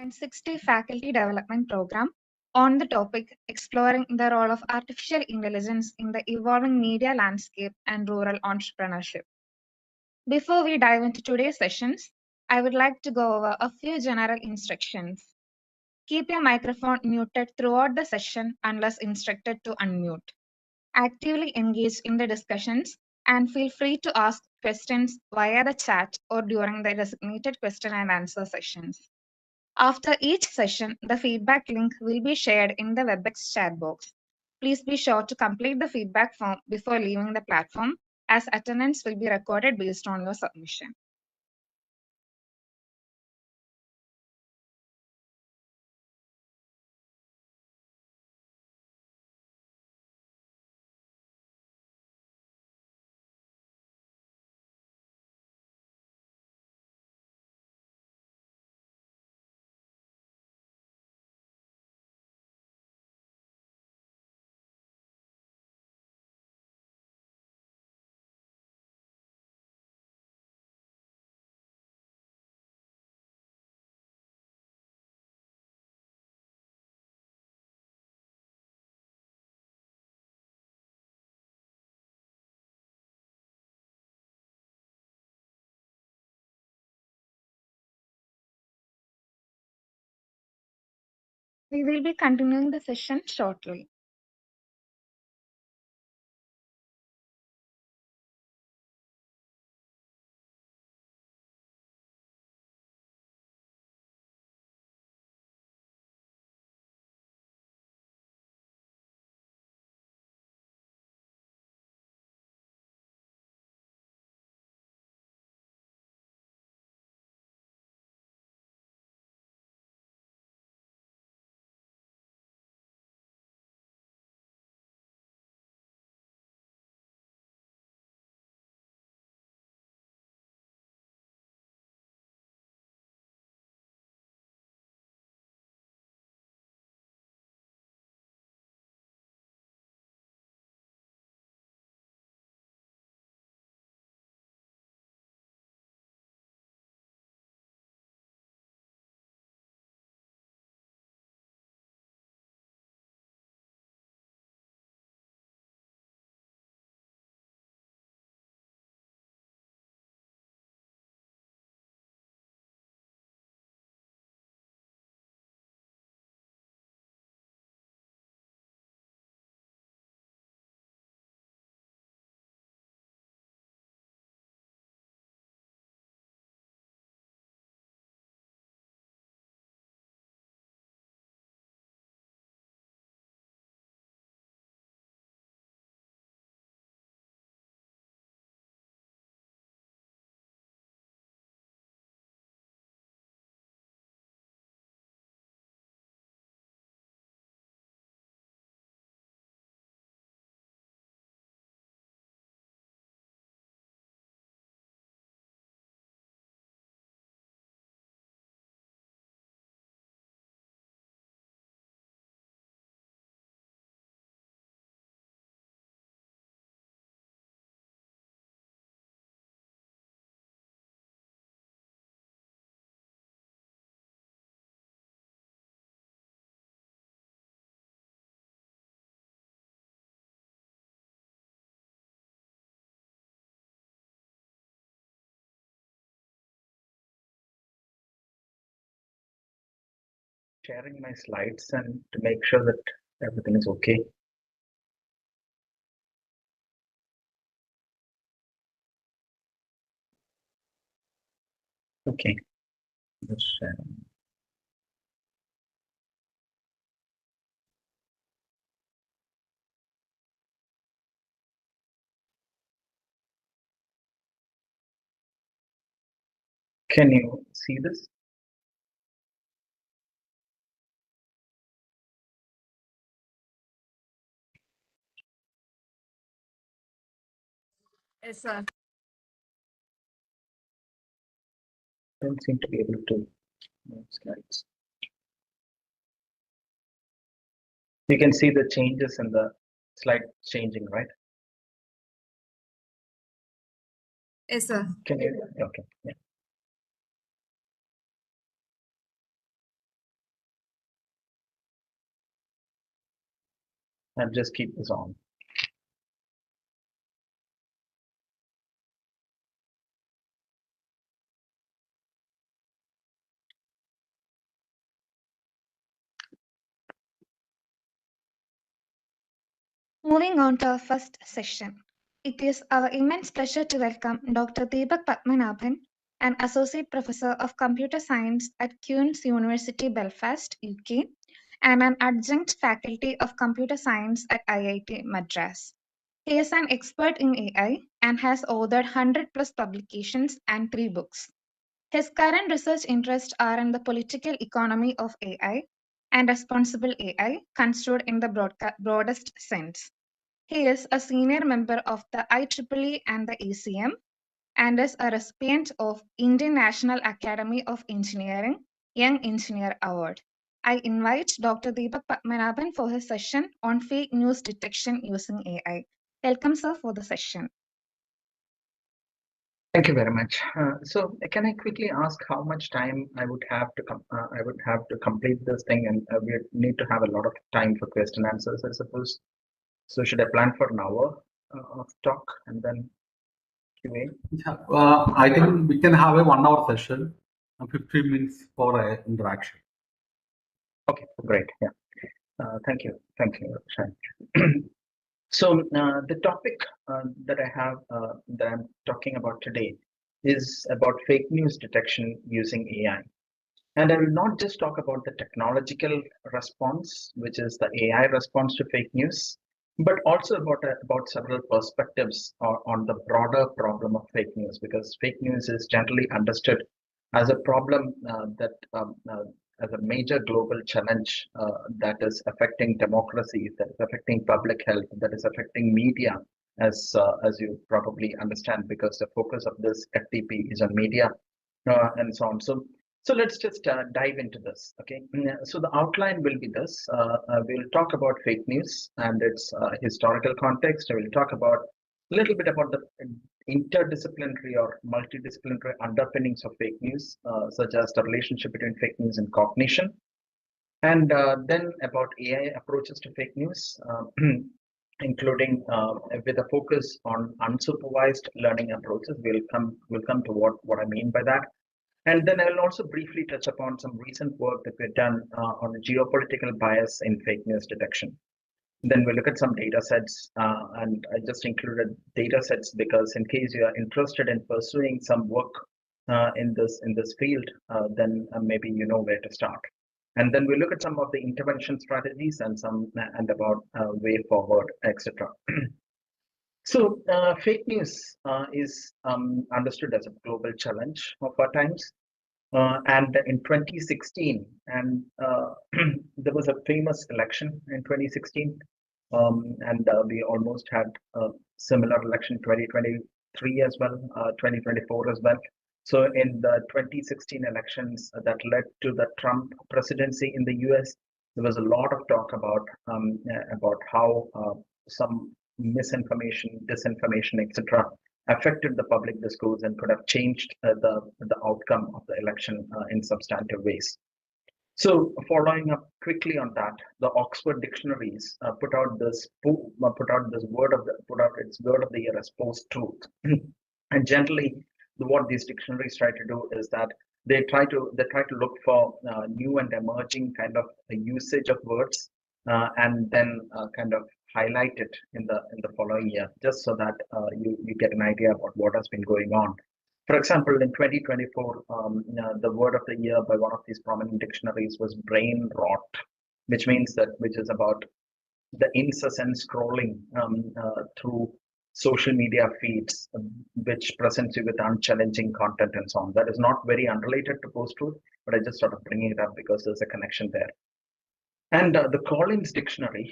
and 60 faculty development program on the topic exploring the role of artificial intelligence in the evolving media landscape and rural entrepreneurship. Before we dive into today's sessions, I would like to go over a few general instructions. Keep your microphone muted throughout the session unless instructed to unmute. Actively engage in the discussions and feel free to ask questions via the chat or during the designated question and answer sessions. After each session, the feedback link will be shared in the WebEx chat box. Please be sure to complete the feedback form before leaving the platform, as attendance will be recorded based on your submission. We will be continuing the session shortly. Sharing my slides and to make sure that everything is okay. Okay. Let's share. Can you see this? Yes, sir. Don't seem to be able to move slides. You can see the changes in the slide changing, right? Yes, sir. Can you? Okay. Yeah. I'll just keep this on. Moving on to our first session. It is our immense pleasure to welcome Dr. Deepak Padmanabhan, an Associate Professor of Computer Science at Queen's University Belfast, UK, and an Adjunct Faculty of Computer Science at IIT Madras. He is an expert in AI and has authored 100 plus publications and 3 books. His current research interests are in the political economy of AI and responsible AI, construed in the broadest sense. He is a senior member of the IEEE and the ACM and is a recipient of Indian National Academy of Engineering Young Engineer Award. I invite Dr. Deepak Padmanabhan for his session on fake news detection using AI. Welcome, sir, for the session. Thank you very much. So, can I quickly ask how much time I would have to complete this thing, and we need to have a lot of time for question answers, I suppose. So, should I plan for an hour of talk and then QA? Yeah, I think we can have a 1 hour session and 15 minutes for interaction. Okay, great. Yeah. Thank you. Thank you, Shane. So the topic that I have that I'm talking about today is about fake news detection using AI. And I will not just talk about the technological response, which is the AI response to fake news, but also about several perspectives on the broader problem of fake news, because fake news is generally understood as a problem as a major global challenge that is affecting democracy, that is affecting public health, that is affecting media, as you probably understand, because the focus of this FTP is on media and so on. So let's just dive into this. Okay. So the outline will be this. We'll talk about fake news and its historical context. I will talk about a little bit about the interdisciplinary or multidisciplinary underpinnings of fake news, such as the relationship between fake news and cognition. And then about AI approaches to fake news, including with a focus on unsupervised learning approaches. We'll come to what I mean by that. And then I will also briefly touch upon some recent work that we've done on the geopolitical bias in fake news detection. Then we'll look at some data sets, and I just included data sets because in case you are interested in pursuing some work in this field, then maybe you know where to start. And then we'll look at some of the intervention strategies and about way forward, etc. So fake news is understood as a global challenge of our times. And in 2016, and there was a famous election in 2016, and we almost had a similar election 2023 as well, 2024 as well. So in the 2016 elections that led to the Trump presidency in the US, there was a lot of talk about how some misinformation, disinformation, etc., affected the public discourse and could have changed the outcome of the election in substantive ways. So, following up quickly on that, the Oxford dictionaries put out its word of the year as post-truth, and generally, what these dictionaries try to do is that they try to look for new and emerging kind of usage of words, and then kind of highlight it in the following year, just so that you get an idea about what has been going on. For example, in 2024, the word of the year by one of these prominent dictionaries was brain rot, which is about the incessant scrolling through social media feeds, which presents you with unchallenging content and so on. That is not very unrelated to post-truth, but I just sort of bringing it up because there's a connection there. And the Collins Dictionary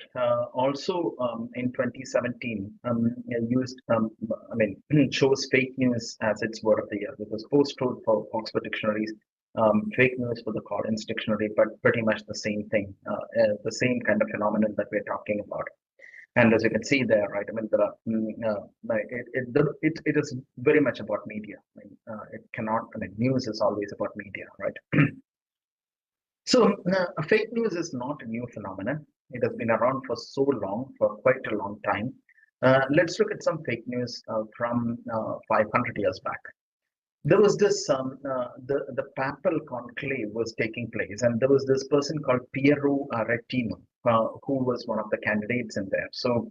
also in 2017 chose fake news as its word of the year. It was post-truth for Oxford dictionaries, fake news for the Collins Dictionary, but pretty much the same thing, the same kind of phenomenon that we're talking about. And as you can see there, right? I mean, there are, it is very much about media. It cannot. News is always about media, right? So fake news is not a new phenomenon. It has been around for so long, for quite a long time. Let's look at some fake news from 500 years back. There was this the papal conclave was taking place, and there was this person called Piero Aretino, who was one of the candidates in there. So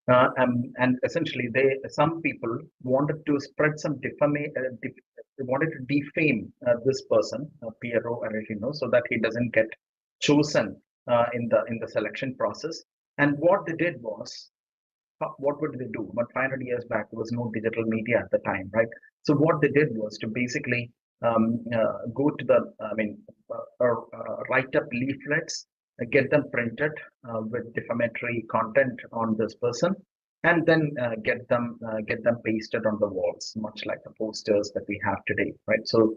and essentially some people wanted to spread some they wanted to defame this person, Piero Aretino, so that he doesn't get chosen in the selection process. And what they did was, what would they do? About 500 years back, there was no digital media at the time, right? So what they did was to basically go to write up leaflets, get them printed with defamatory content on this person, and then get them pasted on the walls, much like the posters that we have today, right? So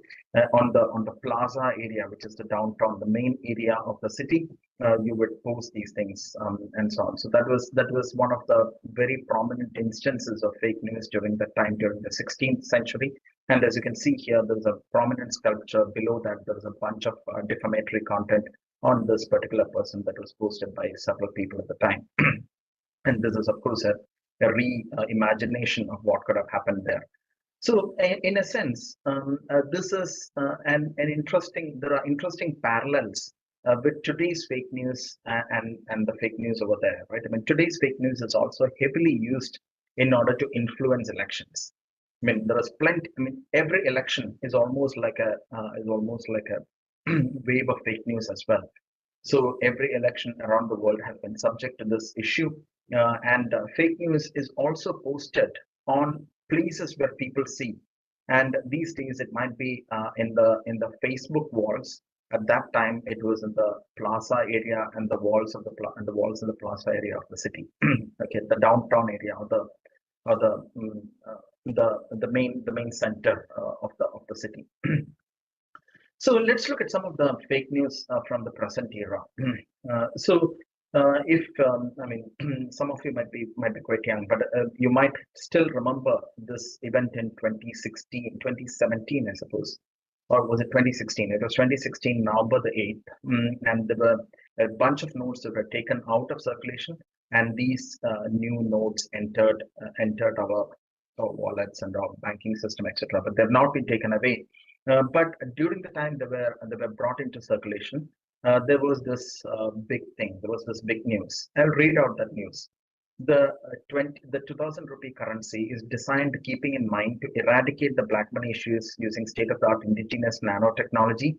on the plaza area, which is the downtown, the main area of the city, you would post these things and so on. So that was one of the very prominent instances of fake news during that time, during the 16th century. And as you can see here, there's a prominent sculpture. Below that, there's a bunch of defamatory content on this particular person that was posted by several people at the time. And this is, of course, a reimagination of what could have happened there. So, in a sense, this is an interesting. There are interesting parallels with today's fake news and the fake news over there, right? I mean, today's fake news is also heavily used in order to influence elections. I mean, there is plenty. I mean, every election is almost like a wave of fake news as well. So every election around the world has been subject to this issue, and fake news is also posted on places where people see. And these days it might be in the Facebook walls. At that time, it was in the plaza area and the walls of the plaza area of the city. Okay, the downtown area or the main center of the city. So let's look at some of the fake news from the present era. If I mean, some of you might be quite young, but you might still remember this event in 2017, I suppose, or was it 2016? It was 2016, November the 8th, and there were a bunch of notes that were taken out of circulation, and these new notes entered our wallets and our banking system, etc. But they've not been taken away. But during the time they were brought into circulation, there was this big thing. There was this big news. I'll read out that news. The 2000 rupee currency is designed keeping in mind to eradicate the black money issues using state-of-the-art indigenous nanotechnology.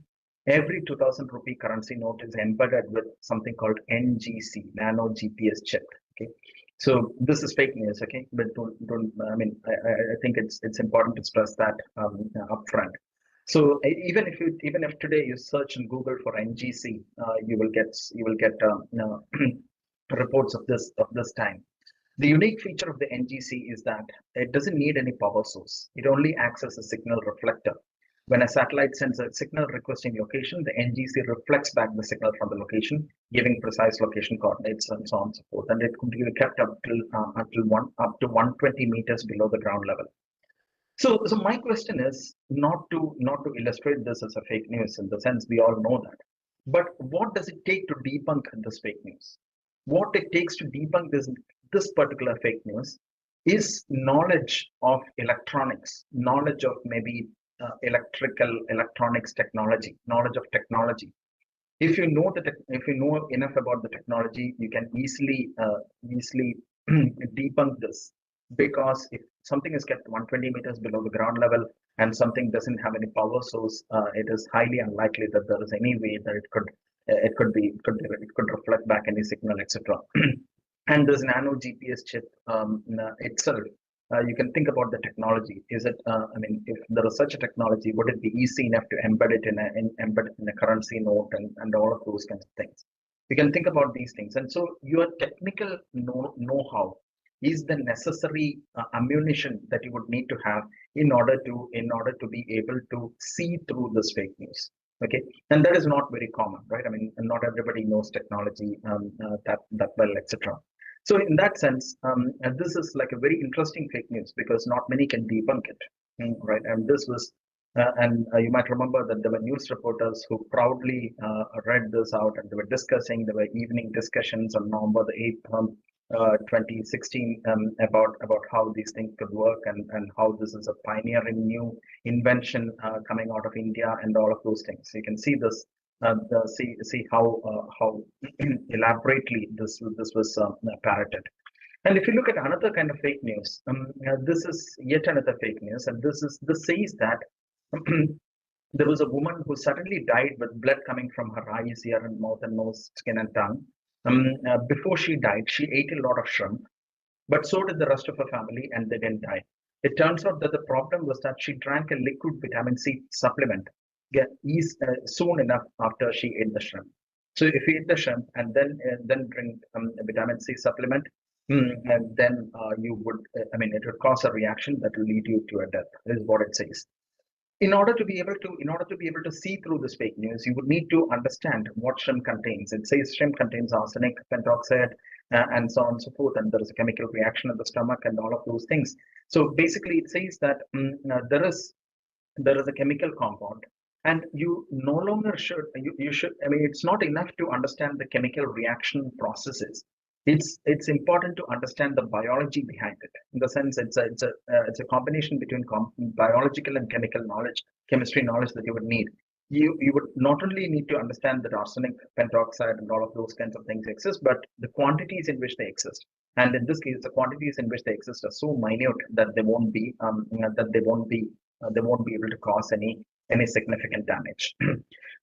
Every 2000 rupee currency note is embedded with something called NGC, nano GPS chip. Okay, so this is fake news. Okay, but don't I mean, I think it's important to stress that upfront. So even if today you search in Google for NGC, you will get reports of this time. The unique feature of the NGC is that it doesn't need any power source. It only acts as a signal reflector. When a satellite sends a signal requesting location, the NGC reflects back the signal from the location, giving precise location coordinates and so on and so forth. And it could be kept up to 120 meters below the ground level. So my question is not to illustrate this as a fake news, in the sense we all know that, but what does it take to debunk this fake news? What it takes to debunk this particular fake news is knowledge of electronics, knowledge of maybe electronics technology, knowledge of technology. If you know enough about the technology, you can easily debunk this. Because if something is kept 120 meters below the ground level and something doesn't have any power source, it is highly unlikely that there is any way that it could reflect back any signal, etc. And this nano GPS chip itself, you can think about the technology. Is it? I mean, if there is such a technology, would it be easy enough to embed it in a currency note and all of those kinds of things? You can think about these things, and so your technical know-how is the necessary ammunition that you would need to have in order to be able to see through this fake news. Okay, and that is not very common, right? I mean, not everybody knows technology that well, etc. So in that sense, this is like a very interesting fake news because not many can debunk it, right? And this was And you might remember that there were news reporters who proudly read this out, and they were discussing. There were evening discussions on November the 8th, 2016, about how these things could work, and how this is a pioneering new invention coming out of India, and all of those things. So you can see this, see how elaborately this was parroted. And if you look at another kind of fake news, this is yet another fake news, and this says that there was a woman who suddenly died with blood coming from her eyes, ear, and mouth, and nose, skin, and tongue. Before she died, she ate a lot of shrimp, but so did the rest of her family, and they didn't die. It turns out that the problem was that she drank a liquid vitamin C supplement soon enough after she ate the shrimp. So if you eat the shrimp and then drink a vitamin C supplement, and then you would, it would cause a reaction that will lead you to a death, is what it says. In order to be able to see through this fake news, you would need to understand what shrimp contains. It says shrimp contains arsenic, pentoxide, and so on and so forth, and there is a chemical reaction in the stomach and all of those things. So basically, it says that there is a chemical compound, and you no longer should, you should, it's not enough to understand the chemical reaction processes. It's important to understand the biology behind it. In the sense, it's a combination between biological and chemical knowledge, chemistry knowledge that you would need. You would not only need to understand that arsenic, pentoxide, and all of those kinds of things exist, but the quantities in which they exist. And in this case, the quantities in which they exist are so minute that they won't be able to cause any significant damage.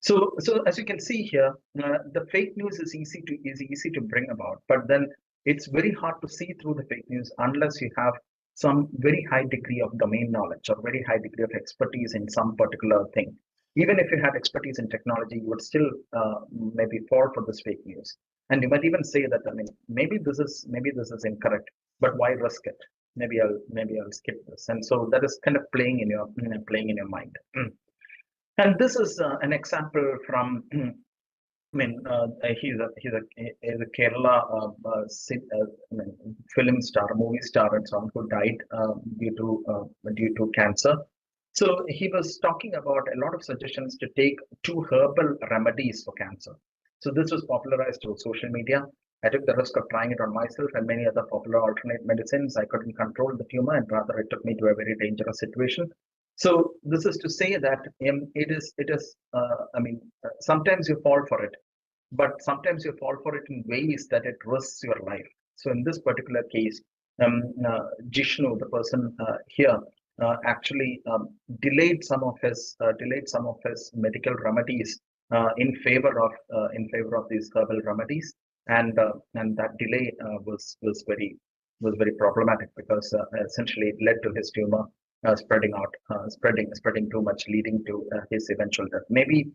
So as you can see here, the fake news is easy to bring about, but then it's very hard to see through the fake news unless you have some very high degree of domain knowledge or very high degree of expertise in some particular thing. Even if you had expertise in technology, you would still maybe fall for this fake news. And you might even say that, maybe this is incorrect, but why risk it? Maybe I'll skip this. And so that is kind of playing in your mind. And this is an example from, he's a Kerala film star, movie star, and so on, who died due to cancer. So he was talking about a lot of suggestions to take 2 herbal remedies for cancer. So this was popularized through social media. I took the risk of trying it on myself and many other popular alternate medicines. I couldn't control the tumor, and rather it took me to a very dangerous situation. So this is to say that sometimes you fall for it, but sometimes you fall for it in ways that it risks your life. So in this particular case, Jishnu, the person here, actually delayed some of his medical remedies in favor of these herbal remedies, and that delay was very problematic, because essentially it led to his tumor spreading too much, leading to his eventual death. Maybe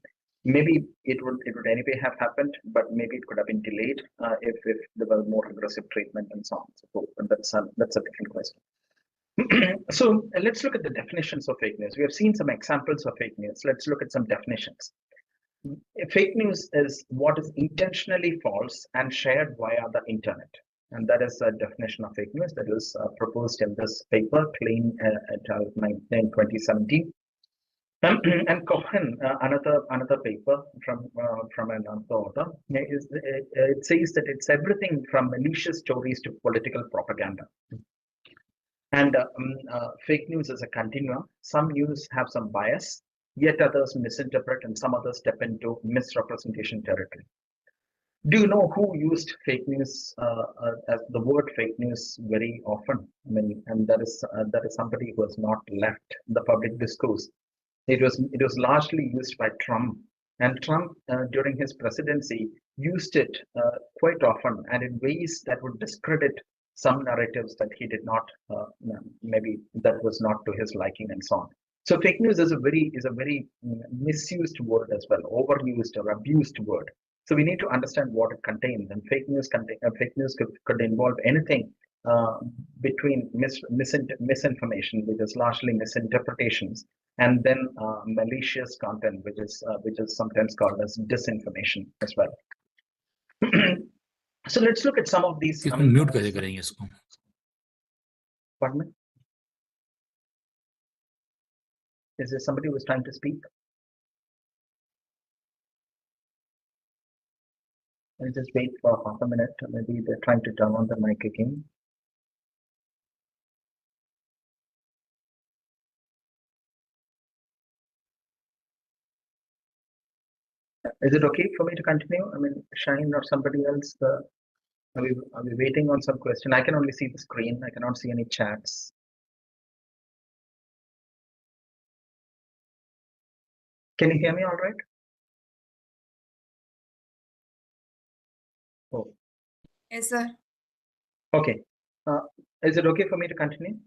it would anyway have happened, but maybe it could have been delayed if there were more aggressive treatment and so on and so forth. But that's a different question. So let's look at the definitions of fake news. We have seen some examples of fake news. Let's look at some definitions. Fake news is what is intentionally false and shared via the internet. And that is a definition of fake news that was proposed in this paper, Klein et al. In 2017. And Cohen, another paper from another author, it says that it's everything from malicious stories to political propaganda. And fake news is a continuum. Some news have some bias, yet others misinterpret, and some others step into misrepresentation territory. Do you know who used fake news as the word fake news very often? And that is somebody who has not left the public discourse. It was largely used by Trump, and Trump during his presidency used it quite often, and in ways that would discredit some narratives that he did not, maybe that was not to his liking, and so on. So fake news is a very misused word as well, overused or abused word. So we need to understand what it contains. And fake news could involve anything between misinformation, which is largely misinterpretations, and then malicious content, which is sometimes called as disinformation as well. So let's look at some of these. Mute कैसे करेंगे इसको? Pardon me? Is there somebody who is trying to speak? I'll just wait for half a minute. Maybe they're trying to turn on the mic again. Is it okay for me to continue? I mean, Shine or somebody else? Are we waiting on some question? I can only see the screen. I cannot see any chats. Can you hear me all right? Oh, Yes, sir. okay. Is it okay for me to continue?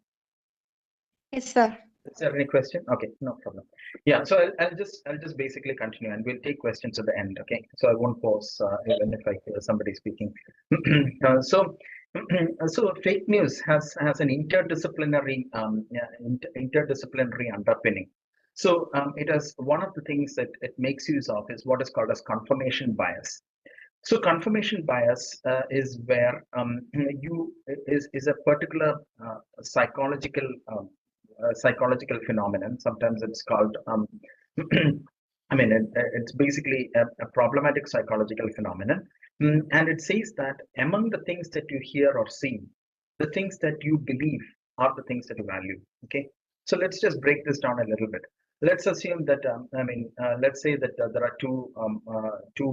Yes, sir. Is there any question? Okay, no problem. Yeah, so I'll just basically continue, and we'll take questions at the end. Okay, so I won't pause even if I hear somebody speaking. So fake news has an interdisciplinary interdisciplinary underpinning. So it has one of the things that it makes use of is what is called as confirmation bias. So confirmation bias is where is a particular psychological psychological phenomenon. Sometimes it's called I mean it's basically a problematic psychological phenomenon, and it says that among the things that you hear or see, the things that you believe are the things that you value. Okay, so let's just break this down a little bit. Let's assume that let's say that there are two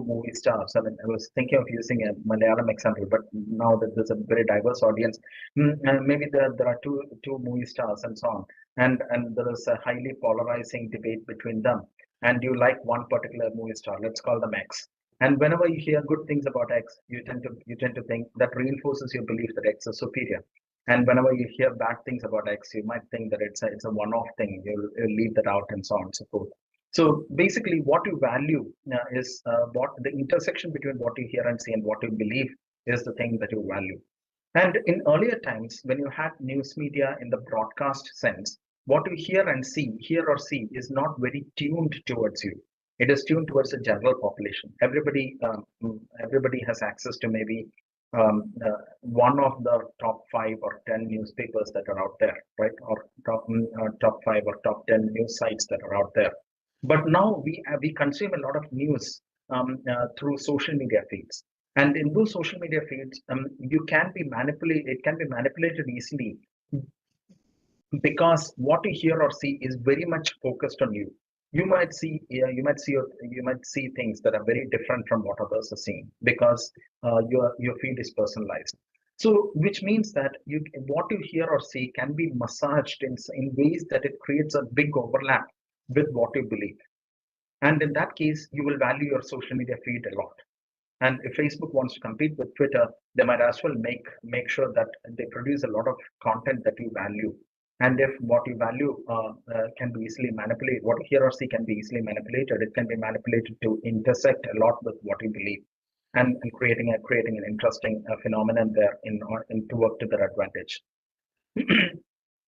movie stars. I mean, I was thinking of using a Malayalam example, but now that there's a very diverse audience, maybe there are two movie stars and so on, and there is a highly polarizing debate between them, and you like one particular movie star. Let's call them X. And whenever you hear good things about X, you tend to think that reinforces your belief that X is superior. And whenever you hear bad things about X, you might think that it's a one-off thing. You'll leave that out and so on and so forth. So basically, what you value is what the intersection between what you hear and see and what you believe is the thing that you value. And in earlier times, when you had news media in the broadcast sense, what you hear or see, is not very tuned towards you. It is tuned towards the general population. Everybody has access to maybe one of the top 5 or 10 newspapers that are out there, right? Or top 5 or top 10 news sites that are out there. But now we consume a lot of news through social media feeds. And in those social media feeds, you can be manipulated. It can be manipulated easily because what you hear or see is very much focused on you. You might see things that are very different from what others are seeing because your feed is personalized. So, which means that what you hear or see can be massaged in ways that it creates a big overlap with what you believe. And in that case, you will value your social media feed a lot. And if Facebook wants to compete with Twitter, they might as well make sure that they produce a lot of content that you value. And if what you value can be easily manipulated, what you hear or see can be easily manipulated, it can be manipulated to intersect a lot with what you believe, and creating an interesting phenomenon there to work to their advantage.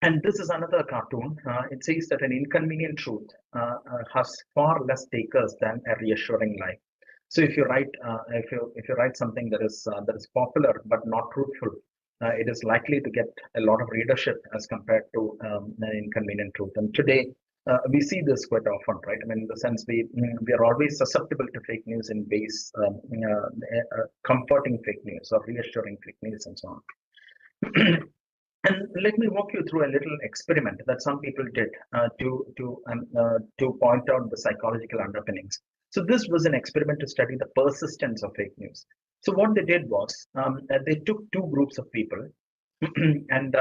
And this is another cartoon. It says that an inconvenient truth has far less takers than a reassuring lie. So if you write something that is popular but not truthful, it is likely to get a lot of readership as compared to an inconvenient truth. And today we see this quite often, right? I mean, in the sense we are always susceptible to fake news in ways comforting fake news or reassuring fake news and so on. And let me walk you through a little experiment that some people did to point out the psychological underpinnings. So this was an experiment to study the persistence of fake news. So what they did was they took two groups of people, and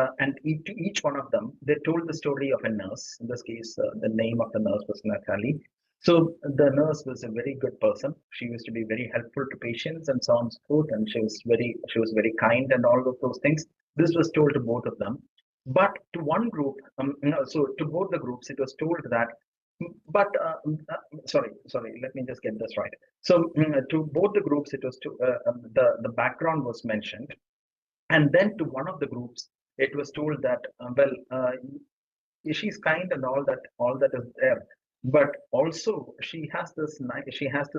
each one of them they told the story of a nurse. In this case, the name of the nurse was Natali. So the nurse was a very good person. She used to be very helpful to patients and so on and so forth, and she was very kind and all of those things. This was told to both of them, but to one group, so to both the groups, it was told that. But sorry, let me just get this right. So to both the groups, it was the background was mentioned, and then to one of the groups, it was told that she's kind and all that is there, but also she has this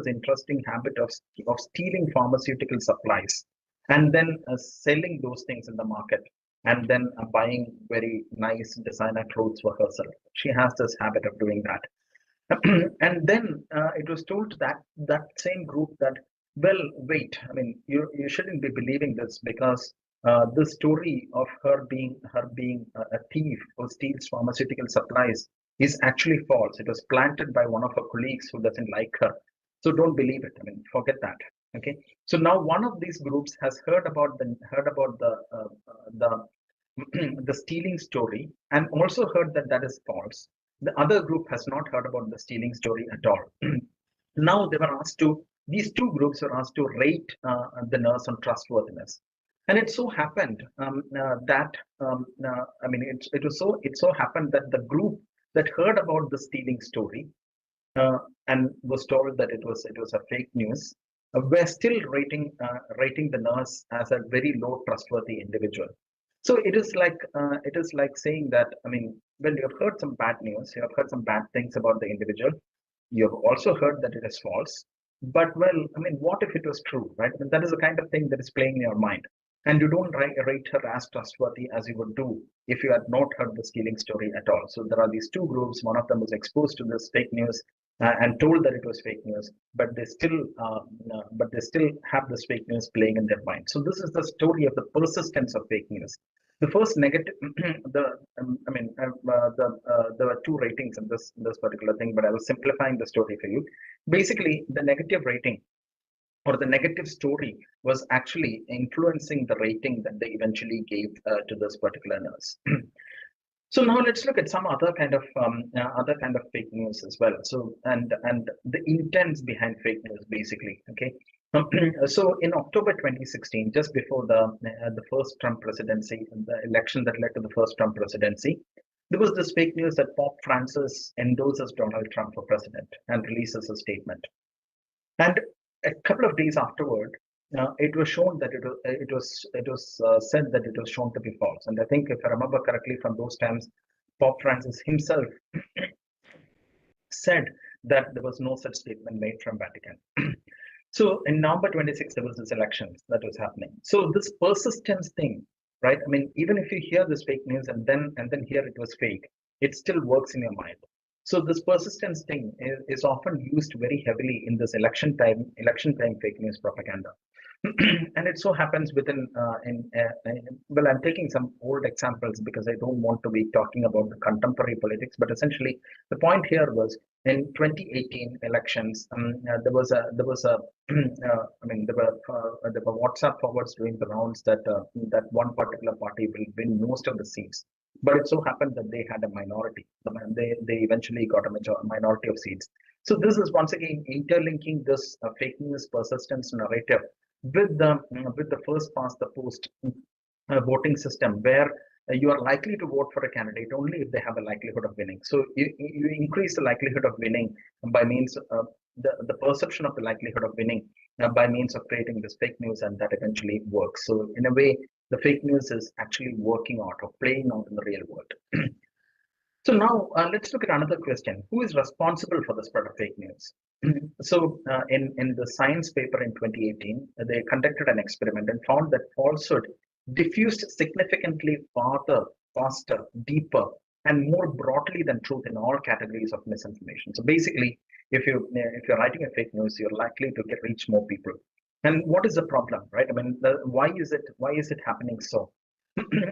interesting habit of stealing pharmaceutical supplies and then selling those things in the market. and then buying very nice designer clothes for herself. She has this habit of doing that. And then it was told to that same group that, well, wait, I mean, you shouldn't be believing this, because the story of her being a thief who steals pharmaceutical supplies is actually false. It was planted by one of her colleagues who doesn't like her. So don't believe it. I mean, forget that. Okay. So now one of these groups has heard about the the stealing story, and also heard that that is false. The other group has not heard about the stealing story at all. Now these two groups were asked to rate the nurse on trustworthiness. And it so happened I mean, it so happened that the group that heard about the stealing story uh, and was told that it was a fake news, we're still rating the nurse as a very low trustworthy individual. So it is like saying that, I mean, when you have heard some bad news, you have heard some bad things about the individual, you have also heard that it is false. But well, I mean, what if it was true, right? And that is the kind of thing that is playing in your mind. And you don't rate her as trustworthy as you would do if you had not heard the stealing story at all. So there are these two groups. One of them was exposed to this fake news and told that it was fake news, but they still have this fake news playing in their mind. So this is the story of the persistence of fake news. The first negative, there were two ratings in this particular thing, but I was simplifying the story for you. Basically, the negative rating or the negative story was actually influencing the rating that they eventually gave to this particular nurse. So now let's look at some other kind of fake news as well. So and the intents behind fake news, basically. Okay. So in October 2016, just before the first Trump presidency, the election that led to the first Trump presidency, there was this fake news that Pope Francis endorses Donald Trump for president and releases a statement. And a couple of days afterward, it was shown that it was said that it was shown to be false. And I think, if I remember correctly from those times, Pope Francis himself said that there was no such statement made from Vatican. So in November 26, there was this election that was happening. So this persistence thing, right? I mean, even if you hear this fake news and then hear it was fake, it still works in your mind. So this persistence thing is often used very heavily in this election time fake news propaganda. And it so happens well, I'm taking some old examples because I don't want to be talking about the contemporary politics, but essentially the point here was in 2018 elections, there were WhatsApp forwards doing the rounds that one particular party will win most of the seats, but it so happened that they had a minority. They eventually got a minority of seats. So this is once again interlinking this fake news persistence narrative with the first past the post voting system, where you are likely to vote for a candidate only if they have a likelihood of winning. So you increase the likelihood of winning by means of the perception of the likelihood of winning by means of creating this fake news, and that eventually works. So in a way, the fake news is actually working out or playing out in the real world. So now let's look at another question. Who is responsible for the spread of fake news? So in the science paper in 2018, they conducted an experiment and found that falsehood diffused significantly farther, faster, deeper, and more broadly than truth in all categories of misinformation. So basically, if you're writing a fake news, you're likely to reach more people. And what is the problem, right? I mean, why is it happening so?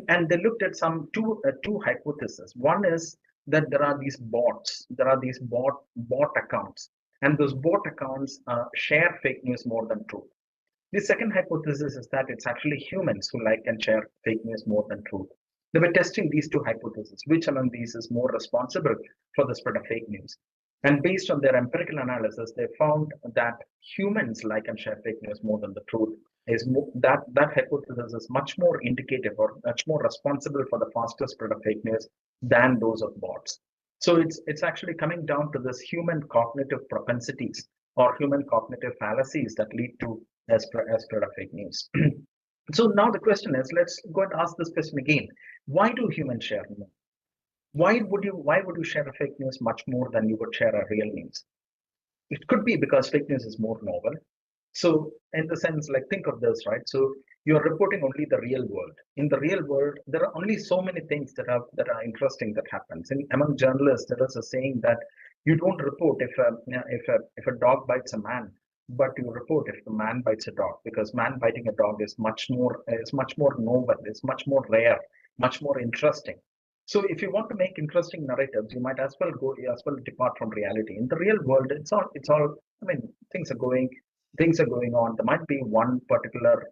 And they looked at two hypotheses. One is that there are these bots, bot accounts, and those bot accounts share fake news more than truth. The second hypothesis is that it's actually humans who like and share fake news more than truth. They were testing these two hypotheses, which among these is more responsible for the spread of fake news. And based on their empirical analysis, they found that humans like and share fake news more than the truth. That hypothesis is much more indicative or much more responsible for the faster spread of fake news than those of bots. So it's actually coming down to this human cognitive propensities or human cognitive fallacies that lead to a spread of fake news. So now the question is, let's go and ask this question again. Why do humans share more? Why would you share a fake news much more than you would share a real news? It could be because fake news is more novel. So in the sense, like, think of this, right? So you're reporting only the real world. In the real world, there are only so many things that are interesting that happens. Among journalists, there is a saying that you don't report if a dog bites a man, but you report if the man bites a dog, because man biting a dog is much more novel, is much more rare, much more interesting. So if you want to make interesting narratives, you might as well depart from reality. In the real world, it's all. I mean, things are going on. There might be one particular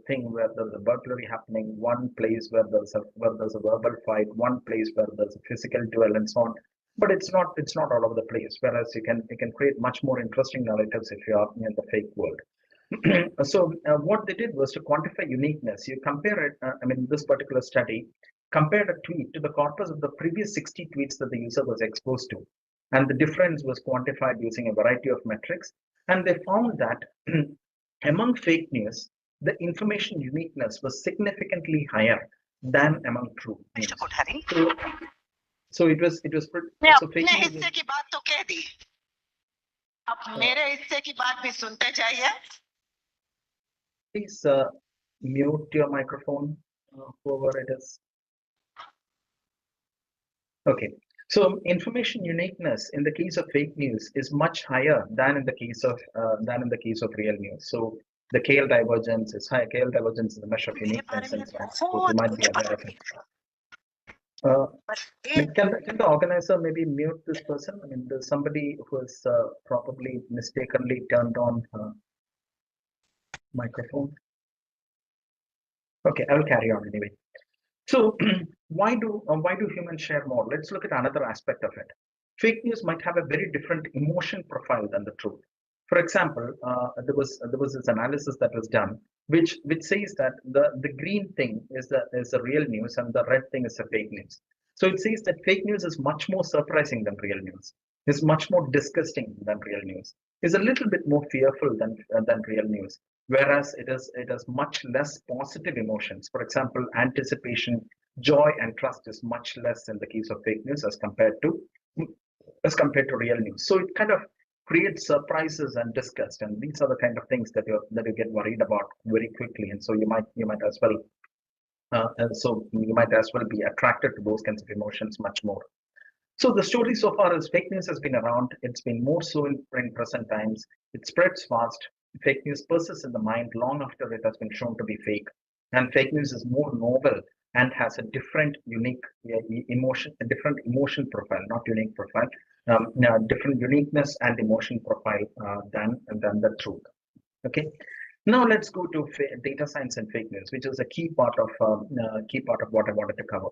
thing where there's a burglary happening, one place where there's a verbal fight, one place where there's a physical duel, and so on. But it's not all over the place. Whereas you can create much more interesting narratives if you are in the fake world. So what they did was to quantify uniqueness. You compare it. This particular study compared a tweet to the corpus of the previous 60 tweets that the user was exposed to, and the difference was quantified using a variety of metrics. And they found that among fake news, the information uniqueness was significantly higher than among true news. So it was so fake news. हिस्से की बात तो कह दी, अब मेरे हिस्से की बात भी सुनते जाइए. Please mute your microphone, whoever it is. Okay. So information uniqueness in the case of fake news is much higher than in the case of real news. So the KL divergence is high. KL divergence is a measure of uniqueness, and so you might be aware of it. Can the organizer maybe mute this person? I mean, there's somebody who has probably mistakenly turned on microphone. Okay, I will carry on anyway. So why do humans share more? Let's look at another aspect of it. Fake news might have a very different emotion profile than the truth. For example, there was this analysis that was done, which says that the green thing is the real news and the red thing is the fake news. So it says that fake news is much more surprising than real news. Is much more disgusting than real news. Is a little bit more fearful than real news. Whereas it has much less positive emotions. For example, anticipation, joy, and trust is much less in the case of fake news as compared to real news. So it kind of creates surprises and disgust, and these are the kind of things that you get worried about very quickly, and so you might as well be attracted to those kinds of emotions much more. So the story so far is fake news has been around. It's been more so in present times. It spreads fast. Fake news persists in the mind long after it has been shown to be fake. And fake news is more novel and has a different emotion profile, not unique profile, different uniqueness and emotion profile than the truth. Okay. Now let's go to data science and fake news, which is a key part of what I wanted to cover.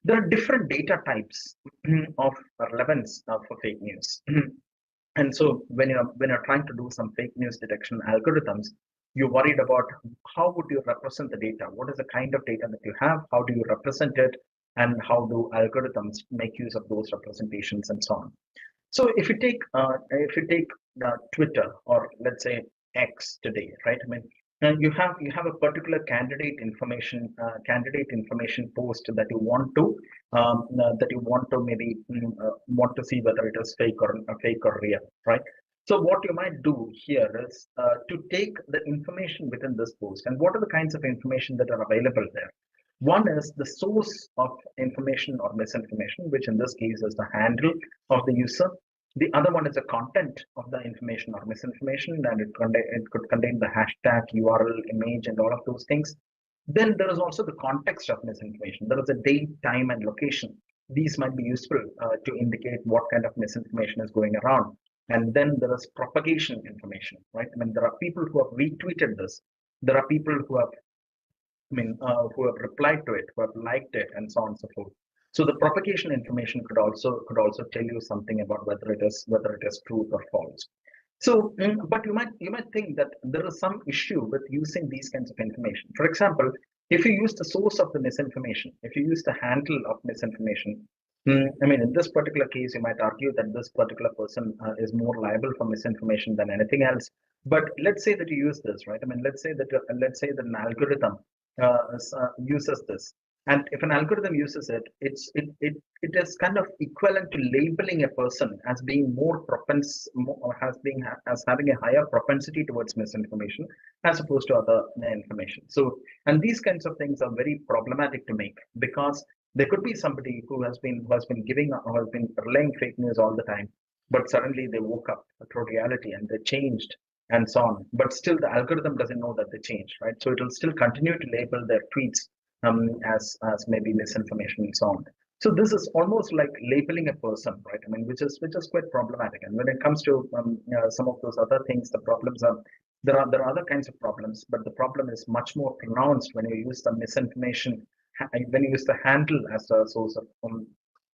There are different data types of relevance for fake news. And so when you're trying to do some fake news detection algorithms, you're worried about how would you represent the data? What is the kind of data that you have? How do you represent it? And how do algorithms make use of those representations and so on? So if you take Twitter, or let's say X today, right? I mean, you have a particular candidate information post that you want to maybe want to see whether it is fake or real, right? So what you might do here is to take the information within this post, and what are the kinds of information that are available there. One is the source of information or misinformation, which in this case is the handle of the user. The other one is the content of the information or misinformation, and it could contain the hashtag, URL, image, and all of those things. Then there is also the context of misinformation. There is a date, time, and location. These might be useful to indicate what kind of misinformation is going around. And then there is propagation information, right? I mean, there are people who have retweeted this. There are people who have replied to it, who have liked it, and so on and so forth. So the propagation information could also tell you something about whether it is truth or false. So, but you might think that there is some issue with using these kinds of information. For example, if you use the source of the misinformation, if you use the handle of misinformation, in this particular case, you might argue that this particular person is more liable for misinformation than anything else. But let's say that you use this, right? I mean, let's say that an algorithm uses this, And if an algorithm uses it, it is kind of equivalent to labeling a person as being as having a higher propensity towards misinformation as opposed to other information. So, and these kinds of things are very problematic to make, because there could be somebody who has been relaying fake news all the time, but suddenly they woke up to reality and they changed and so on. But still, the algorithm doesn't know that they changed, right? So it will still continue to label their tweets as maybe misinformation and so on. So this is almost like labeling a person, right? I mean, which is quite problematic. And when it comes to some of those other things, the problems are there are other kinds of problems, but the problem is much more pronounced when you use the misinformation, when you use the handle as a source of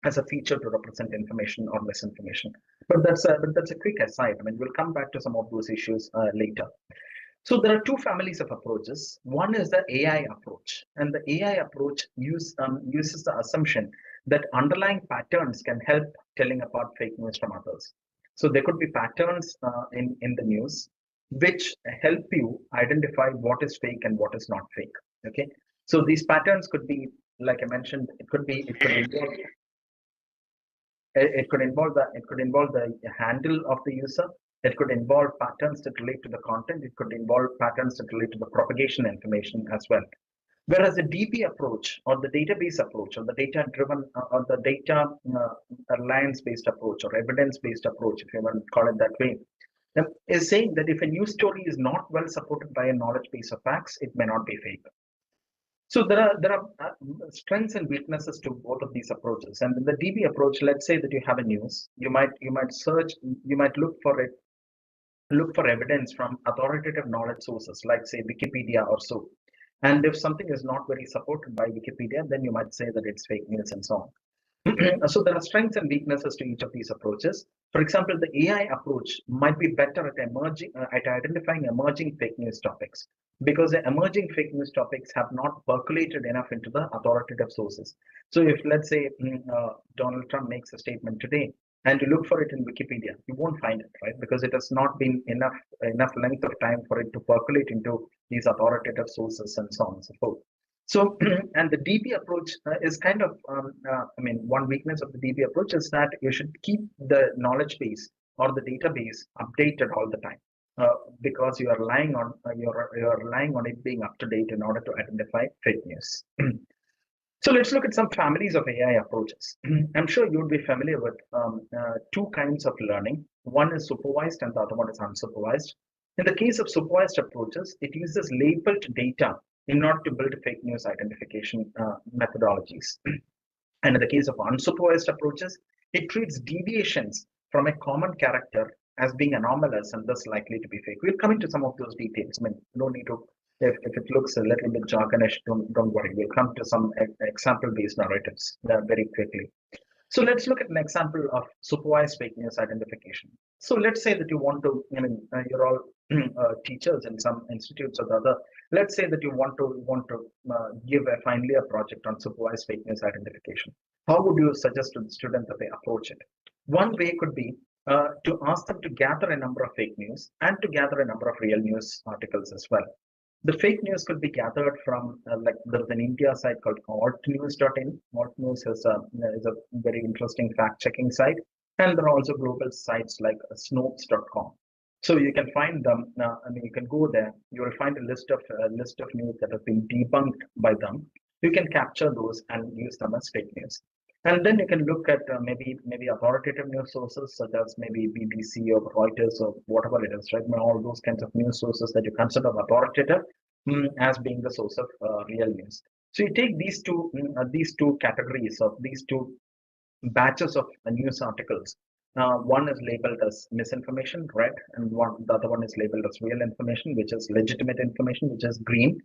as a feature to represent information or misinformation. But that's a quick aside. I mean, we'll come back to some of those issues later. So there are two families of approaches. One is the AI approach, and the AI approach uses the assumption that underlying patterns can help telling apart fake news from others. So there could be patterns in the news which help you identify what is fake and what is not fake. Okay, so these patterns could be, like I mentioned, it could involve the handle of the user. It could involve patterns that relate to the content. It could involve patterns that relate to the propagation information as well. Whereas the DB approach, or the database approach, or the data-driven, or the data alliance-based approach, or evidence-based approach, if you want to call it that way, is saying that if a news story is not well supported by a knowledge base of facts, it may not be fake. So there are strengths and weaknesses to both of these approaches. And in the DB approach, let's say that you have a news, you might look for evidence from authoritative knowledge sources, like say Wikipedia or so. And if something is not very supported by Wikipedia, then you might say that it's fake news and so on. So there are strengths and weaknesses to each of these approaches. For example, the AI approach might be better at identifying emerging fake news topics, because the emerging fake news topics have not percolated enough into the authoritative sources. So if, let's say, Donald Trump makes a statement today, and you look for it in Wikipedia, you won't find it, right? Because it has not been enough length of time for it to percolate into these authoritative sources and so on and so forth. So, and the DB approach is kind of, one weakness of the DB approach is that you should keep the knowledge base or the database updated all the time, because you are relying on it being up to date in order to identify fake news. So let's look at some families of AI approaches. I'm sure you would be familiar with two kinds of learning. One is supervised and the other one is unsupervised. In the case of supervised approaches, it uses labeled data in order to build fake news identification methodologies. And in the case of unsupervised approaches, it treats deviations from a common character as being anomalous and thus likely to be fake. We'll come into some of those details. I mean, no need to, if it looks a little bit jargonish, don't worry. We'll come to some example-based narratives very quickly. So let's look at an example of supervised fake news identification. So let's say that you want to, you're all teachers in some institutes or the other. Let's say that you want to give a final year project on supervised fake news identification. How would you suggest to the student that they approach it? One way could be to ask them to gather a number of fake news and to gather a number of real news articles as well. The fake news could be gathered from, like there's an India site called altnews.in. Altnews is a very interesting fact-checking site. And there are also global sites like snopes.com. So you can find them, you can go there, you will find a list of news that have been debunked by them. You can capture those and use them as fake news. And then you can look at maybe authoritative news sources, such as maybe BBC or Reuters or whatever it is, right? All those kinds of news sources that you consider authoritative as being the source of real news. So you take these two categories of these two batches of news articles. One is labeled as misinformation, red, and the other one is labeled as real information, which is legitimate information, which is green.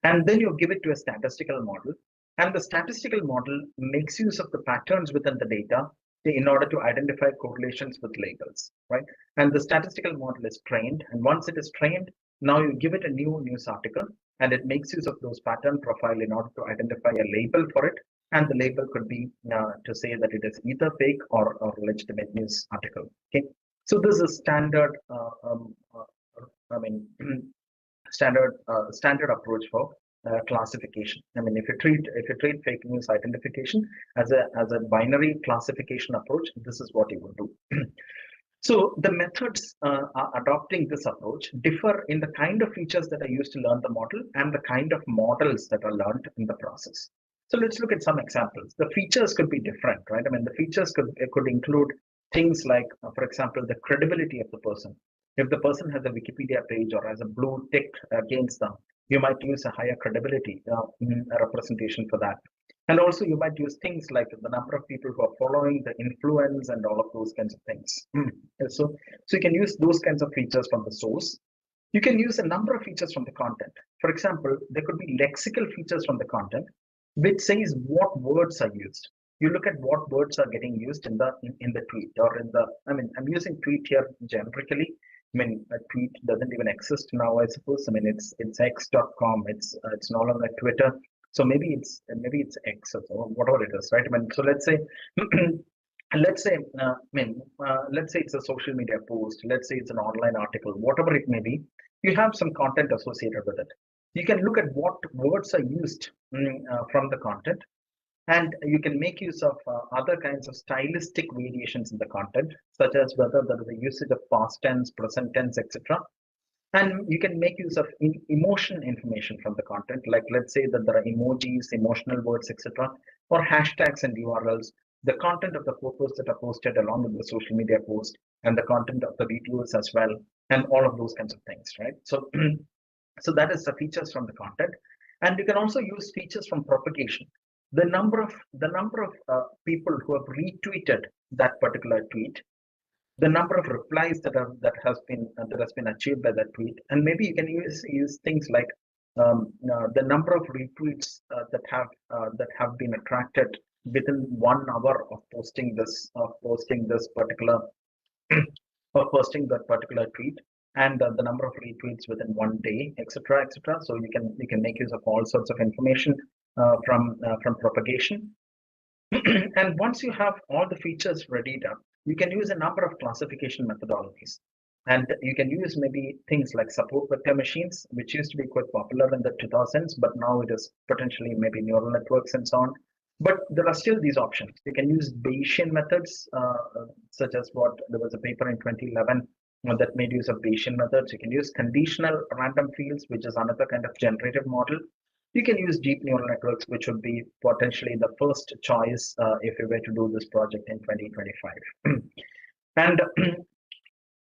And then you give it to a statistical model. And the statistical model makes use of the patterns within the data in order to identify correlations with labels, right? And the statistical model is trained. And once it is trained, now you give it a new news article and it makes use of those pattern profile in order to identify a label for it. And the label could be to say that it is either fake or legitimate news article. Okay, so this is standard. Standard approach for classification. I mean, if you treat fake news identification as a binary classification approach, this is what you would do. So the methods adopting this approach differ in the kind of features that are used to learn the model and the kind of models that are learned in the process. So let's look at some examples. The features could be different, right? I mean, the features could include things like, for example, the credibility of the person. If the person has a Wikipedia page or has a blue tick against them, you might use a higher credibility representation for that. And also you might use things like the number of people who are following, the influence, and all of those kinds of things. So you can use those kinds of features from the source. You can use a number of features from the content. For example, there could be lexical features from the content, which says what words are used. You look at what words are getting used in the tweet or in the, I mean, I'm using tweet here generically. I mean, a tweet doesn't even exist now, I suppose. I mean, it's x.com. It's no longer Twitter. So maybe it's X or whatever it is, right? I mean, so let's say let's say it's a social media post. Let's say it's an online article, whatever it may be. You have some content associated with it. You can look at what words are used from the content, and you can make use of other kinds of stylistic variations in the content, such as whether there is a usage of past tense, present tense, etc. And you can make use of emotion information from the content, like let's say that there are emojis, emotional words, etc., or hashtags and URLs, the content of the photos that are posted along with the social media post, and the content of the videos as well, and all of those kinds of things, right? So, so that is the features from the content. And you can also use features from propagation. The number of people who have retweeted that particular tweet, the number of replies that has been achieved by that tweet, and maybe you can use things like the number of retweets that have been attracted within 1 hour of posting that particular tweet, and the number of retweets within 1 day, etc., etc. So you can make use of all sorts of information from propagation. And once you have all the features readied up, you can use a number of classification methodologies. And you can use maybe things like support vector machines, which used to be quite popular in the 2000s, but now it is potentially maybe neural networks and so on. But there are still these options. You can use Bayesian methods, such as there was a paper in 2011 that made use of Bayesian methods. You can use conditional random fields, which is another kind of generative model. You can use deep neural networks, which would be potentially the first choice if you were to do this project in 2025.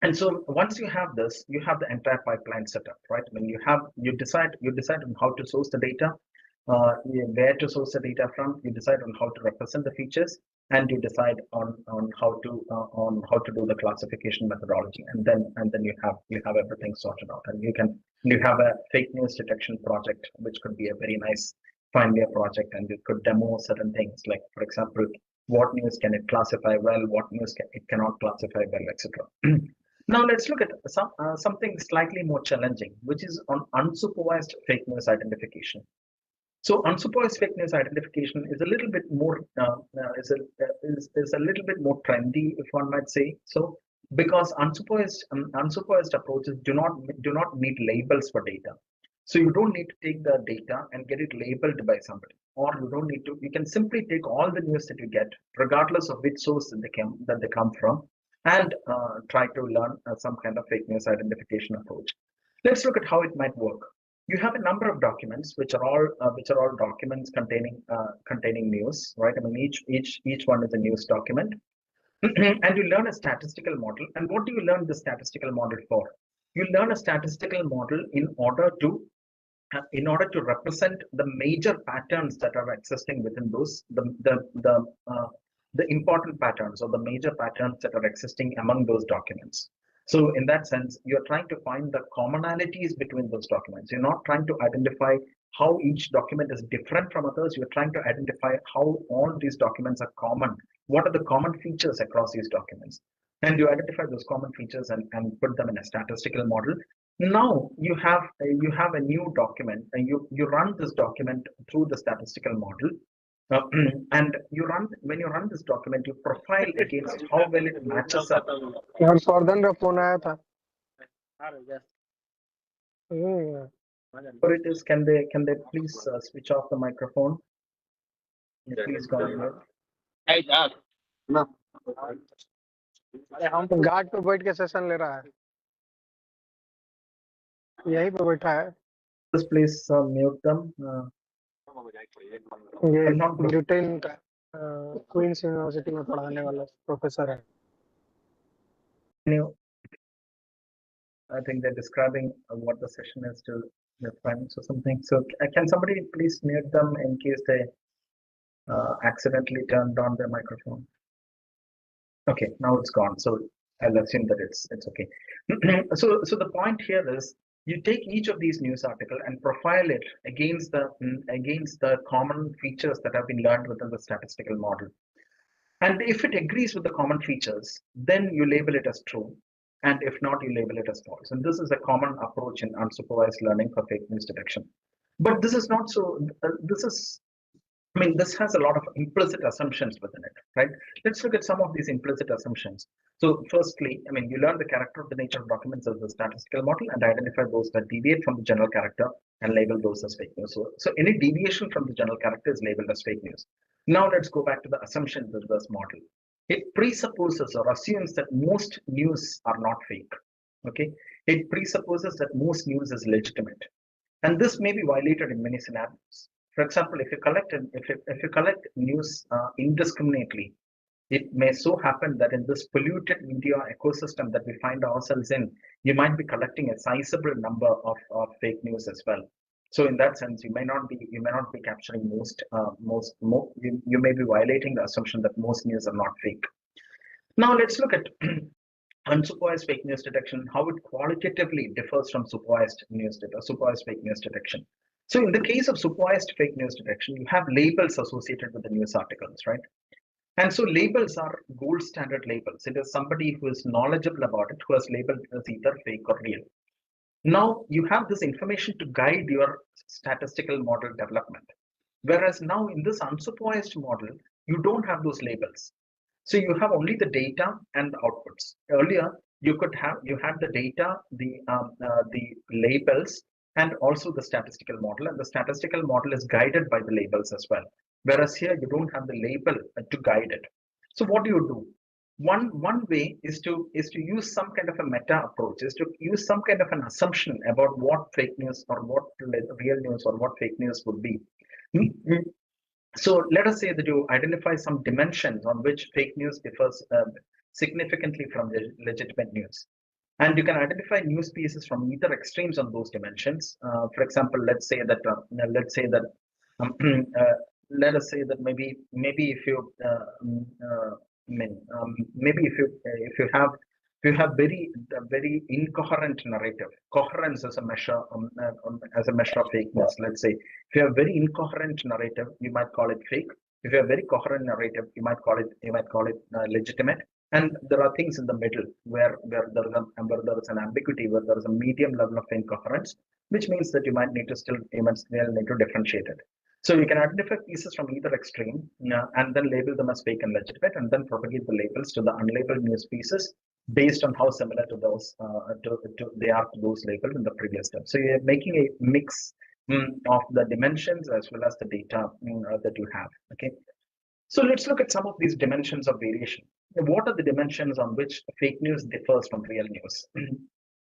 And so once you have this, you have the entire pipeline set up, right? I mean, you decide on how to source the data, where to source the data from. You decide on how to represent the features, and you decide on how to do the classification methodology, and then you have everything sorted out, and you have a fake news detection project, which could be a very nice final project, and it could demo certain things, like, for example, what news can it classify well, what news it cannot classify well, etc. Now let's look at something slightly more challenging, which is on unsupervised fake news identification. So unsupervised fake news identification is a little bit more is a little bit more trendy, if one might say so, because unsupervised approaches do not need labels for data. So you don't need to take the data and get it labeled by somebody, or you don't need to. You can simply take all the news that you get, regardless of which source that they come from, and try to learn some kind of fake news identification approach. Let's look at how it might work. You have a number of documents which are all documents containing news, right? I mean, each one is a news document, and you learn a statistical model. And what do you learn the statistical model for? You learn a statistical model in order to represent the major patterns that are existing within those the important patterns, or the major patterns that are existing among those documents. So in that sense, you're trying to find the commonalities between those documents. You're not trying to identify how each document is different from others. You're trying to identify how all these documents are common. What are the common features across these documents? And you identify those common features and put them in a statistical model. Now you have a new document, and you run this document through the statistical model. And when you run this document, you profile against how well it matches up. यार फॉरदन का phone आया था। Or it is, can they please switch off the microphone? Please go on mute. अरे हम तो घाट पे बैठ के सेशन ले रहा है, यहीं पे बैठा है। Just please mute them. ये not good. ब्रिटेन का क्वींस यूनिवर्सिटी में पढ़ाने वाला प्रोफेसर है। I think they're describing what the session is to their friends or something. So can somebody please mute them in case they accidentally turned on their microphone? Okay, now it's gone. So I'll assume that it's okay. So the point here is you take each of these news article and profile it against the common features that have been learned within the statistical model. And if it agrees with the common features, then you label it as true. And if not, you label it as false. And this is a common approach in unsupervised learning for fake news detection. But this is not so, this has a lot of implicit assumptions within it, right? Let's look at some of these implicit assumptions. So firstly, you learn the character of the nature of documents as the statistical model and identify those that deviate from the general character and label those as fake news. So any deviation from the general character is labeled as fake news. Now let's go back to the assumptions of this model. It presupposes or assumes that most news are not fake. Okay, it presupposes that most news is legitimate, and this may be violated in many scenarios. For example, if you collect news indiscriminately, it may so happen that in this polluted media ecosystem that we find ourselves in, you might be collecting a sizable number of fake news as well. So in that sense, you may not be capturing you may be violating the assumption that most news are not fake. Now let's look at unsupervised fake news detection, how it qualitatively differs from supervised fake news detection. So in the case of supervised fake news detection, you have labels associated with the news articles, right? And so labels are gold standard labels. It is somebody who is knowledgeable about it, who has labeled it as either fake or real. Now you have this information to guide your statistical model development. Whereas now in this unsupervised model, you don't have those labels. So you have only the data and the outputs. Earlier, you had the data, the labels, and also the statistical model. And the statistical model is guided by the labels as well. Whereas here, you don't have the label to guide it. So what do you do? One way is to use some kind of a meta approach, is to use some kind of an assumption about what fake news or what real news or what fake news would be. So let us say that you identify some dimensions on which fake news differs significantly from legitimate news. And you can identify news pieces from either extremes on those dimensions. For example, let's say that let us say that maybe if you maybe if you have very incoherent narrative, coherence as a measure of fakeness. Let's say if you have very incoherent narrative, you might call it fake. If you have very coherent narrative, you might call it legitimate. And there are things in the middle where there is an ambiguity, where there is a medium level of incoherence, which means that you might need to differentiate it. So you can identify pieces from either extreme and then label them as fake and legitimate, and then propagate the labels to the unlabeled news pieces based on how similar to those they are to those labeled in the previous step. So you're making a mix of the dimensions as well as the data that you have. Okay. So let's look at some of these dimensions of variation. What are the dimensions on which fake news differs from real news?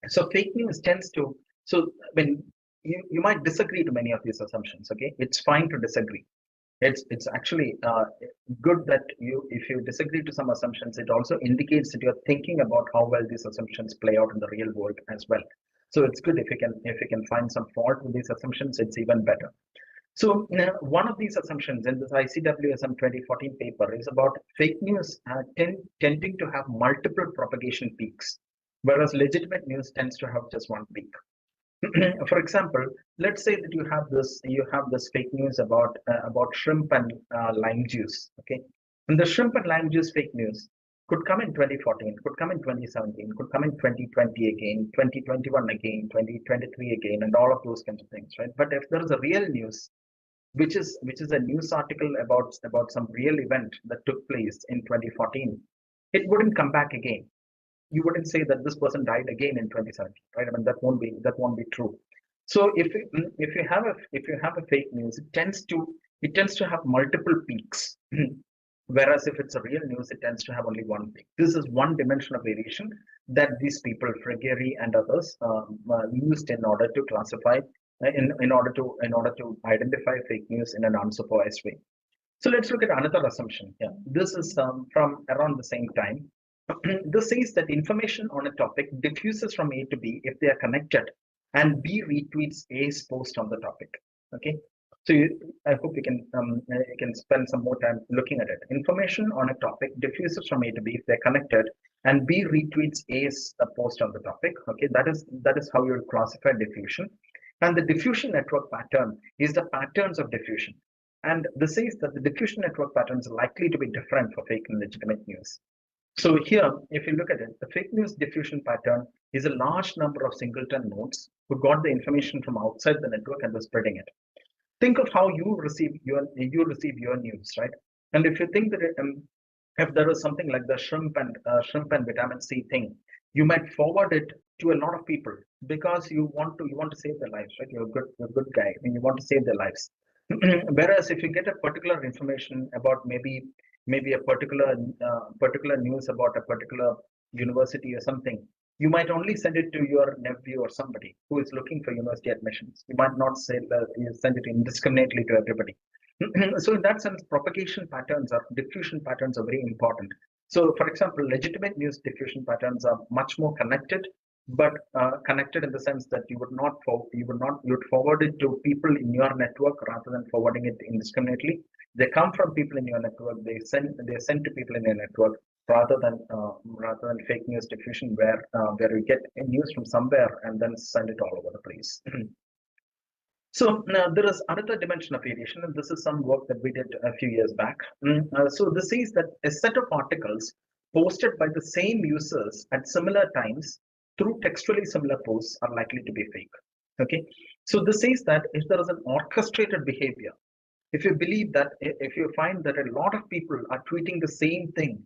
So fake news tends to, when you might disagree to many of these assumptions, okay? It's fine to disagree. It's actually good that if you disagree to some assumptions, it also indicates that you're thinking about how well these assumptions play out in the real world as well. So it's good if you can find some fault with these assumptions, it's even better. So one of these assumptions in this ICWSM 2014 paper is about fake news tending to have multiple propagation peaks, whereas legitimate news tends to have just one peak. For example, let's say that you have this fake news about shrimp and lime juice. Okay, and the shrimp and lime juice fake news could come in 2014, could come in 2017, could come in 2020 again, 2021 again, 2023 again, and all of those kinds of things, right? But if there is a real news, which is a news article about some real event that took place in 2014, it wouldn't come back again. You wouldn't say that this person died again in 2017, right? I mean, that won't be true. So if you have a fake news, it tends to have multiple peaks. Whereas if it's a real news, it tends to have only one peak. This is one dimension of variation that these people, Frigeri and others, used in order to classify, in order to identify fake news in an unsupervised way. So let's look at another assumption here. This is from around the same time. This says that information on a topic diffuses from A to B if they are connected, and B retweets A's post on the topic. Okay, so I hope you can spend some more time looking at it. Information on a topic diffuses from A to B if they're connected, and B retweets A's post on the topic. Okay, that is how you classify diffusion. And the diffusion network pattern is the patterns of diffusion. And this says that the diffusion network patterns are likely to be different for fake and legitimate news. So here, if you look at it, the fake news diffusion pattern is a large number of singleton nodes who got the information from outside the network and were spreading it. Think of how you receive your news, right? And if you think that if there is something like the shrimp and vitamin C thing, you might forward it to a lot of people because you want to save their lives, right? You're a good guy and you want to save their lives. Whereas if you get a particular information about maybe a particular news about a particular university or something, you might only send it to your nephew or somebody who is looking for university admissions. You might not send it indiscriminately to everybody. So in that sense, propagation patterns or diffusion patterns are very important. So for example, legitimate news diffusion patterns are much more connected, but connected in the sense that you would forward it to people in your network rather than forwarding it indiscriminately. They come from people in your network. They're sent to people in your network rather than fake news diffusion where you get news from somewhere and then send it all over the place. So now there is another dimension of variation, and this is some work that we did a few years back. So this says that a set of articles posted by the same users at similar times through textually similar posts are likely to be fake. Okay, so this says that if there is an orchestrated behavior, if you believe that, if you find that a lot of people are tweeting the same thing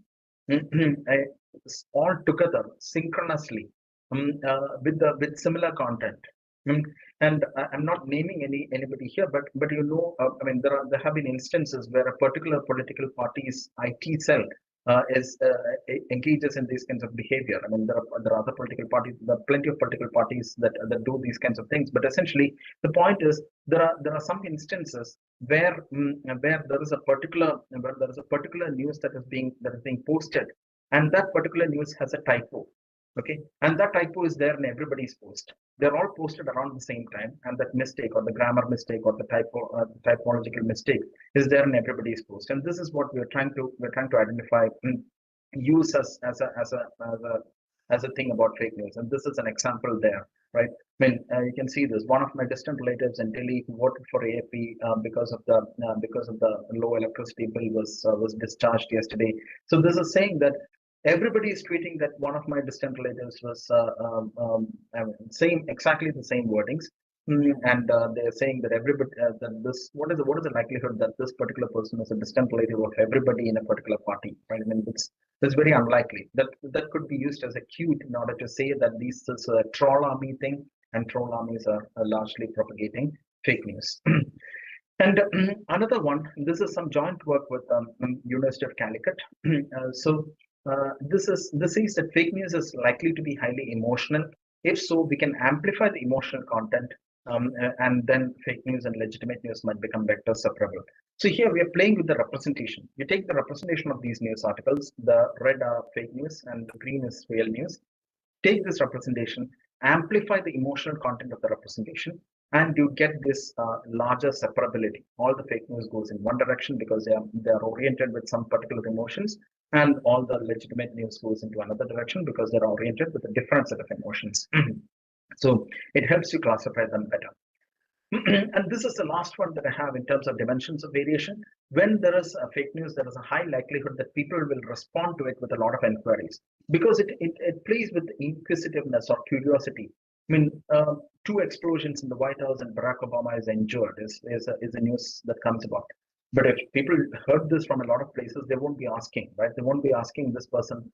all together synchronously with similar content. Mm, and I'm not naming anybody here, but I mean, there have been instances where a particular political party's IT cell engages in these kinds of behavior. I mean, there are other political parties, there are plenty of political parties that do these kinds of things. But essentially, the point is there are some instances where there is a particular news that is being posted, and that particular news has a typo. Okay, and that typo is there in everybody's post. They're all posted around the same time, and that mistake or the grammar mistake or the typological mistake is there in everybody's post. And this is what we're trying to identify, use as a thing about fake news. And this is an example there, right? I mean, you can see this. One of my distant relatives in Delhi who voted for AFP because of the low electricity bill was discharged yesterday. So this is saying that everybody is tweeting that one of my distant relatives was saying exactly the same wordings, and they're saying that everybody what is the likelihood that this particular person is a distant relative of everybody in a particular party, right? I mean, it's very unlikely. That could be used as a cue in order to say that this is a troll army thing, and troll armies are largely propagating fake news. And another one, this is some joint work with University of Calicut. This says that fake news is likely to be highly emotional. If so, we can amplify the emotional content, and then fake news and legitimate news might become better separable. So here we are playing with the representation. You take the representation of these news articles, the red are fake news and the green is real news. Take this representation, amplify the emotional content of the representation, and you get this larger separability. All the fake news goes in one direction because they are oriented with some particular emotions, and all the legitimate news goes into another direction because they're oriented with a different set of emotions. So it helps you classify them better. And this is the last one that I have in terms of dimensions of variation. When there is a fake news, there is a high likelihood that people will respond to it with a lot of inquiries because it plays with inquisitiveness or curiosity. I mean, 2 explosions in the White House and Barack Obama is injured is a news that comes about. But if people heard this from a lot of places, they won't be asking, right? They won't be asking this person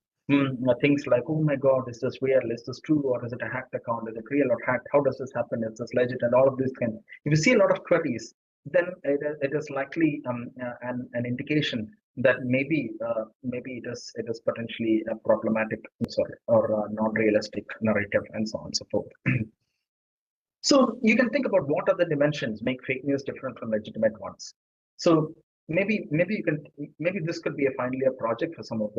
things like, oh my God, is this real? Is this true? Or is it a hacked account? Is it real or hacked? How does this happen? Is this legit? And all of these things. If you see a lot of queries, then it is likely an indication that maybe it is potentially a problematic, sorry, or non-realistic narrative, and so on and so forth. So you can think about what other dimensions make fake news different from legitimate ones. So maybe this could be finally a project for some of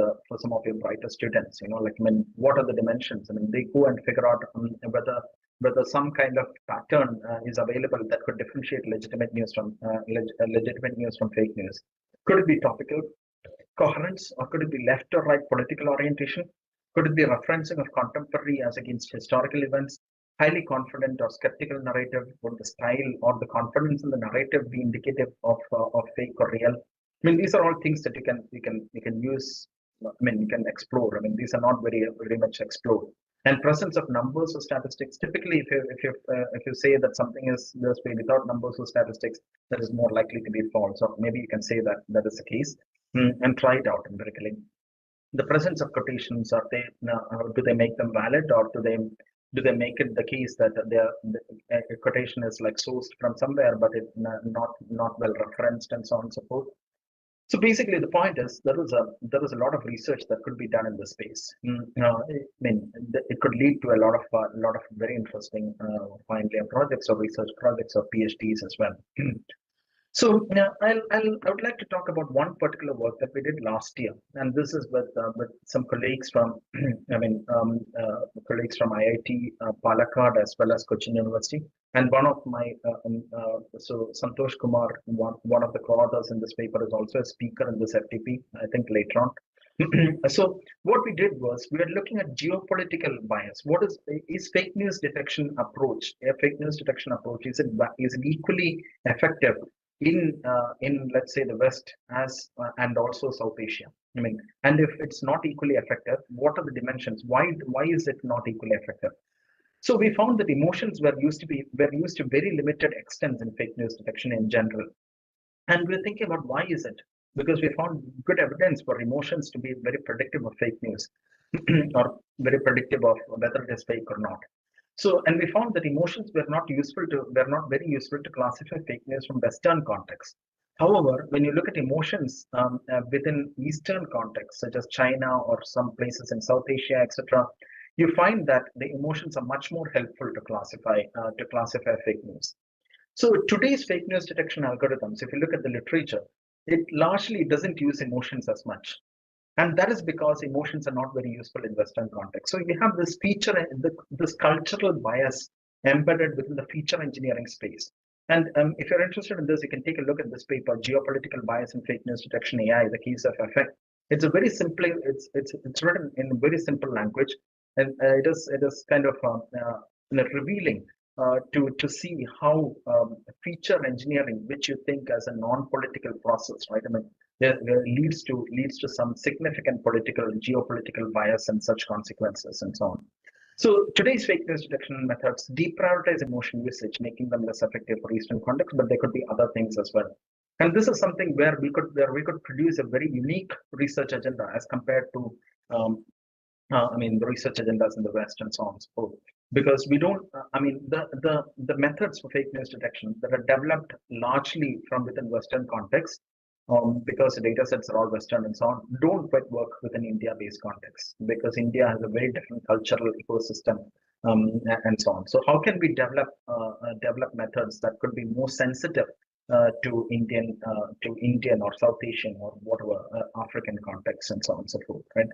your brighter students. Like, I mean, what are the dimensions? I mean, they go and figure out whether some kind of pattern is available that could differentiate legitimate news from fake news. Could it be topical coherence, or could it be left or right political orientation? Could it be referencing of contemporary as against historical events? Highly confident or skeptical narrative? Would the style or the confidence in the narrative be indicative of fake or real? I mean, these are all things that you can use. I mean, you can explore. I mean, these are not very much explored. And presence of numbers or statistics. Typically, if you say that something is this way without numbers or statistics, that is more likely to be false. Or maybe you can say that that is the case, and try it out empirically. The presence of quotations, do they make them valid, or do they make it the case that a quotation is like sourced from somewhere, but it not well referenced, and so on and so forth. So basically, the point is there is a lot of research that could be done in this space. I mean, it could lead to a lot of very interesting finally projects or research projects or PhDs as well. So I would like to talk about one particular work that we did last year, and this is with some colleagues from colleagues from IIT Palakkad as well as Cochin University, and one of my so Santosh Kumar, one of the co-authors in this paper, is also a speaker in this FTP. I think later on. So what we did was we were looking at geopolitical bias. What is fake news detection approach? A fake news detection approach, is it equally effective in let's say the West as and also South Asia? I mean, and if it's not equally effective, what are the dimensions? Why is it not equally effective? So we found that emotions were used to very limited extents in fake news detection in general. And we're thinking about why is it? Because we found good evidence for emotions to be very predictive of fake news or very predictive of whether it is fake or not. So, and we found that emotions were not very useful to classify fake news from Western context. However, when you look at emotions within Eastern contexts, such as China or some places in South Asia, etc., you find that the emotions are much more helpful to classify fake news. So today's fake news detection algorithms, if you look at the literature, it largely doesn't use emotions as much. And that is because emotions are not very useful in Western context. So you have this this cultural bias embedded within the feature engineering space. And if you're interested in this, you can take a look at this paper, Geopolitical Bias in Fake News Detection AI, the Keys of Effect. It's a very simple, it's written in a very simple language. And it is kind of revealing to see how feature engineering, which you think as a non-political process, right? I mean, there leads to some significant geopolitical bias and such consequences and so on. So today's fake news detection methods deprioritize emotion usage, making them less effective for Eastern context, but they could be other things as well. And this is something where we could produce a very unique research agenda as compared to I mean, the research agendas in the West and so on and so forth. Because we don't, I mean, the methods for fake news detection that are developed largely from within Western context, because the data sets are all Western and so on, don't quite work within India-based context, because India has a very different cultural ecosystem and so on. So how can we develop methods that could be more sensitive to Indian or South Asian or whatever African context and so on and so forth, right?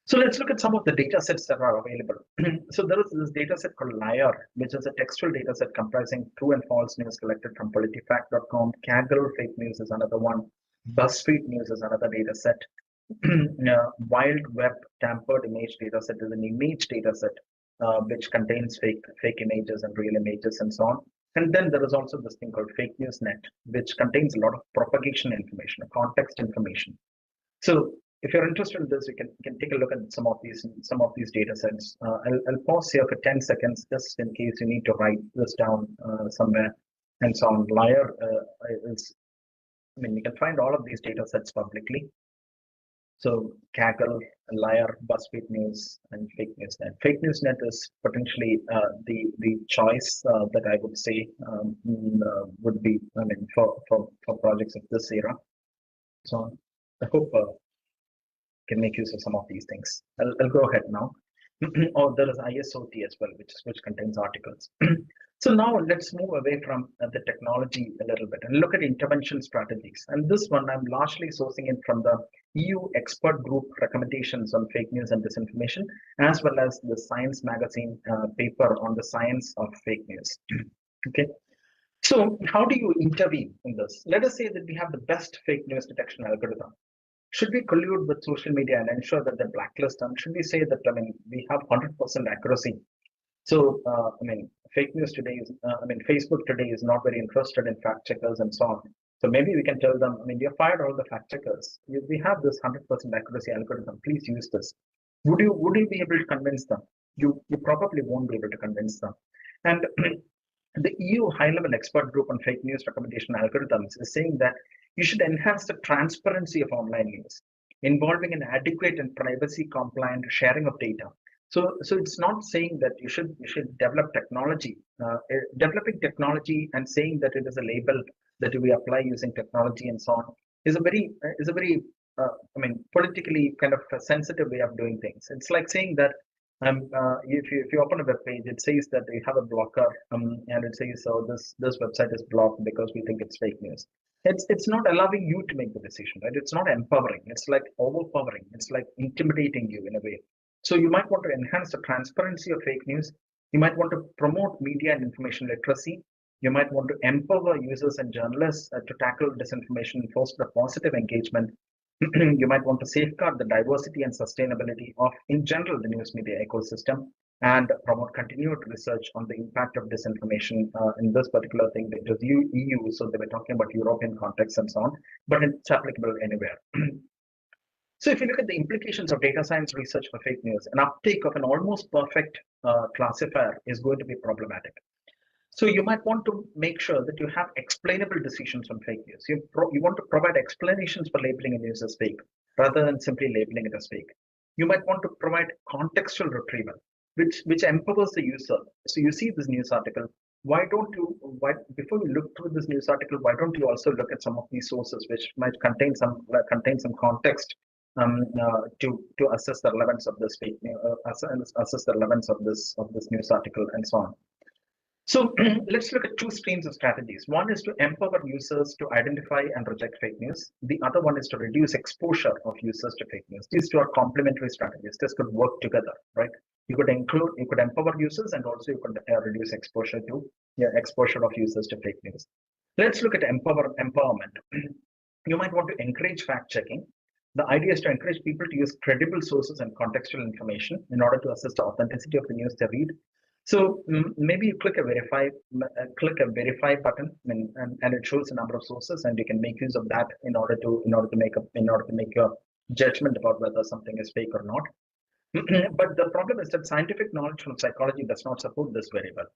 So let's look at some of the data sets that are available. So there is this data set called LIAR, which is a textual data set comprising true and false news collected from politifact.com. Kaggle fake news is another one. BuzzFeed news is another data set. Wild Web tampered image data set is an image data set which contains fake images and real images and so on. And then there is also this thing called Fake News Net, which contains a lot of propagation information, context information. So if you're interested in this, you can take a look at some of these data sets. I'll pause here for 10 seconds just in case you need to write this down somewhere and so on. LIAR is I mean, you can find all of these data sets publicly. So Kaggle, Liar, BuzzFeed News, and Fake News Net. Fake News Net is potentially the choice that I would say would be, I mean, for projects of this era. So I hope can make use of some of these things. I'll go ahead now. Or there is ISOT as well, which contains articles. So now let's move away from the technology a little bit and look at intervention strategies. And this one I'm largely sourcing it from the EU expert group recommendations on fake news and disinformation, as well as the Science magazine paper on the science of fake news. Okay. So how do you intervene in this? Let us say that we have the best fake news detection algorithm. Should we collude with social media and ensure that they blacklist them? Should we say that, I mean, we have 100% accuracy? So, I mean, fake news today is, I mean, Facebook today is not very interested in fact checkers and so on. So maybe we can tell them, I mean, you fired all the fact checkers. We have this 100% accuracy algorithm. Please use this. Would you be able to convince them? You probably won't be able to convince them. And the EU high-level expert group on fake news recommendation algorithms is saying that you should enhance the transparency of online news, involving an adequate and privacy-compliant sharing of data. So it's not saying that you should develop technology. Developing technology and saying that it is a label that we apply using technology and so on is a very I mean, politically kind of a sensitive way of doing things. It's like saying that if you open a web page, it says that they have a blocker, and it says, so this website is blocked because we think it's fake news. It's not allowing you to make the decision, right? It's not empowering. It's like overpowering. It's like intimidating you in a way. So you might want to enhance the transparency of fake news. You might want to promote media and information literacy. You might want to empower users and journalists to tackle disinformation and foster a positive engagement. You might want to safeguard the diversity and sustainability of, in general, the news media ecosystem, and promote continued research on the impact of disinformation. In this particular thing, it was EU, so they were talking about European context and so on, but it's applicable anywhere. So if you look at the implications of data science research for fake news, an uptake of an almost perfect classifier is going to be problematic. So you might want to make sure that you have explainable decisions on fake news. You want to provide explanations for labeling a news as fake, rather than simply labeling it as fake. You might want to provide contextual retrieval, which empowers the user. So you see this news article. Before you look through this news article, why don't you also look at some of these sources which might contain some context to assess the relevance of this fake news, assess the relevance of this news article and so on. So let's look at two streams of strategies. One is to empower users to identify and reject fake news. The other one is to reduce exposure of users to fake news. These two are complementary strategies. This could work together, right? You could empower users, and also you could reduce exposure of users to fake news. Let's look at empowerment. You might want to encourage fact checking. The idea is to encourage people to use credible sources and contextual information in order to assess the authenticity of the news they read. So maybe you click a verify button, and it shows a number of sources, and you can make use of that in order to make your judgment about whether something is fake or not. But the problem is that scientific knowledge from psychology does not support this very well.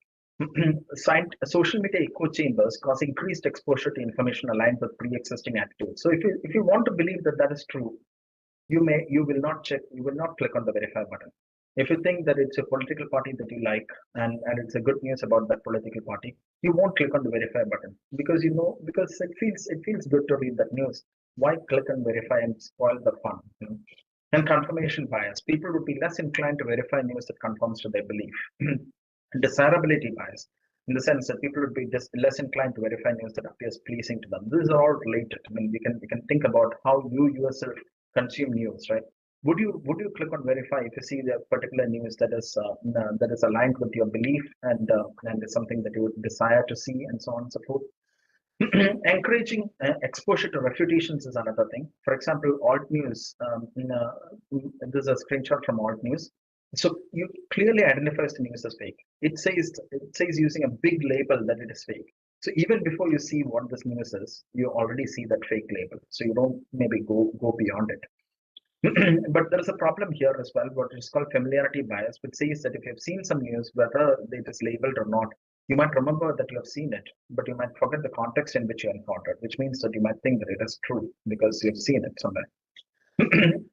Social media echo chambers cause increased exposure to information aligned with pre-existing attitudes. So if you want to believe that that is true, you will not click on the verify button. If you think that it's a political party that you like, and it's a good news about that political party, you won't click on the verify button because it feels good to read that news. Why click on verify and spoil the fun? And confirmation bias. People would be less inclined to verify news that conforms to their belief. Desirability bias, in the sense that people would be less inclined to verify news that appears pleasing to them. These are all related. I mean, we can think about how you yourself consume news, right? Would you click on verify if you see the particular news that is aligned with your belief and is something that you would desire to see, and so on and so forth? Encouraging exposure to refutations is another thing. For example, alt news. This is a screenshot from alt news. So you clearly identifies the news as fake. It says using a big label that it is fake. So even before you see what this news is, you already see that fake label. So you don't maybe go beyond it. But there is a problem here as well, what is called familiarity bias, which says that if you've seen some news, whether it is labeled or not, You might remember that you have seen it, but you might forget the context in which you encountered, which means that you might think that it is true because you've seen it somewhere.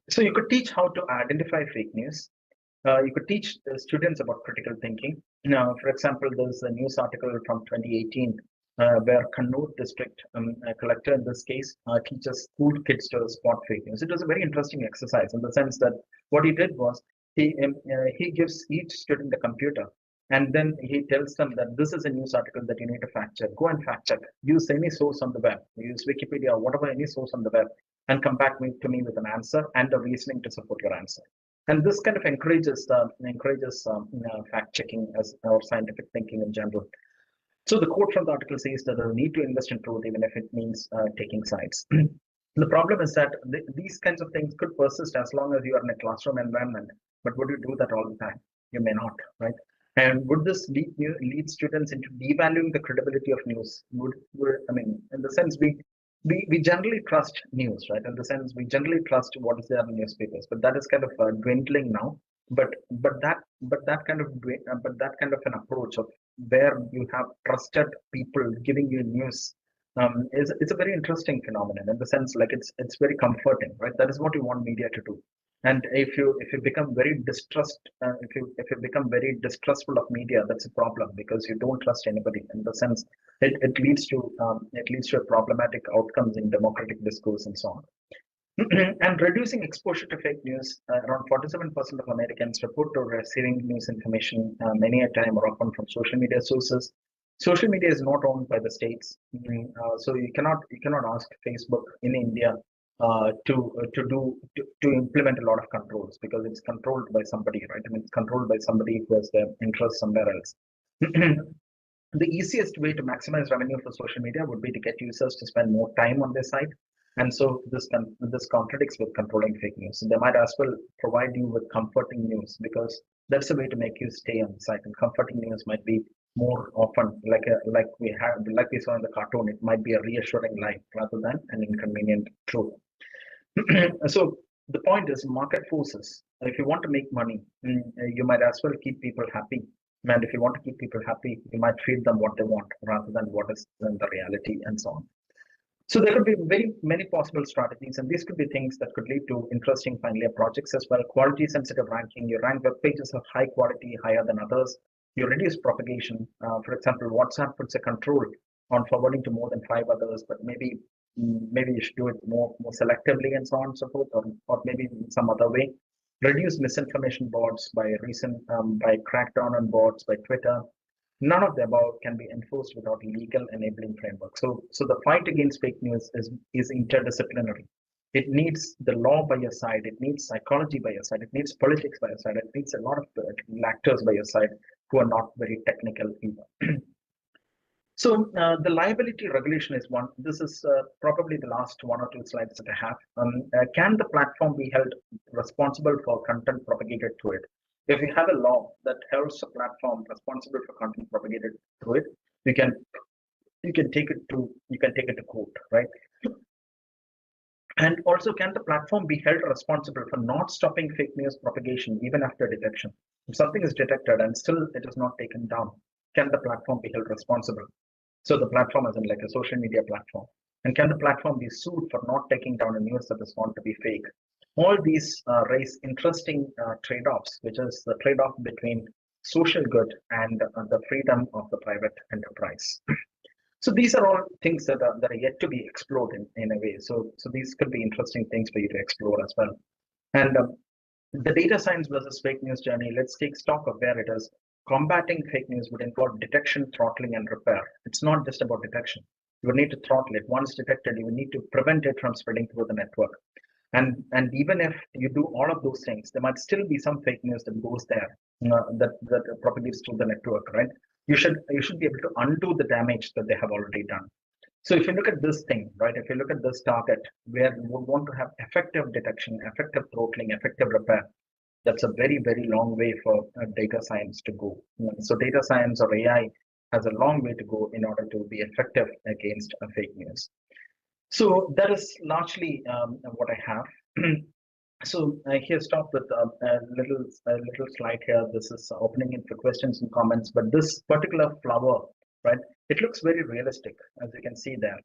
So you could teach how to identify fake news. You could teach the students about critical thinking. Now, for example, there's a news article from 2018 where Kannur district collector in this case teaches school kids to spot fake news. It was a very interesting exercise in the sense that what he did was he gives each student a computer, and then he tells them that this is a news article that you need to fact check. Go and fact check. Use any source on the web. Use Wikipedia or whatever, any source on the web, and come back to me with an answer and a reasoning to support your answer. And this kind of encourages fact checking as or scientific thinking in general. So the quote from the article says that the need to invest in truth, even if it means taking sides. The problem is that these kinds of things could persist as long as you are in a classroom environment. But would you do that all the time? You may not, right? And would this lead students into devaluing the credibility of news? I mean, in the sense we generally trust news, right? In the sense we generally trust what is there in newspapers, but that is kind of dwindling now. But that kind of an approach of where you have trusted people giving you news it's a very interesting phenomenon in the sense like it's very comforting, right? That is what you want media to do. And if you become very if you become very distrustful of media, that's a problem because you don't trust anybody. In the sense, it leads to problematic outcomes in democratic discourse and so on. And reducing exposure to fake news, around 47% of Americans report to receiving news information many a time or often from social media sources. Social media is not owned by the states, so you cannot ask Facebook in India to implement a lot of controls because it's controlled by somebody, right? I mean, it's controlled by somebody who has their interest somewhere else. The easiest way to maximize revenue for social media would be to get users to spend more time on their site. And so this contradicts with controlling fake news. So they might as well provide you with comforting news because that's a way to make you stay on the site. And comforting news might be more often like we saw in the cartoon. It might be a reassuring lie rather than an inconvenient truth. So the point is market forces. If you want to make money, you might as well keep people happy. And if you want to keep people happy, you might feed them what they want rather than what is in the reality and so on. So there could be very many possible strategies, and these could be things that could lead to interesting final year projects as well. Quality sensitive ranking, you rank web pages of high quality higher than others. You reduce propagation. For example, WhatsApp puts a control on forwarding to more than 5 others, but maybe you should do it more selectively and so on and so forth, or maybe in some other way. Reduce misinformation boards by crackdown on boards by Twitter. None of the above can be enforced without legal enabling framework. So the fight against fake news is interdisciplinary. It needs the law by your side. It needs psychology by your side. It needs politics by your side. It needs a lot of actors by your side who are not very technical either. So the liability regulation is one. This is probably the last 1 or 2 slides that I have. Can the platform be held responsible for content propagated through it? If you have a law that holds a platform responsible for content propagated through it, you can take it to court, right? And also, can the platform be held responsible for not stopping fake news propagation even after detection? If something is detected and still it is not taken down, can the platform be held responsible? So the platform is in like a social media platform. And can the platform be sued for not taking down a news that is found to be fake? All these raise interesting trade-offs, which is the trade-off between social good and the freedom of the private enterprise. So these are all things that are yet to be explored in a way. So these could be interesting things for you to explore as well. And the data science versus fake news journey, let's take stock of where it is. Combating fake news would involve detection, throttling, and repair. It's not just about detection. You would need to throttle it. Once detected, you would need to prevent it from spreading through the network. And even if you do all of those things, there might still be some fake news that goes there, that propagates through the network, right? You should be able to undo the damage that they have already done. So if you look at this thing, right, if you look at this target where you would want to have effective detection, effective throttling, effective repair, that's a very, very long way for data science to go. So data science or AI has a long way to go in order to be effective against fake news. So that is largely what I have. So here stop with a little slide here. This is opening it for questions and comments. But this particular flower, right? It looks very realistic, as you can see there.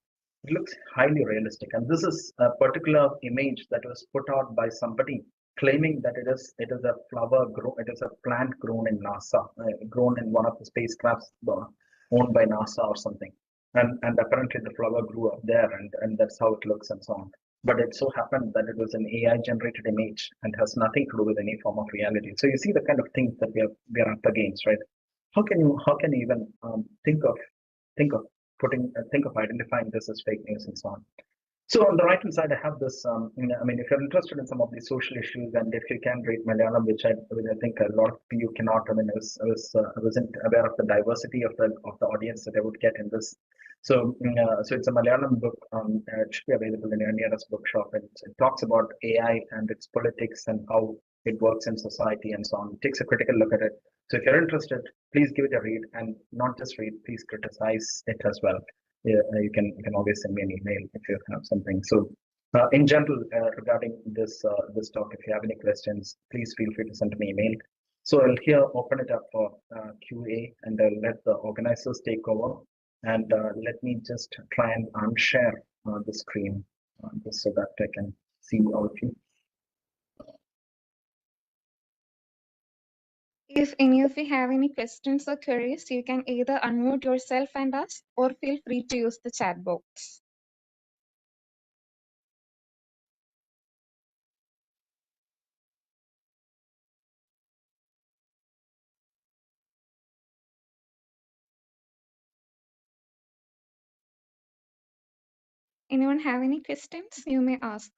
It looks highly realistic, and this is a particular image that was put out by somebody claiming that it is a flower grow. It is a plant grown in NASA, grown in one of the spacecrafts owned by NASA or something. And apparently the flower grew up there, and that's how it looks and so on. But it so happened that it was an AI generated image and has nothing to do with any form of reality. So you see the kind of things that we are up against, right? How can you even think of identifying this as fake news and so on? So on the right hand side, I have this. I mean, if you're interested in some of these social issues, and if you can read Malayalam, which I think a lot of you cannot. I mean, I wasn't aware of the diversity of the audience that I would get in this. So it's a Malayalam book. It should be available in your nearest bookshop. It talks about AI and its politics and how it works in society and so on. It takes a critical look at it. So if you're interested, please give it a read, and not just read, please criticize it as well. Yeah, you can always send me an email if you have something. So in general, regarding this talk, if you have any questions, please feel free to send me an email. So I'll here open it up for QA, and I'll let the organizers take over. And let me just try and unshare the screen just so that I can see all of you. If any of you have any questions or queries, you can either unmute yourself and ask, or feel free to use the chat box. Anyone have any questions? You may ask.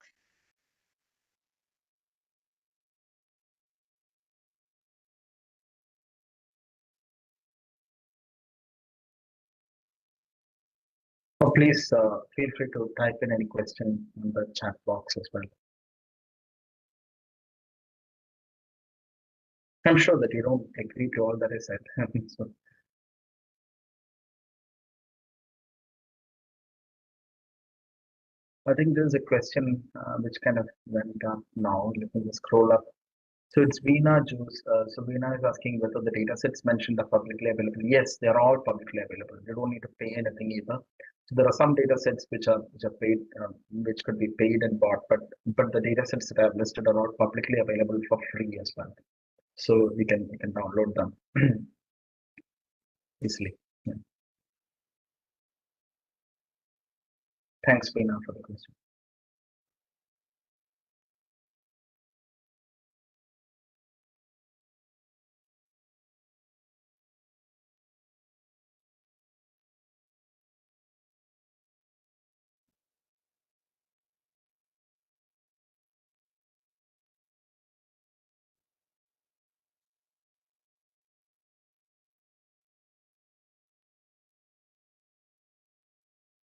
So please feel free to type in any question in the chat box as well. I'm sure that you don't agree to all that I said. So, I think there's a question which kind of went up now. Let me just scroll up. So it's Veena Juice. So Veena is asking whether the data sets mentioned are publicly available. Yes, they're all publicly available. You don't need to pay anything either. So there are some data sets which are paid, which could be paid and bought, but the data sets that I've listed are all publicly available for free as well. So you can download them easily. Yeah. Thanks, Veena, for the question.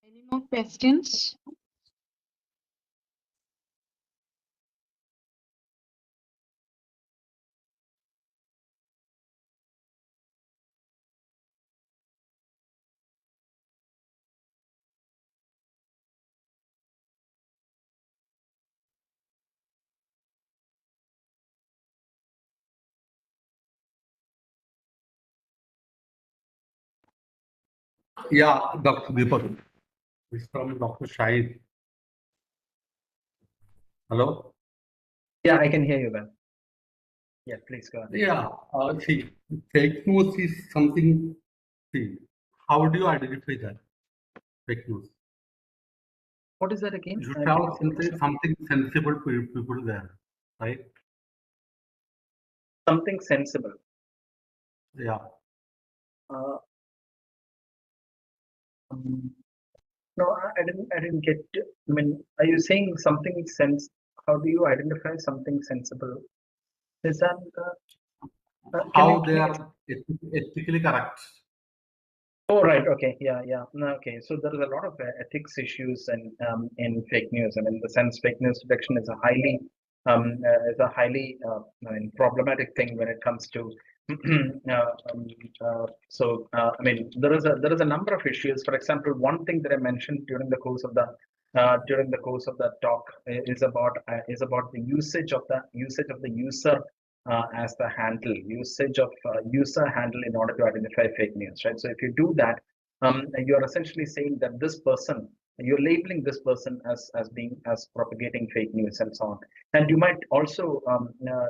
Any more questions? Yeah, Dr. Deepak. It's from Dr. Shahid. Hello? Yeah, I can hear you well. Yeah, please go ahead. Yeah, see, fake news is something, see, how do you identify that? Fake news. What is that again? You should have something sensible to people there, right? Something sensible. Yeah. No, I didn't get. I mean, are you saying something sense? How do you identify something sensible? Is that How they are ethically correct. Oh, right. Okay. Yeah. Yeah. No, okay. So there is a lot of ethics issues in fake news. I mean, the sense fake news detection is a highly I mean, problematic thing when it comes to. I mean, there is a number of issues. For example, one thing that I mentioned during the course of the during the course of that talk is about the usage of the user as the handle, usage of user handle in order to identify fake news, right? So if you do that, you are essentially saying that this person, you're labeling this person as propagating fake news and so on. And you might also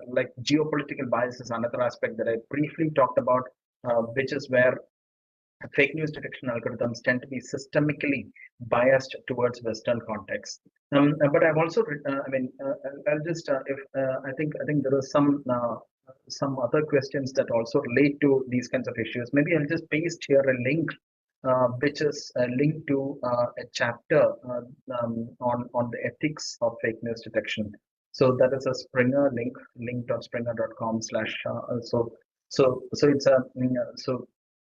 like geopolitical bias is another aspect that I briefly talked about, which is where fake news detection algorithms tend to be systemically biased towards Western contexts. But I've also, I'll just, if I think there are some other questions that also relate to these kinds of issues. Maybe I'll just paste here a link, which is a link to a chapter on the ethics of fake news detection. So that is a Springer link, link.springer.com/. So it's a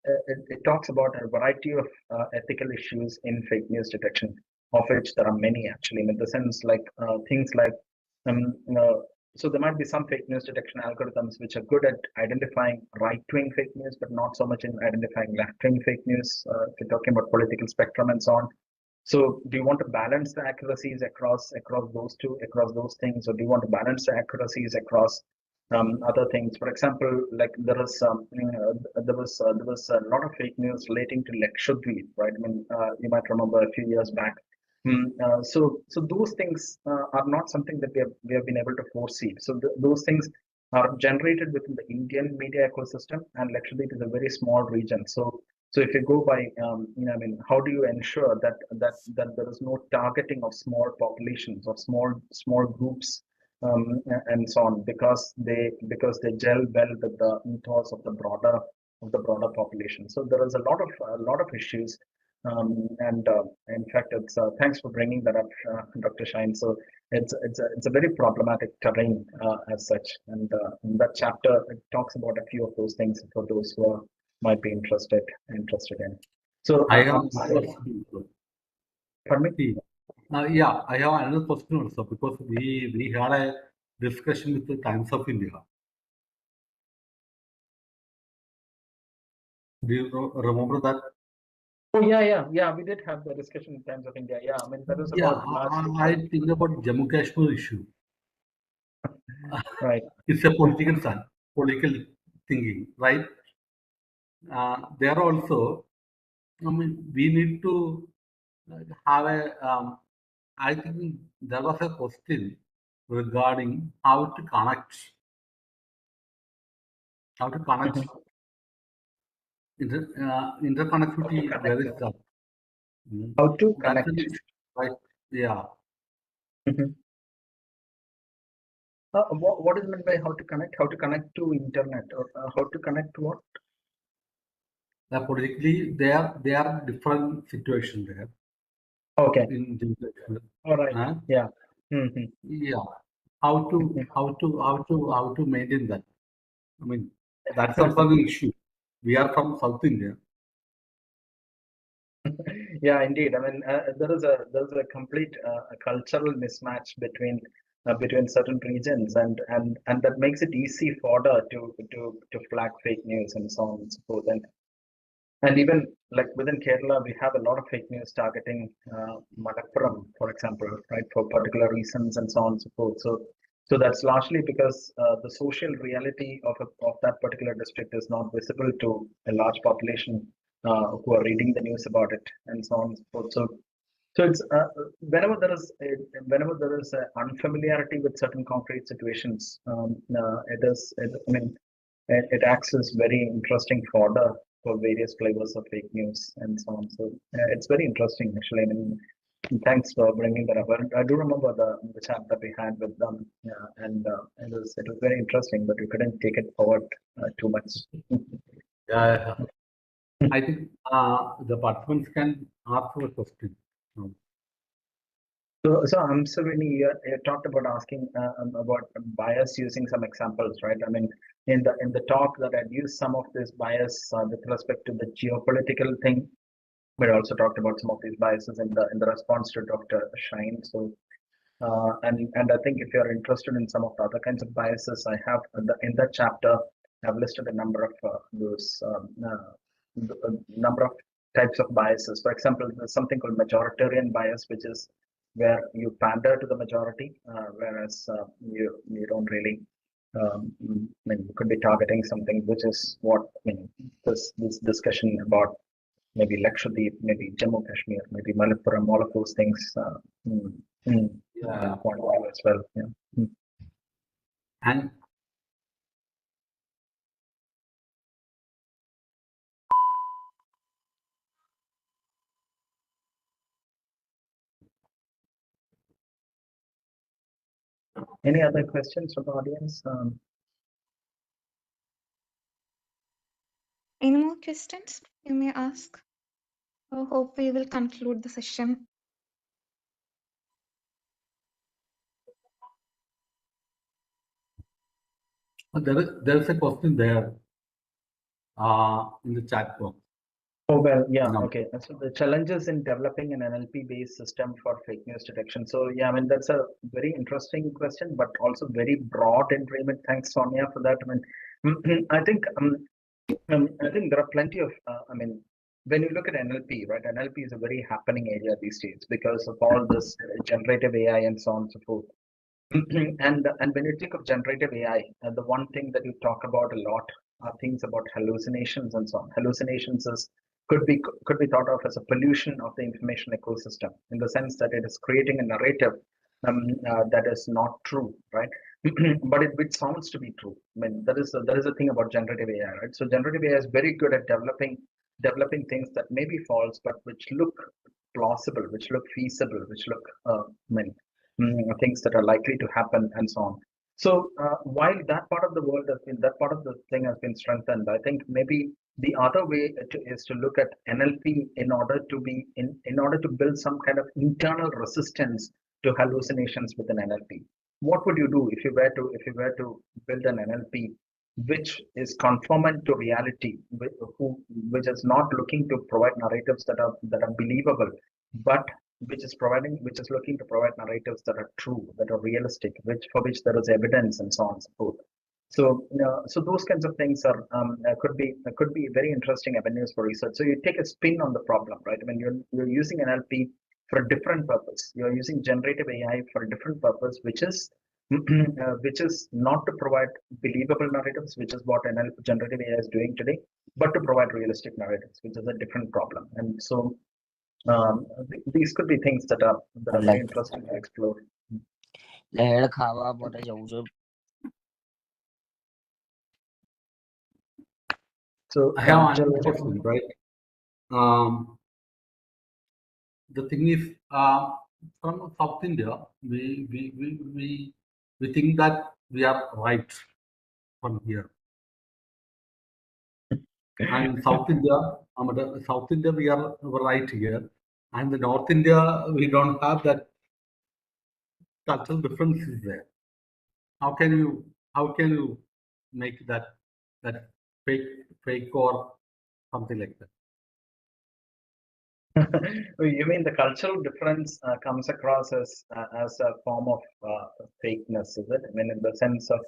it talks about a variety of ethical issues in fake news detection, of which there are many actually. In the sense, like things like um, uh, so there might be some fake news detection algorithms which are good at identifying right-wing fake news, but not so much in identifying left-wing fake news. If you're talking about political spectrum and so on. So do you want to balance the accuracies across those things, or do you want to balance the accuracies across other things? For example, like there was a lot of fake news relating to Lakshadweep, right? I mean, you might remember a few years back. So those things are not something that we have been able to foresee. So those things are generated within the Indian media ecosystem, and Lakshadweep is a very small region. So if you go by, how do you ensure that there is no targeting of small populations or small groups and so on, because they gel well with the ethos of the broader population. So there is a lot of issues, and in fact, it's thanks for bringing that up, Dr. Shine. So it's a very problematic terrain as such, and in that chapter it talks about a few of those things for those who might be interested in. So I have another question also. pardon me? Yeah, I have another question also, because we had a discussion with the Times of India. Do you remember that? Oh yeah. We did have the discussion in Times of India. Yeah, I mean that was Yeah, about largely I think about Jammu Kashmir issue. right. It's a political thinking, right? There also, I mean, we need to have a. I think there was a question regarding how to connect Mhm. interconnectivity. Where is that? How to That's an connect? issue, right? Yeah, Mhm. What is meant by how to connect? How to connect to internet, or how to connect to what? politically, there are different situations there Okay. in Jammu Kashmir. All right. Uh, Yeah. Hmm. yeah, how to maintain that? I mean, that's also an issue. We are from South India. Yeah, indeed. I mean, there is a complete cultural mismatch between certain regions, and that makes it easy fodder to flag fake news and so on and so forth. And even like within Kerala, we have a lot of fake news targeting Malappuram, for example, right, for particular reasons and so on and so forth. So that's largely because the social reality of that particular district is not visible to a large population who are reading the news about it and so on and so forth. So it's whenever there is a unfamiliarity with certain concrete situations, it acts as very interesting fodder for various flavors of fake news and so on. So it's very interesting actually. I mean, thanks for bringing that up. I do remember the chat that we had with them, and it was very interesting, but we couldn't take it forward too much. Yeah, I think the participants can ask a question. So Amsavini, you talked about asking about bias using some examples, right? I mean, in the talk that I'd used some of this bias with respect to the geopolitical thing, but I also talked about some of these biases in the response to Dr. Shine. So and I think if you're interested in some of the other kinds of biases, I have in that chapter I've listed a number of those number of types of biases. For example, there's something called majoritarian bias, which is where you pander to the majority, whereas you don't really. I mean, you could be targeting something which is what this discussion about maybe Lakshadweep, maybe Jammu Kashmir, maybe Malappuram, all of those things point out as well. Yeah. And Any other questions from the audience? Any more questions you may ask? I hope we will conclude the session. there is a question there in the chat box. Oh, well, yeah, No. okay. So the challenges in developing an NLP-based system for fake news detection. So yeah, I mean, that's a very interesting question, but also very broad in remit. Thanks, Sonia, for that. I mean, I think there are plenty of, when you look at NLP, right, NLP is a very happening area these days because of all this generative AI and so on and so forth. And when you think of generative AI, the one thing that you talk about a lot are things about hallucinations and so on. Hallucinations could be thought of as a pollution of the information ecosystem in the sense that it is creating a narrative that is not true, right? But it sounds to be true. I mean, that is a thing about generative AI, right? So generative AI is very good at developing things that may be false, but which look plausible, which look feasible, which look things that are likely to happen and so on. So while that part of the world that part of the thing has been strengthened, I think maybe the other way is to look at NLP in order to build some kind of internal resistance to hallucinations within NLP. What would you do if you were to build an NLP which is conformant to reality, which is not looking to provide narratives that are believable, but which is looking to provide narratives that are true, that are realistic, for which there is evidence and so on and so forth. So, so those kinds of things could be very interesting avenues for research. So you take a spin on the problem, right? I mean, you're using NLP for a different purpose. You're using generative AI for a different purpose, which is not to provide believable narratives, which is what generative AI is doing today, but to provide realistic narratives, which is a different problem. And so these could be things that are very interesting to explore. So I have another question, right? The thing is, from South India, we think that we are right from here. And in South India, we are right here, and the North India, we don't have that cultural differences there. How can you make that fake or something like that? You mean the cultural difference comes across as a form of fakeness, is it? I mean, in the sense of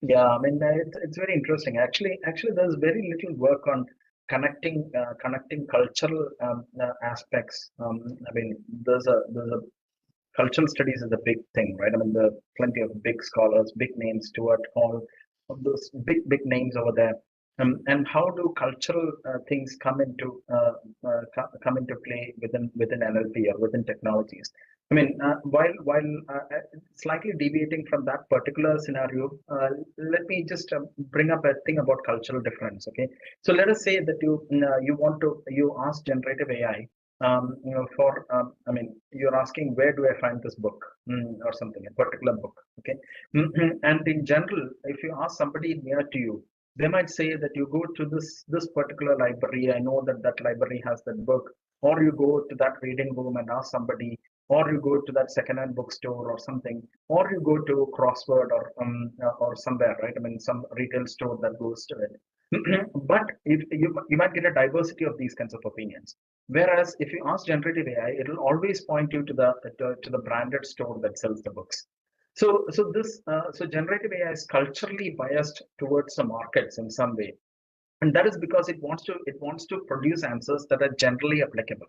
yeah, I mean, it's very interesting. Actually, there's very little work on connecting cultural aspects. I mean, there's a cultural studies is a big thing, right? I mean, there are plenty of big scholars, big names, Stuart Hall, of those big names over there. And how do cultural things come into play within NLP or within technologies? I mean, while slightly deviating from that particular scenario, let me just bring up a thing about cultural difference. Okay, so let us say that you ask generative AI I mean, you're asking where do I find this book or something, a particular book. Okay, and in general, if you ask somebody near to you, they might say that you go to this particular library. I know that library has that book, or you go to that reading room and ask somebody, or you go to that secondhand bookstore or something, or you go to Crossword or somewhere, right? I mean, some retail store that goes to it. But if you might get a diversity of these kinds of opinions. Whereas if you ask generative AI, it will always point you to the branded store that sells the books. So generative AI is culturally biased towards the markets in some way, and that is because it wants to produce answers that are generally applicable.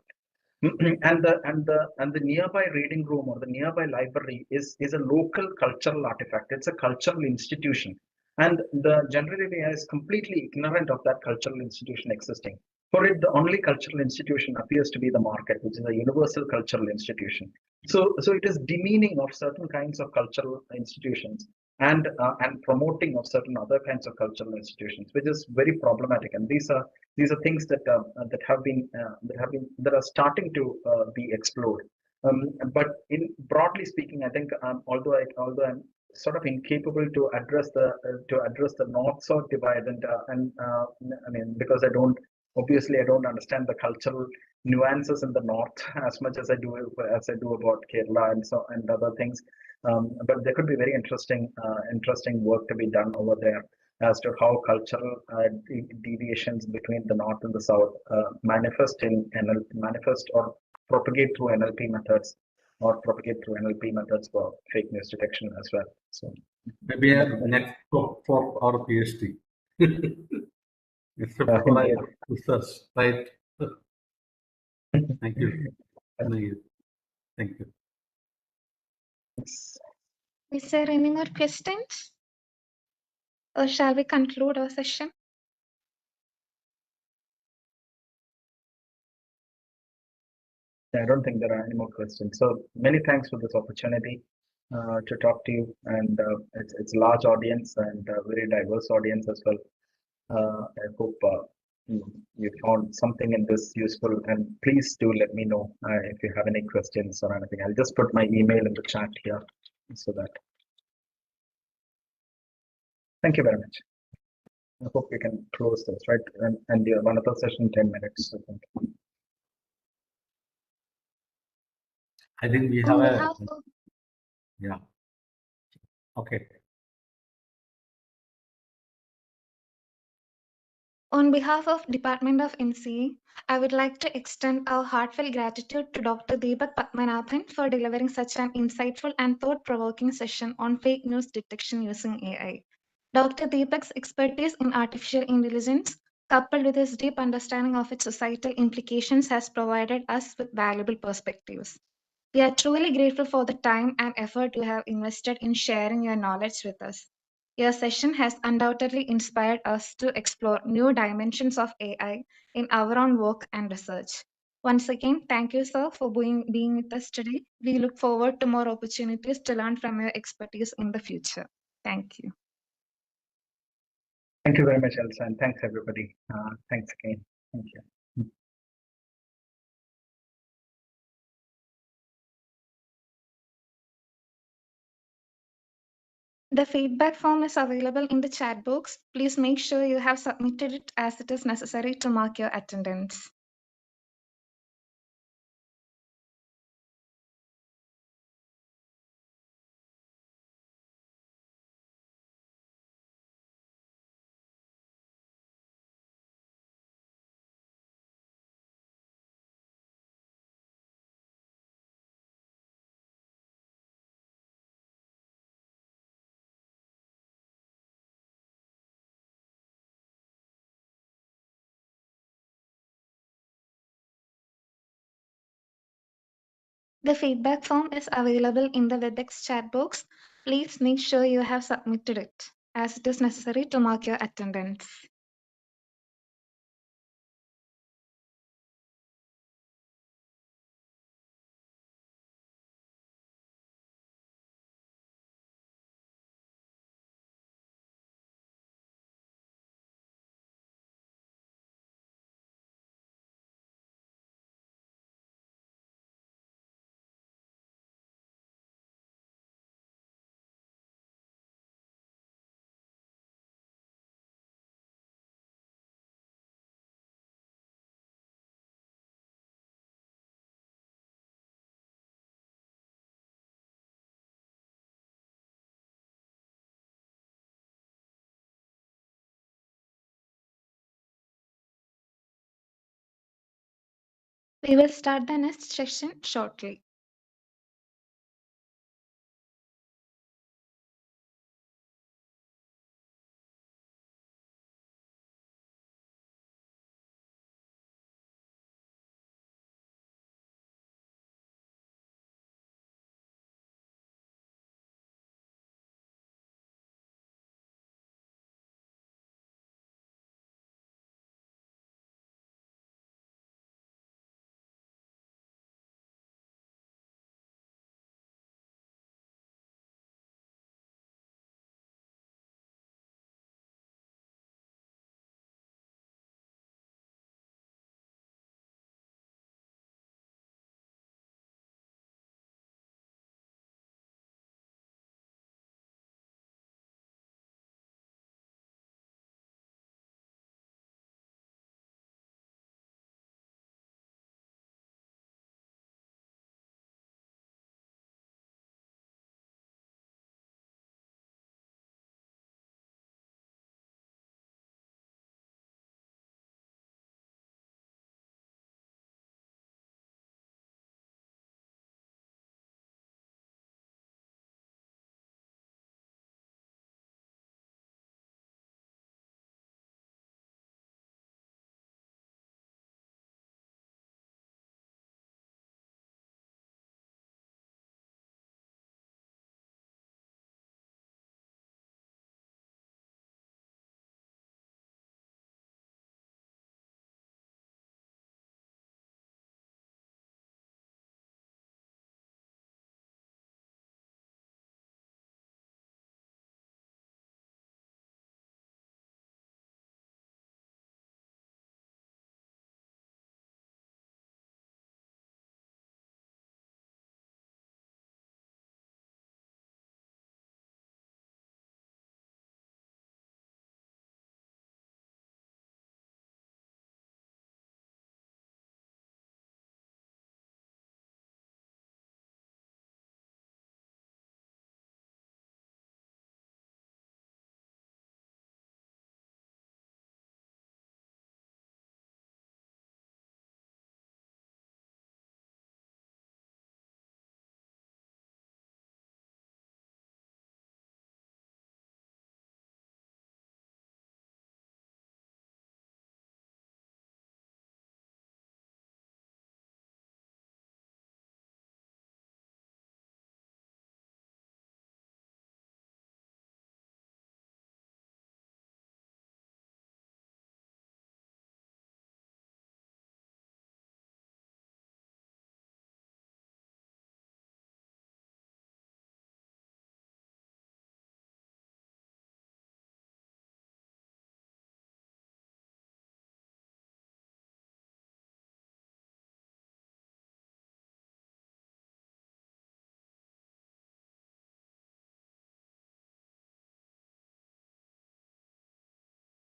and the nearby reading room or the nearby library is a local cultural artifact. It's a cultural institution, and the general AI is completely ignorant of that cultural institution existing. For it, the only cultural institution appears to be the market, which is a universal cultural institution. So it is demeaning of certain kinds of cultural institutions and promoting of certain other kinds of cultural institutions, which is very problematic. And these are things that are starting to be explored. But in broadly speaking, I think although I'm sort of incapable to address the north-south divide and I mean, because I don't understand the cultural nuances in the north as much as I do about Kerala and other things. But there could be very interesting work to be done over there as to how cultural deviations between the north and the south manifest or propagate through NLP methods or propagate through NLP methods for fake news detection as well. So Maybe a next for our PhD. Except for indeed. research, right? Thank you. Thank you. Is there any more questions? Or shall we conclude our session? I don't think there are any more questions. So many thanks for this opportunity to talk to you, and it's a large audience and a very diverse audience as well. I hope you found something in this useful, and please do let me know if you have any questions or anything. I'll just put my email in the chat here so that. Thank you very much. I hope we can close this, right? And the one other session, 10 minutes, I think. I think we On have behalf a of yeah. Okay. On behalf of Department of MCA, I would like to extend our heartfelt gratitude to Dr. Deepak Padmanabhan for delivering such an insightful and thought-provoking session on fake news detection using AI. Dr. Deepak's expertise in artificial intelligence, coupled with his deep understanding of its societal implications, has provided us with valuable perspectives. We are truly grateful for the time and effort you have invested in sharing your knowledge with us. Your session has undoubtedly inspired us to explore new dimensions of AI in our own work and research. Once again, thank you, sir, for being with us today. We look forward to more opportunities to learn from your expertise in the future. Thank you. Thank you very much, Elsa, and thanks everybody. Thanks again. Thank you. The feedback form is available in the chat box. Please make sure you have submitted it as it is necessary to mark your attendance. The feedback form is available in the WebEx chat box. Please make sure you have submitted it, as it is necessary to mark your attendance. We will start the next session shortly.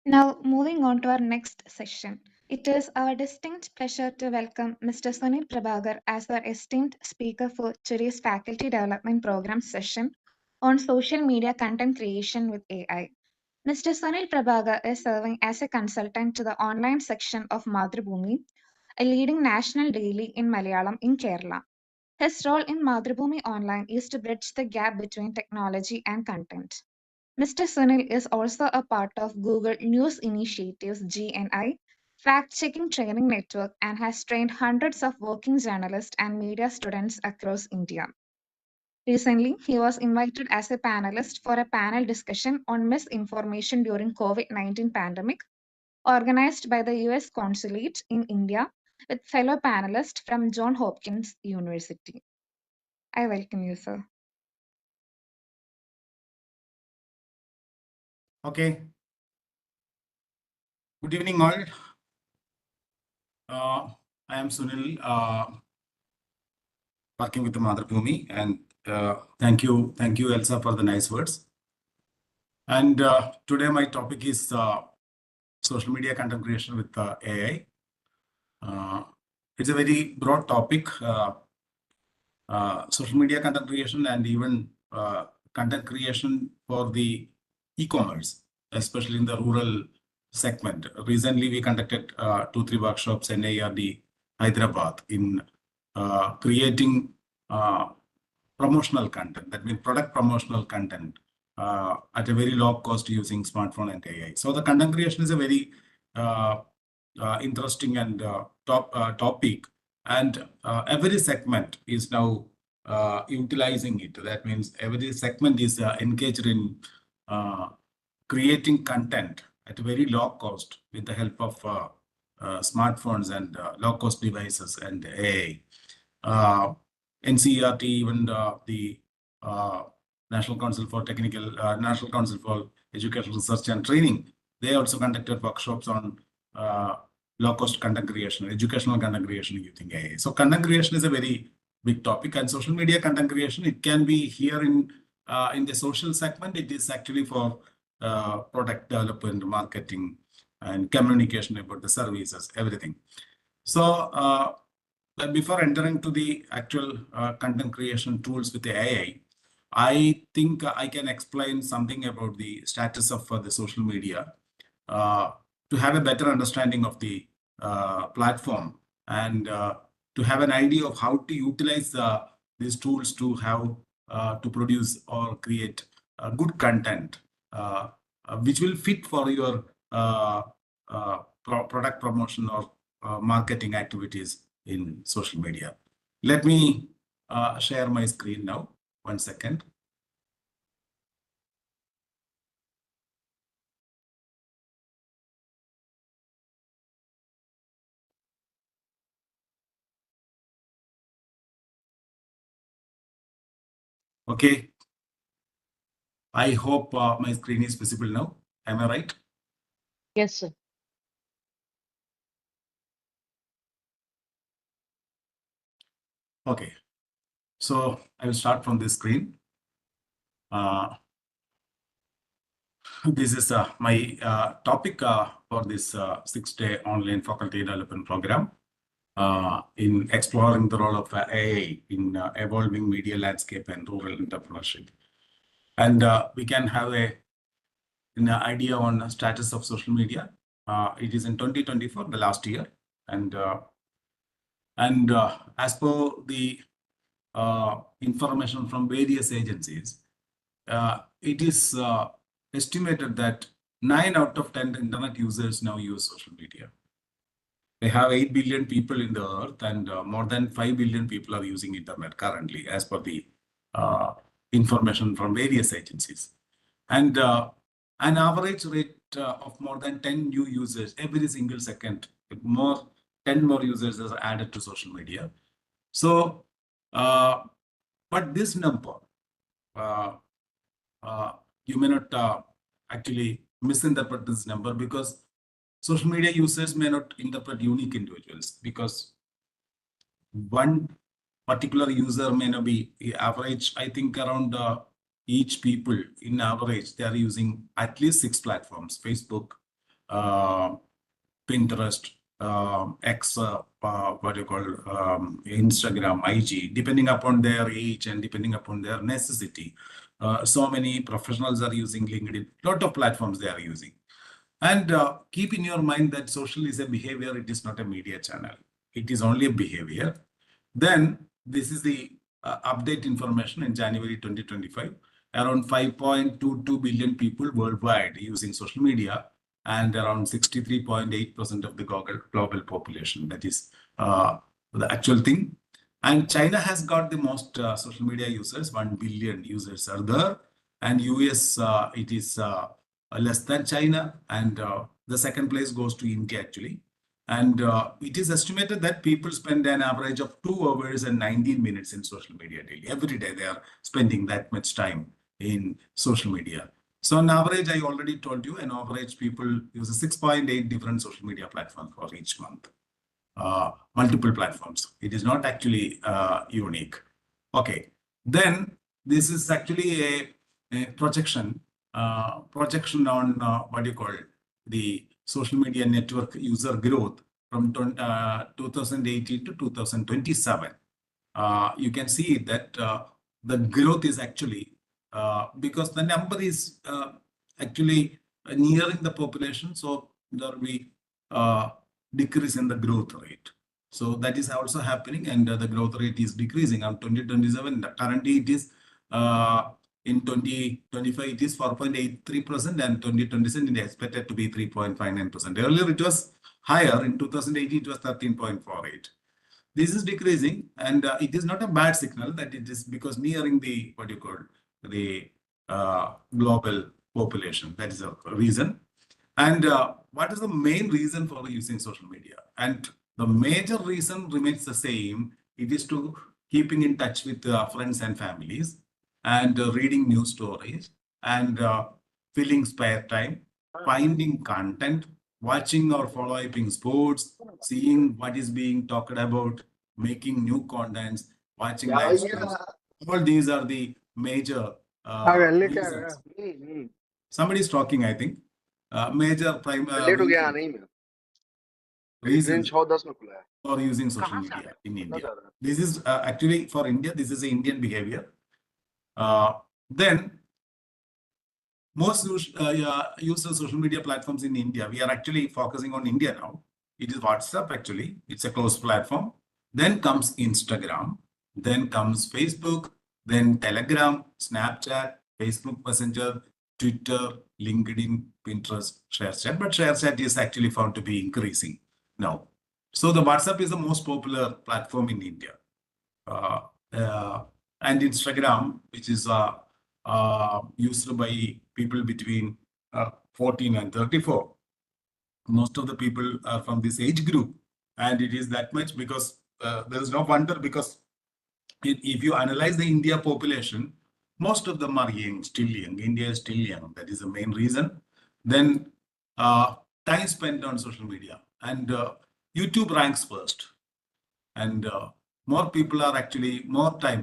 Now, moving on to our next session. It is our distinct pleasure to welcome Mr. Sunil Prabhakar as our esteemed speaker for today's Faculty Development Program session on social media content creation with AI. Mr. Sunil Prabhakar is serving as a consultant to the online section of Madhrubhumi, a leading national daily in Malayalam in Kerala. His role in Madhrubhumi Online is to bridge the gap between technology and content. Mr. Sunil is also a part of Google News Initiative's GNI fact-checking training network and has trained hundreds of working journalists and media students across India. Recently, he was invited as a panelist for a panel discussion on misinformation during COVID-19 pandemic organized by the US Consulate in India with fellow panelists from Johns Hopkins University. I welcome you, sir. Okay. Good evening, all. I am Sunil, working with the Madhrubhumi, and thank you, Elsa, for the nice words. And today my topic is social media content creation with AI. It's a very broad topic. Social media content creation and even content creation for the e-commerce, especially in the rural segment. Recently, we conducted 2-3 workshops in NIRD Hyderabad in creating promotional content, that means product promotional content at a very low cost using smartphone and AI. So the content creation is a very interesting and topic, and every segment is now utilizing it. That means every segment is engaged in creating content at a very low cost with the help of smartphones and low cost devices and AI. NCERT, even the National Council for National Council for Education Research and Training, they also conducted workshops on low-cost content creation, educational content creation using AI. So content creation is a very big topic, and social media content creation, it can be here in the social segment. It is actually for product development, marketing, and communication about the services, everything. So before entering to the actual content creation tools with the AI, I think I can explain something about the status of the social media to have a better understanding of the platform and to have an idea of how to utilize these tools to have to produce or create good content which will fit for your product promotion or marketing activities in social media. Let me share my screen now. 1 second. Okay. I hope my screen is visible now. Am I right? Yes, sir. Okay. So I will start from this screen. This is my topic for this 6-day online faculty development program in exploring the role of AI in evolving media landscape and rural entrepreneurship. And we can have an idea on the status of social media. It is in 2024, the last year. And as per the information from various agencies, it is estimated that 9 out of 10 internet users now use social media. They have 8 billion people in the earth, and more than 5 billion people are using internet currently, as per the information from various agencies. And an average rate of more than 10 new users every single second, 10 more users are added to social media. So, but this number, you may not actually misinterpret this number, because social media users may not interpret unique individuals, because one particular user may not be average. I think around each people in average, they are using at least 6 platforms: Facebook, Pinterest, X, what you call Instagram, IG, depending upon their age and depending upon their necessity. So many professionals are using LinkedIn, lot of platforms they are using. And keep in your mind that social is a behavior, it is not a media channel. It is only a behavior. Then this is the update information in January 2025. Around 5.22 billion people worldwide using social media, and around 63.8% of the global population. That is the actual thing. And China has got the most social media users, 1 billion users are there. And US, it is less than China. And the second place goes to India actually. And it is estimated that people spend an average of 2 hours and 19 minutes in social media daily. Every day they are spending that much time in social media. So on average, I already told you, an average people use 6.8 different social media platforms for each month. Multiple platforms. It is not actually unique. Okay. Then this is actually a projection on what you call the social media network user growth from 2018 to 2027. You can see that the growth is actually because the number is actually nearing the population, so there will be decrease in the growth rate. So that is also happening, and the growth rate is decreasing. On 2027, currently it is in 2025 it is 4.83%, and 2027 it is expected to be 3.59%. Earlier it was higher. In 2018 it was 13.48. This is decreasing, and it is not a bad signal that it is because nearing the what you call the global population. That is a reason. And what is the main reason for using social media? And the major reason remains the same. It is to keeping in touch with friends and families, and reading news stories, and filling spare time, finding content, watching or following sports, seeing what is being talked about, making new contents, watching live streams. All these are the major reasons. Somebody is talking, I think. Major reasons for using social media in India. This is actually for India, this is the Indian behavior. Then most use of social media platforms in India. We are actually focusing on India now. It is WhatsApp actually. It's a closed platform. Then comes Instagram. Then comes Facebook. Then Telegram, Snapchat, Facebook Messenger, Twitter, LinkedIn, Pinterest, ShareChat. But ShareChat is actually found to be increasing now. So the WhatsApp is the most popular platform in India. And Instagram, which is used by people between 14 and 34. Most of the people are from this age group, and it is that much because there is no wonder, because if you analyze the India population, most of them are young, still young. India is still young. That is the main reason. Then time spent on social media, and YouTube ranks first. And more people are actually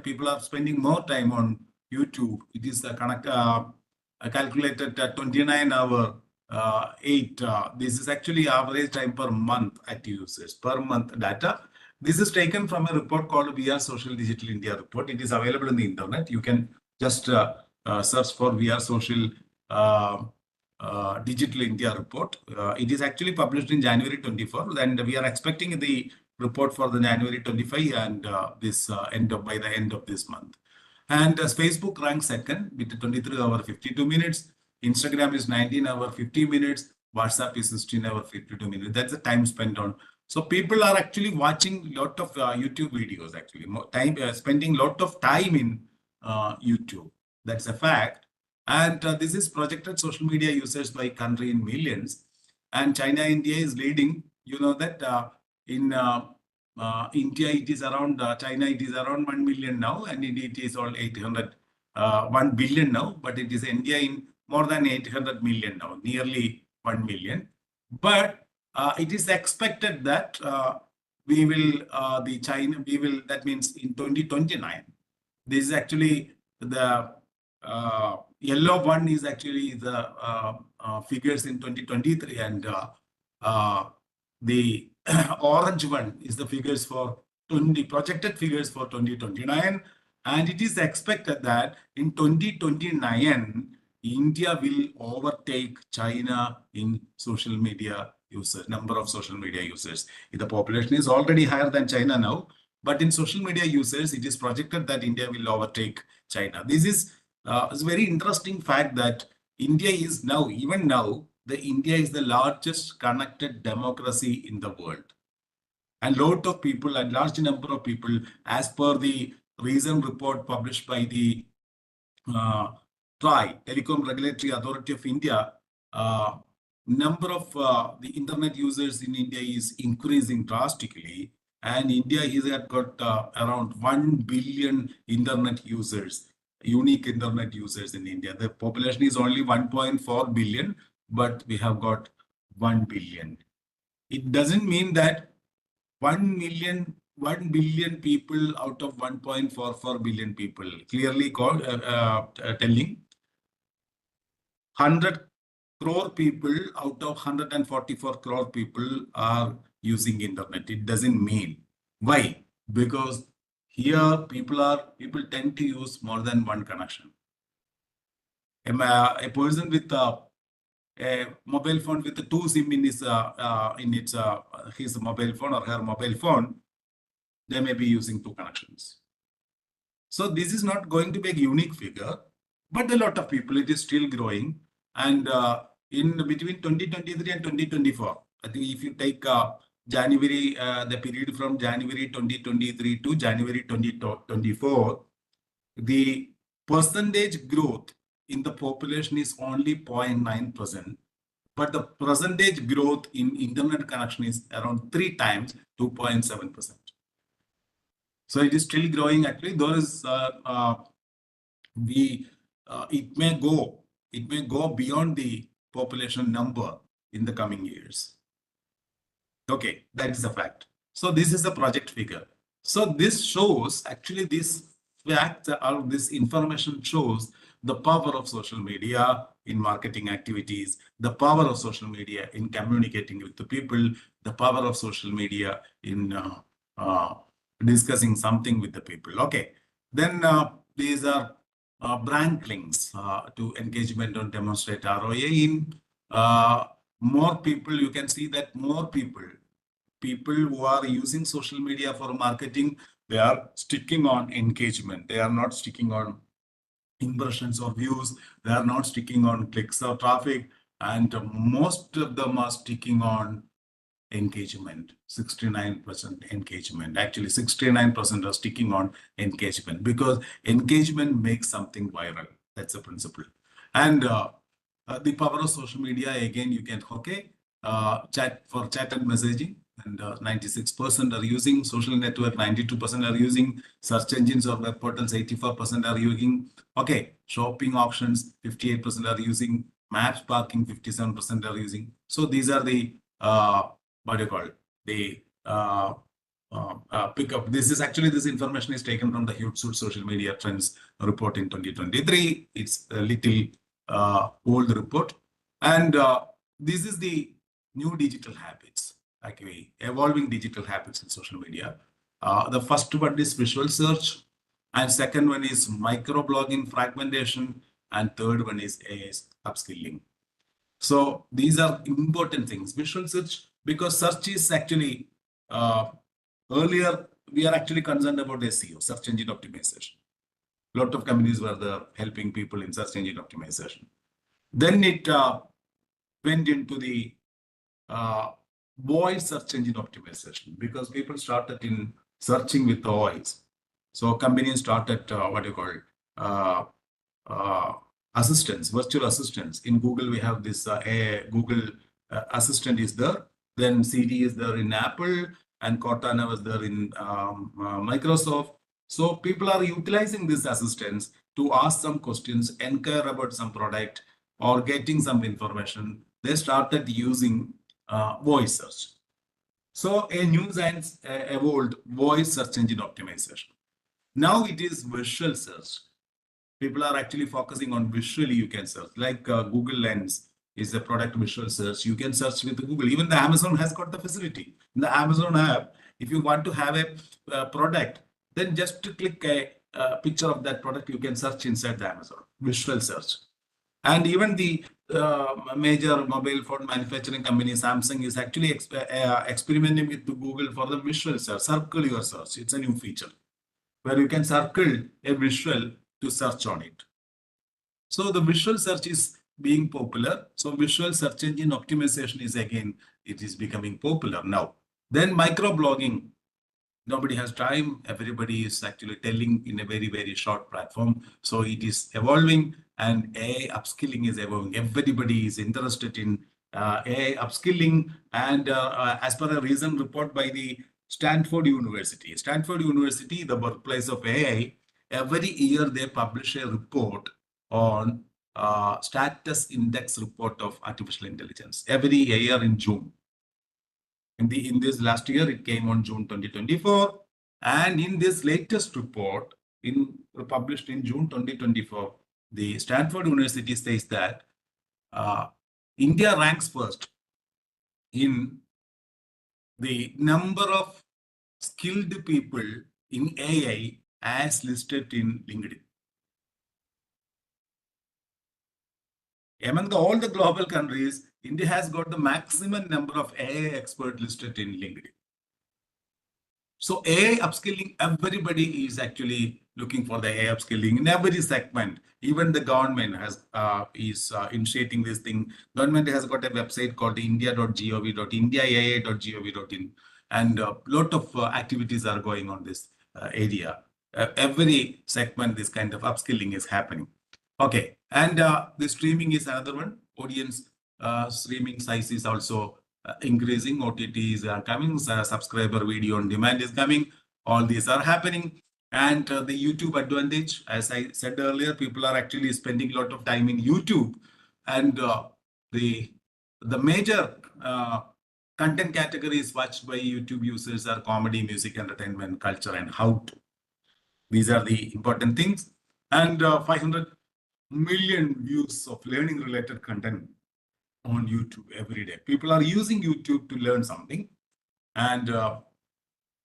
people are spending more time on YouTube. It is calculated at 29 hour 8. This is actually average time per month active users per month data. This is taken from a report called VR Social Digital India report. It is available on the internet. You can just search for VR Social Digital India report. It is actually published in January 24, and we are expecting the report for the January 25 and this by the end of this month. And Facebook ranks second with 23 hours 52 minutes. Instagram is 19 hours 50 minutes. WhatsApp is 16 hours 52 minutes. That's the time spent on. So people are actually watching a lot of YouTube videos, actually spending a lot of time in YouTube. That's a fact. And this is projected social media users by country in millions. And China, India is leading. You know that in India, it is around China, it is around 1 million now, and it is all 1 billion now, but it is India in more than 800 million now, nearly 1 million. But it is expected that that means in 2029, this is actually the yellow one is actually the figures in 2023, and the orange one is the figures for projected figures for 2029. And it is expected that in 2029, India will overtake China in social media users, number of social media users. The population is already higher than China now, but in social media users, it is projected that India will overtake China. This is it's a very interesting fact that India is now, even now, India is the largest connected democracy in the world. And lot of people, and large number of people, as per the recent report published by the TRAI, Telecom Regulatory Authority of India, number of the internet users in India is increasing drastically. And India has got around 1 billion internet users, unique internet users in India. The population is only 1.4 billion, but we have got 1 billion. It doesn't mean that 1 billion people out of 1.44 billion people, clearly called telling 100 crore people out of 144 crore people are using internet. It doesn't mean. Why? Because here people tend to use more than one connection. A person with a mobile phone with two SIM in his mobile phone or her mobile phone, they may be using two connections. So this is not going to be a unique figure, but a lot of people, it is still growing. And in between 2023 and 2024, I think if you take January, the period from January 2023 to January 2024, the percentage growth in the population is only 0.9%, but the percentage growth in internet connection is around 3 times, 2.7%. So it is still growing. Actually, there is it may go beyond the population number in the coming years. Okay, that is a fact. So this is the project figure. So this shows, actually this fact or this information shows the power of social media in marketing activities, the power of social media in communicating with the people, the power of social media in discussing something with the people. Okay, then these are brand links to engagement and demonstrate ROI in more people. You can see that more people who are using social media for marketing, they are sticking on engagement. They are not sticking on impressions or views. They are not sticking on clicks or traffic. And most of them are sticking on engagement, 69% engagement. Actually, 69% are sticking on engagement because engagement makes something viral. That's the principle. And the power of social media, again, you can, chat and messaging. And 96% are using social network, 92% are using search engines or web portals, 84% are using, shopping options, 58% are using maps, parking, 57% are using. So these are the, what do you call it? The pickup. This information is taken from the Hootsuite Social Media Trends report in 2023. It's a little old report. And this is the new digital habits, actually evolving digital habits in social media. The first one is visual search, and second one is microblogging fragmentation, and third one is upskilling. So these are important things. Visual search, because search is actually, earlier we are actually concerned about SEO, search engine optimization. A lot of companies were there helping people in search engine optimization. Then it went into the voice search engine optimization because people started in searching with the voice. So companies started assistants, virtual assistants. In Google, we have this Google Assistant is there. Then Siri is there in Apple, and Cortana was there in Microsoft. So people are utilizing these assistants to ask some questions, inquire about some product, or getting some information. They started using voice search. So a new science evolved voice search engine optimization. Now it is visual search. People are actually focusing on visually you can search. Like Google Lens is a product visual search. You can search with Google. Even the Amazon has got the facility. In the Amazon app, if you want to have a product, then just to click a picture of that product, you can search inside the Amazon, visual search. And even the major mobile phone manufacturing company, Samsung, is actually experimenting with Google for the visual search. Circle your search. It's a new feature where you can circle a visual to search on it. So the visual search is being popular. So visual search engine optimization is again, it is becoming popular now. Then microblogging. Nobody has time. Everybody is actually telling in a very, very short platform. So it is evolving, and AI upskilling is evolving. Everybody is interested in AI upskilling. And as per a recent report by the Stanford University, the birthplace of AI, every year they publish a report on status index report of artificial intelligence every year in June. In this last year, it came on June 2024. And in this latest report, published in June 2024, the Stanford University says that India ranks first in the number of skilled people in AI as listed in LinkedIn. Among all the global countries, India has got the maximum number of AI experts listed in LinkedIn. So AI upskilling, everybody is actually looking for the AI upskilling in every segment. Even the government is initiating this thing. Government has got a website called india.gov.in, indiaai.gov.in, and a lot of activities are going on this area. Every segment, this kind of upskilling is happening. Okay, and the streaming is another one. Audience streaming size is also increasing. OTTs are coming, subscriber video on demand is coming. All these are happening. And the YouTube advantage, as I said earlier, people are actually spending a lot of time in YouTube. And the major content categories watched by YouTube users are comedy, music, entertainment, culture, and how to. These are the important things. And 500 million views of learning related content on YouTube every day. People are using YouTube to learn something. And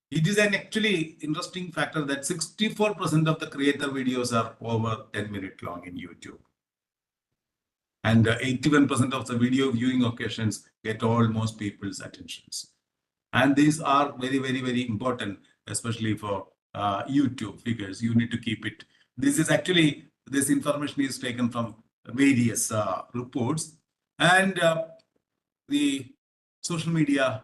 it is an actually interesting factor that 64% of the creator videos are over 10 minutes long in YouTube. And 81% of the video viewing occasions get almost people's attentions. And these are very, very, very important, especially for YouTube figures. You need to keep it. This is actually, this information is taken from various reports. And the social media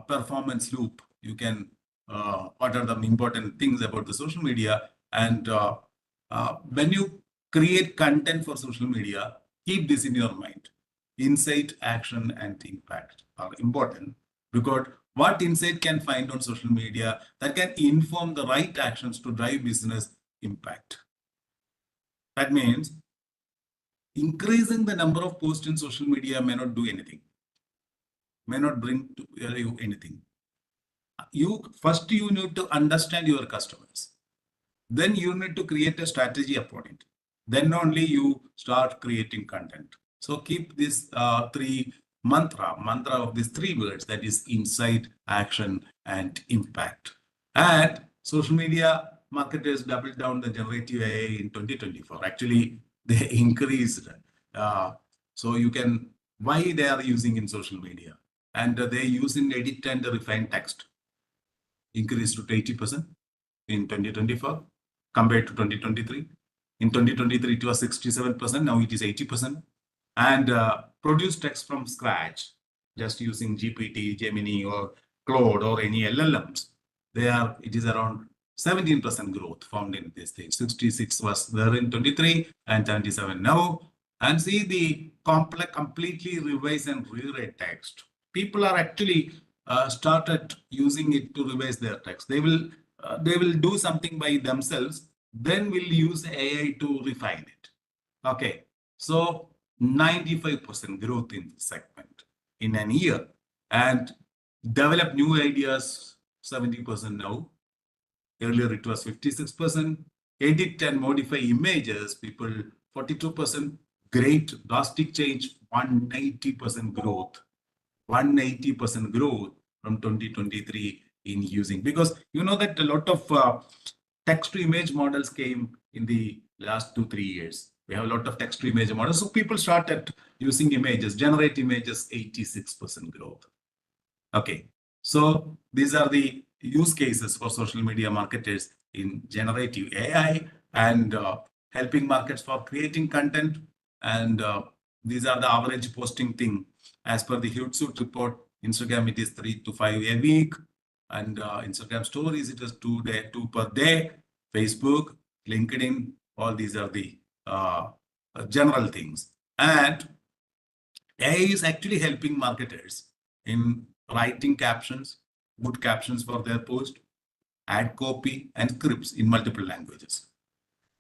performance loop, you can, what are the important things about the social media? And when you create content for social media, keep this in your mind. Insight, action, and impact are important, because what insight can find on social media that can inform the right actions to drive business impact. That means increasing the number of posts in social media may not do anything, may not bring to you anything. First you need to understand your customers. Then you need to create a strategy upon it. Then only you start creating content. So keep this mantra of these three words, that is insight, action, and impact. And social media marketers doubled down the generative AI in 2024. Actually, they increased. So you can, why they are using in social media. And they use in edit and refine text. Increased to 80% in 2024 compared to 2023. In 2023, it was 67%. Now it is 80%. And produce text from scratch, just using GPT, Gemini, or Claude, or any LLMs. It is around 17% growth found in this thing. 66 was there in 23 and 77 now. And see the completely revise and rewrite text. People are actually started using it to revise their text. They will do something by themselves, then will use AI to refine it. Okay, so 95% growth in this segment in an year, and develop new ideas 70% now. Earlier it was 56%. edit and modify images, people 42% great drastic change, 180% growth, 180% growth from 2023 in using, because you know that a lot of text to image models came in the last 2-3 years. We have a lot of text to image models. So people started using images, generate images, 86% growth. Okay. So these are the use cases for social media marketers in generative AI and helping markets for creating content. And these are the average posting thing. As per the Hootsuite report, Instagram, it is 3 to 5 a week. And Instagram stories, it is 2 per day. Facebook, LinkedIn, all these are the general things. And AI is actually helping marketers in writing captions, good captions for their post, add copy and scripts in multiple languages,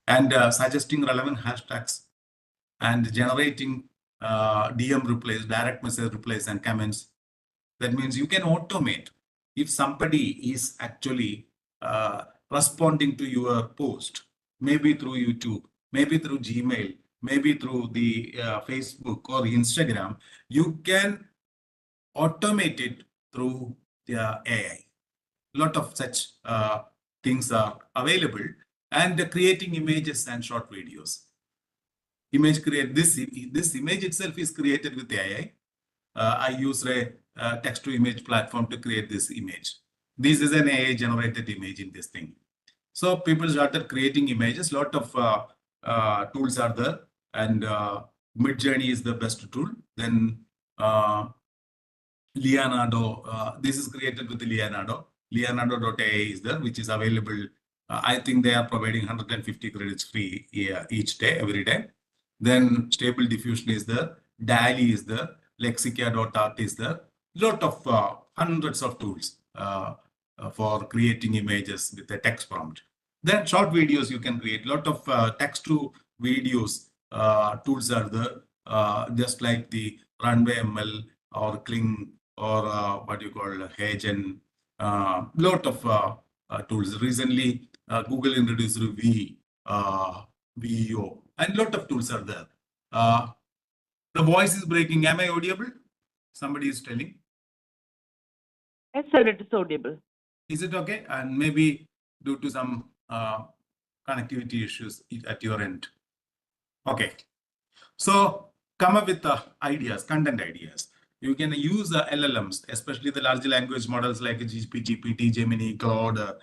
and suggesting relevant hashtags and generating DM replies, direct message replies and comments. That means you can automate if somebody is actually responding to your post, maybe through YouTube, maybe through Gmail, maybe through the Facebook or Instagram, you can automate it through the AI. A lot of such things are available, and creating images and short videos. This image itself is created with AI. I use a text to image platform to create this image. This is an AI generated image in this thing. So people started creating images. Lot of tools are there, and Midjourney is the best tool. Then Leonardo, this is created with Leonardo. Leonardo.ai is there, which is available. I think they are providing 150 credits free each day, every day. Then Stable Diffusion is there. DALI is there. Lexica.art is there. Lot of hundreds of tools for creating images with a text prompt. Then short videos you can create. Lot of text to videos tools are there, just like the Runway ML or Kling or what you call Hagen. Lot of tools. Recently, Google introduced VEO, and lot of tools are there. The voice is breaking. Am I audible? Somebody is telling. Yes, sir, it is audible. Is it okay? And maybe due to some connectivity issues at your end. Okay. So come up with ideas, content ideas. You can use LLMs, especially the large language models like GPT, Gemini, Claude,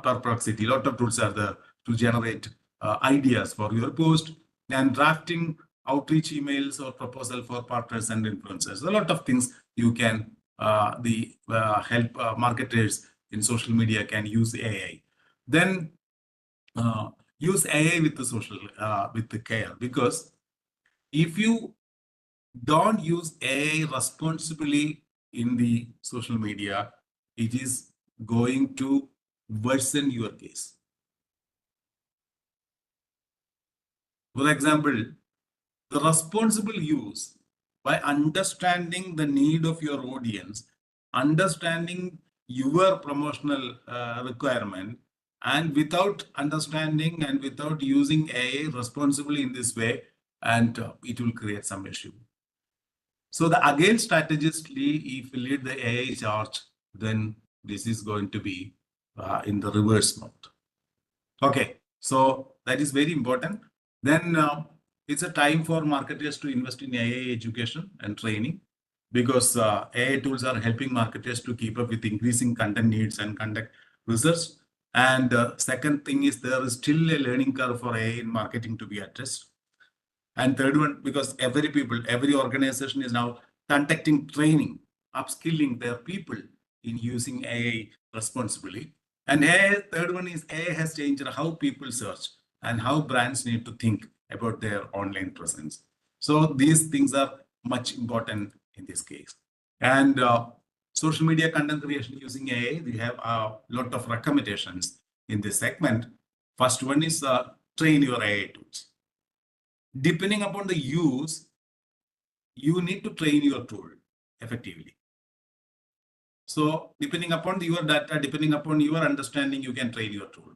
Perplexity. A lot of tools are there to generate ideas for your post, and drafting outreach emails or proposal for partners and influencers. A lot of things you can help marketers in social media can use AI. Then use AI with the social with the care, because if you don't use AI responsibly in the social media, it is going to worsen your case. For example, the responsible use, by understanding the need of your audience, understanding your promotional requirement, and without understanding and without using AI responsibly in this way, and it will create some issue. So the again strategically, if you lead the AI charge, then this is going to be in the reverse mode. Okay, so that is very important. Then it's a time for marketers to invest in AI education and training, because AI tools are helping marketers to keep up with increasing content needs and conduct research. And second thing is, there is still a learning curve for AI in marketing to be addressed. And third one, because every organization is now conducting training, upskilling their people in using AI responsibly. And AI, third one is, AI has changed how people search and how brands need to think about their online presence. So these things are much important in this case. And social media content creation using AI, we have a lot of recommendations in this segment. First one is train your AI tools. Depending upon the use, you need to train your tool effectively. So depending upon your data, depending upon your understanding, you can train your tool.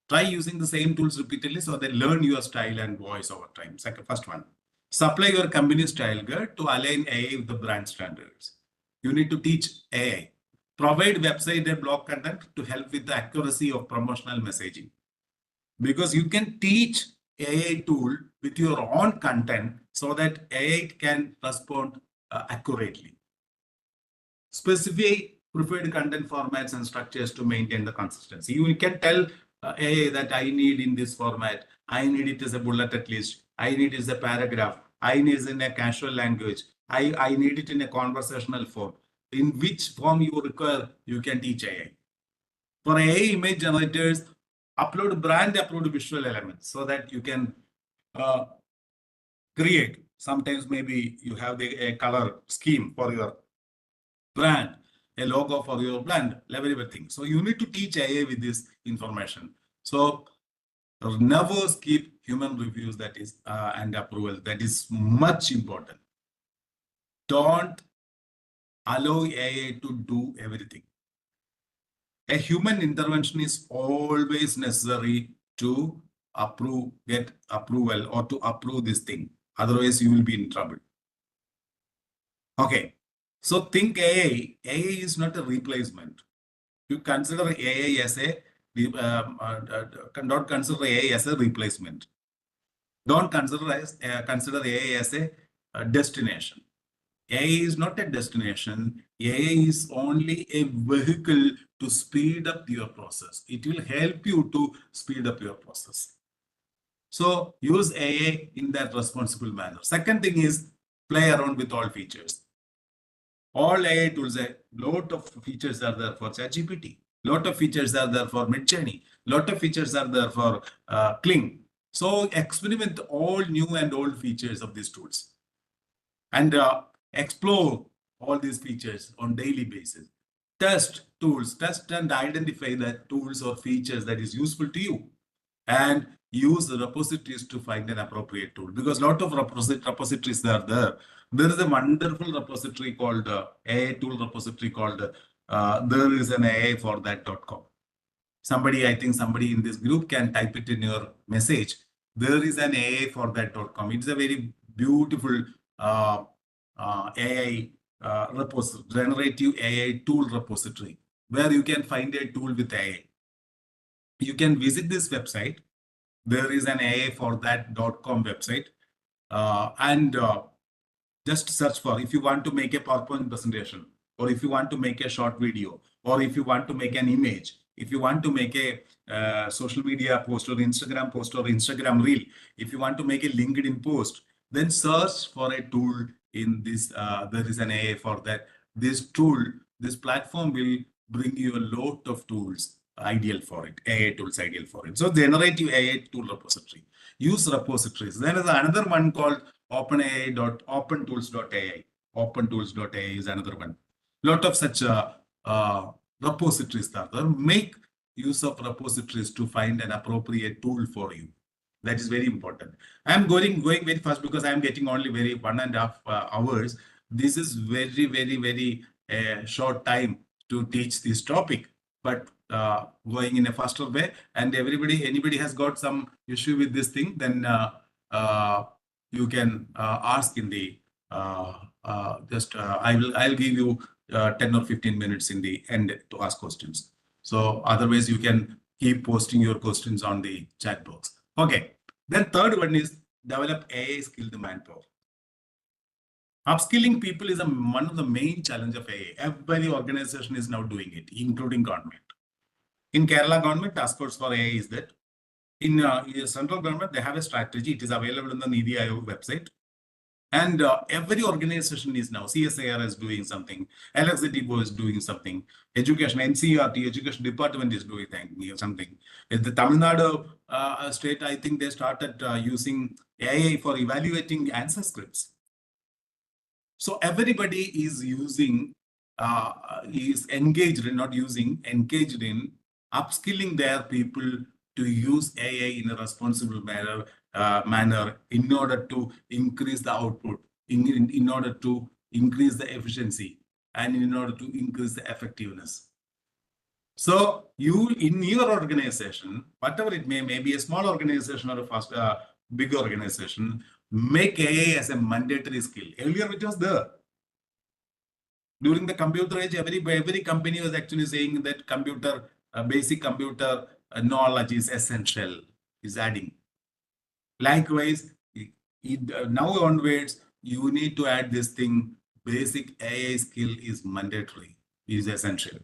Try using the same tools repeatedly so they learn your style and voice over time. Second, first one. Supply your company style guide to align AI with the brand standards. You need to teach AI. Provide website and blog content to help with the accuracy of promotional messaging. Because you can teach AI tool with your own content so that AI can respond accurately. Specify preferred content formats and structures to maintain the consistency. You can tell AI that I need in this format, I need it as a bullet at least, I need it as a paragraph, I need it in a casual language, I need it in a conversational form. In which form you require, you can teach AI. For AI image generators, upload brand approved visual elements so that you can create. Sometimes maybe you have a color scheme for your brand, a logo for your brand, everything. So you need to teach AI with this information. So never skip human reviews, that is and approval. That is much important. Don't allow AI to do everything. A human intervention is always necessary to get approval or to approve this thing. Otherwise, you will be in trouble. Okay. So think AI. AI is not a replacement. You consider AI as not consider AI as a replacement. Don't consider AI as a destination. AI is not a destination. AI is only a vehicle to speed up your process. It will help you to speed up your process. So use AI in that responsible manner. Second thing is play around with all features. All AI tools, a lot of features are there for ChatGPT. Lot of features are there for Midjourney. Lot of features are there for Kling. So experiment all new and old features of these tools. And explore all these features on daily basis. Test tools, test and identify the tools or features that is useful to you. And use the repositories to find an appropriate tool. Because a lot of repositories are there. There is a wonderful repository called AI tool repository called there is an AI for that.com. Somebody, I think somebody in this group can type it in your message. There is an AI for that.com. It's a very beautiful AI repository, generative AI tool repository, where you can find a tool with AI. You can visit this website. There is an AI for that.com website. And just search for, if you want to make a PowerPoint presentation, or if you want to make a short video, or if you want to make an image, if you want to make a social media post or Instagram post or Instagram reel, if you want to make a LinkedIn post, then search for a tool in this. There is an AI for that. This tool, this platform will bring you a lot of tools ideal for it, AI tools ideal for it. So generative AI tool repository. Use repositories. There is another one called opentools.ai. Opentools.ai is another one. Lot of such repositories are there. Make use of repositories to find an appropriate tool for you. That is very important. I'm going very fast because I'm getting only 1.5 hours. This is very short time to teach this topic, but going in a faster way. And anybody has got some issue with this thing, then you can ask in the I'll give you 10 or 15 minutes in the end to ask questions. So otherwise you can keep posting your questions on the chat box. Okay. Then third one is develop AI skilled manpower. Upskilling people is one of the main challenge of AI. Every organization is now doing it, including government. In Kerala government, task force for AI is that. In central government, they have a strategy. It is available on the Nidhi Aayog website. And every organization is now, CSIR is doing something, LXDPO is doing something, education, NCERT, education department is doing something. In the Tamil Nadu state, I think they started using AI for evaluating answer scripts. So everybody is using, is engaged in, engaged in upskilling their people to use AI in a responsible manner in order to increase the output, in order to increase the efficiency, and in order to increase the effectiveness. So you in your organization, whatever it may be a small organization or a big organization, make AI as a mandatory skill. Earlier it was there. During the computer age, every company was actually saying that basic computer knowledge is essential, is adding. Likewise, now onwards, you need to add this thing, basic AI skill is mandatory, is essential.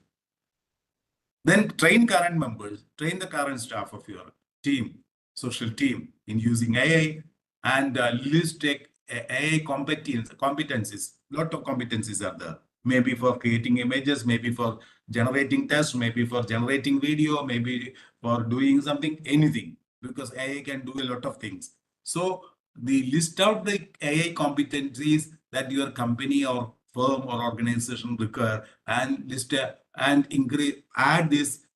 Then train current members, train the current staff of your team, social team in using AI, and list AI competencies. Lot of competencies are there. Maybe for creating images, maybe for generating tests, maybe for generating video, maybe for doing something, anything, because AI can do a lot of things. So the list out the AI competencies that your company or firm or organization require, and list and add these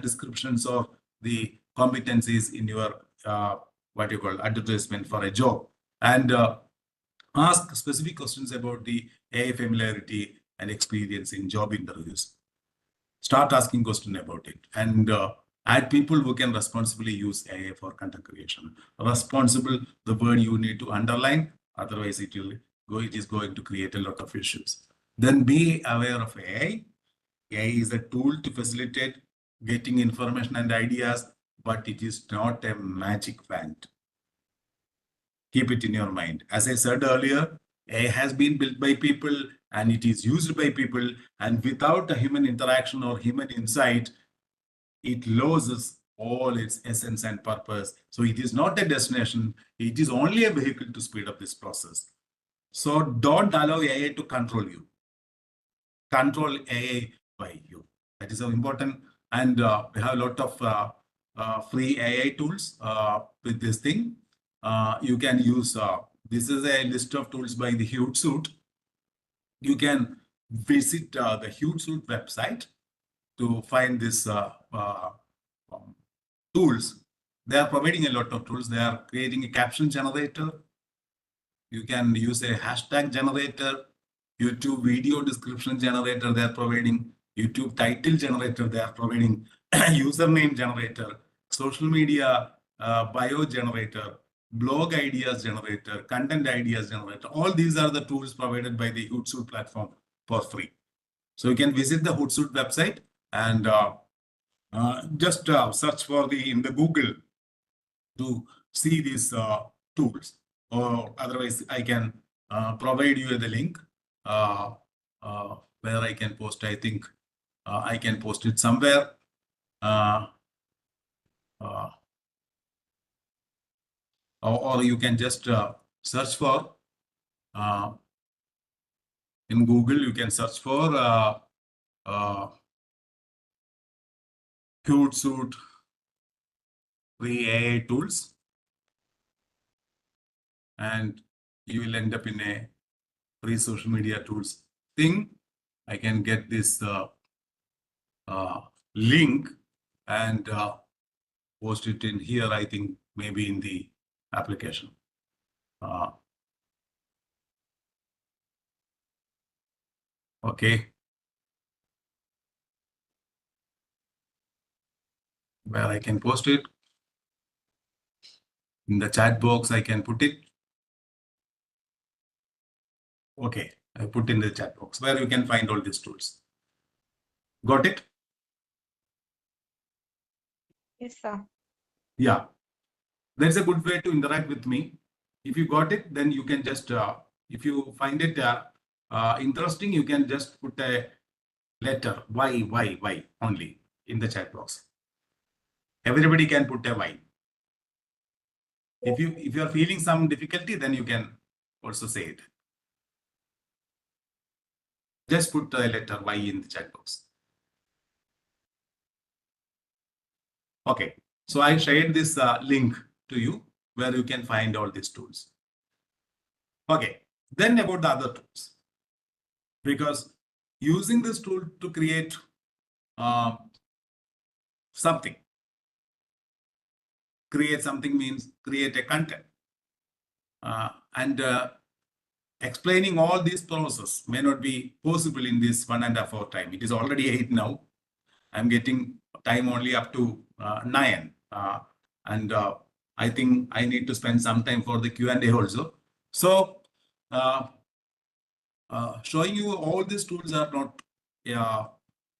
descriptions of the competencies in your what you call advertisement for a job, and ask specific questions about the AI familiarity and experience in job interviews. Start asking questions about it, and add people who can responsibly use AI for content creation. Responsible, the word you need to underline, otherwise it is going to create a lot of issues. Then be aware of AI. AI is a tool to facilitate getting information and ideas, but it is not a magic wand. Keep it in your mind. As I said earlier, AI has been built by people and it is used by people, and without a human interaction or human insight, it loses all its essence and purpose. So it is not a destination, it is only a vehicle to speed up this process. So don't allow AI to control you. Control AI by you. That is so important. And we have a lot of free AI tools with this thing. You can use, this is a list of tools by the Hootsuite. You can visit the Hootsuite website to find this tools. They are providing a lot of tools. They are creating a caption generator. You can use a hashtag generator, YouTube video description generator. They are providing YouTube title generator. They are providing username generator, social media bio generator, blog ideas generator, content ideas generator. All these are the tools provided by the Hootsuite platform for free. So you can visit the Hootsuite website and just search for in the Google to see these tools, or otherwise I can provide you the link where I can post. I think I can post it somewhere. Or you can just search for in Google. You can search for Hootsuite free AI tools, and you will end up in a free social media tools thing. I can get this link and post it in here. I think maybe in the application. Okay. Where I can post it. In the chat box, I can put it. Okay, I put in the chat box where you can find all these tools. Got it? Yes, sir. Yeah, that's a good way to interact with me. If you got it, then you can just, if you find it interesting, you can just put a letter Y only in the chat box. Everybody can put a Y. If you are feeling some difficulty, then you can also say it. Just put a letter Y in the chat box. Okay, so I shared this link to you where you can find all these tools. Okay, then about the other tools, because using this tool to create something. Create something means create a content. And explaining all this process may not be possible in this 1.5 hour time. It is already 8 now. I'm getting time only up to 9. And I think I need to spend some time for the Q&A also. So showing you all these tools are not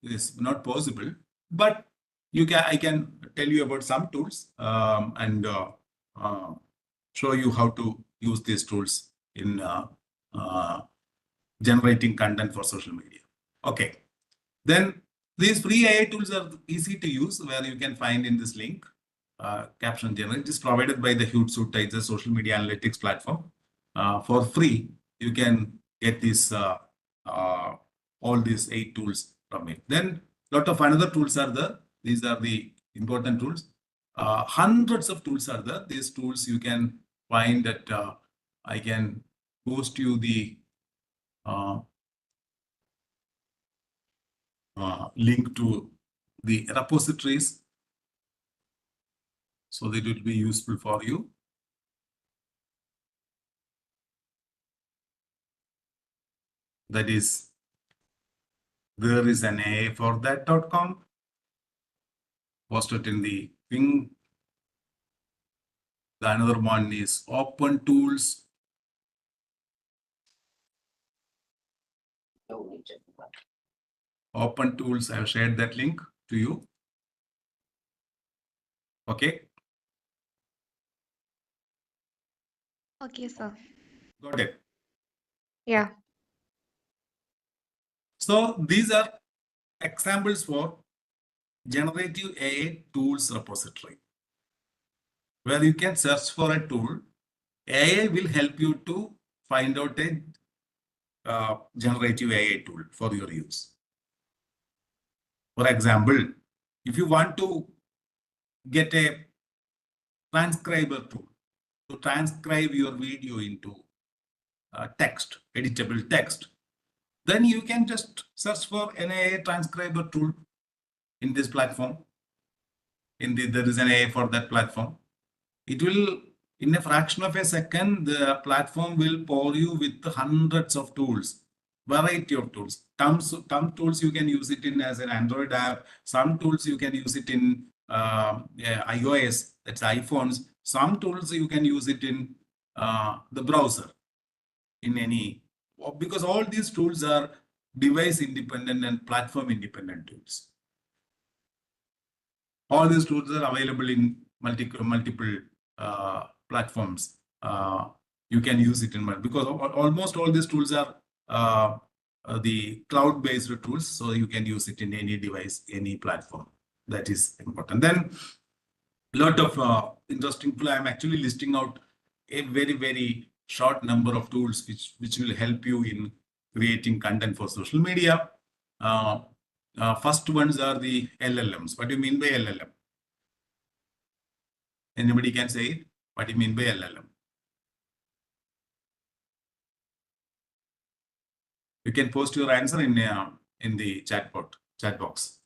is not possible, but I can tell you about some tools and show you how to use these tools in generating content for social media. Okay, then these free AI tools are easy to use, where you can find in this link. Caption Generate is provided by the Hootsuite, it's a social media analytics platform. For free, you can get this all these 8 tools from it. Then lot of another tools are there. These are the important tools. Hundreds of tools are there. These tools you can find that I can post you the link to the repositories so that it will be useful for you. That is, there is an AI for that.com posted in the thing. The another one is Open Tools. Open Tools, I have shared that link to you. Okay. Okay, sir. Got it. Yeah. So these are examples for generative AI tools repository, where you can search for a tool. AI will help you to find out a generative AI tool for your use. For example, if you want to get a transcriber tool to transcribe your video into text, editable text, then you can just search for an AI transcriber tool in this platform. There is an AI for that platform. It will, in a fraction of a second, the platform will pour you with hundreds of tools, variety of tools. Some tools you can use it in as an Android app. Some tools you can use it in iOS, that's iPhones. Some tools you can use it in the browser, in any, because all these tools are device independent and platform independent tools. All these tools are available in multiple platforms. You can use it in because almost all these tools are the cloud-based tools, so you can use it in any device, any platform. That is important. Then a lot of interesting tools. I'm actually listing out a very short number of tools which will help you in creating content for social media. First ones are the LLMs. What do you mean by LLM? Anybody can say it? What do you mean by LLM? You can post your answer in the chat box.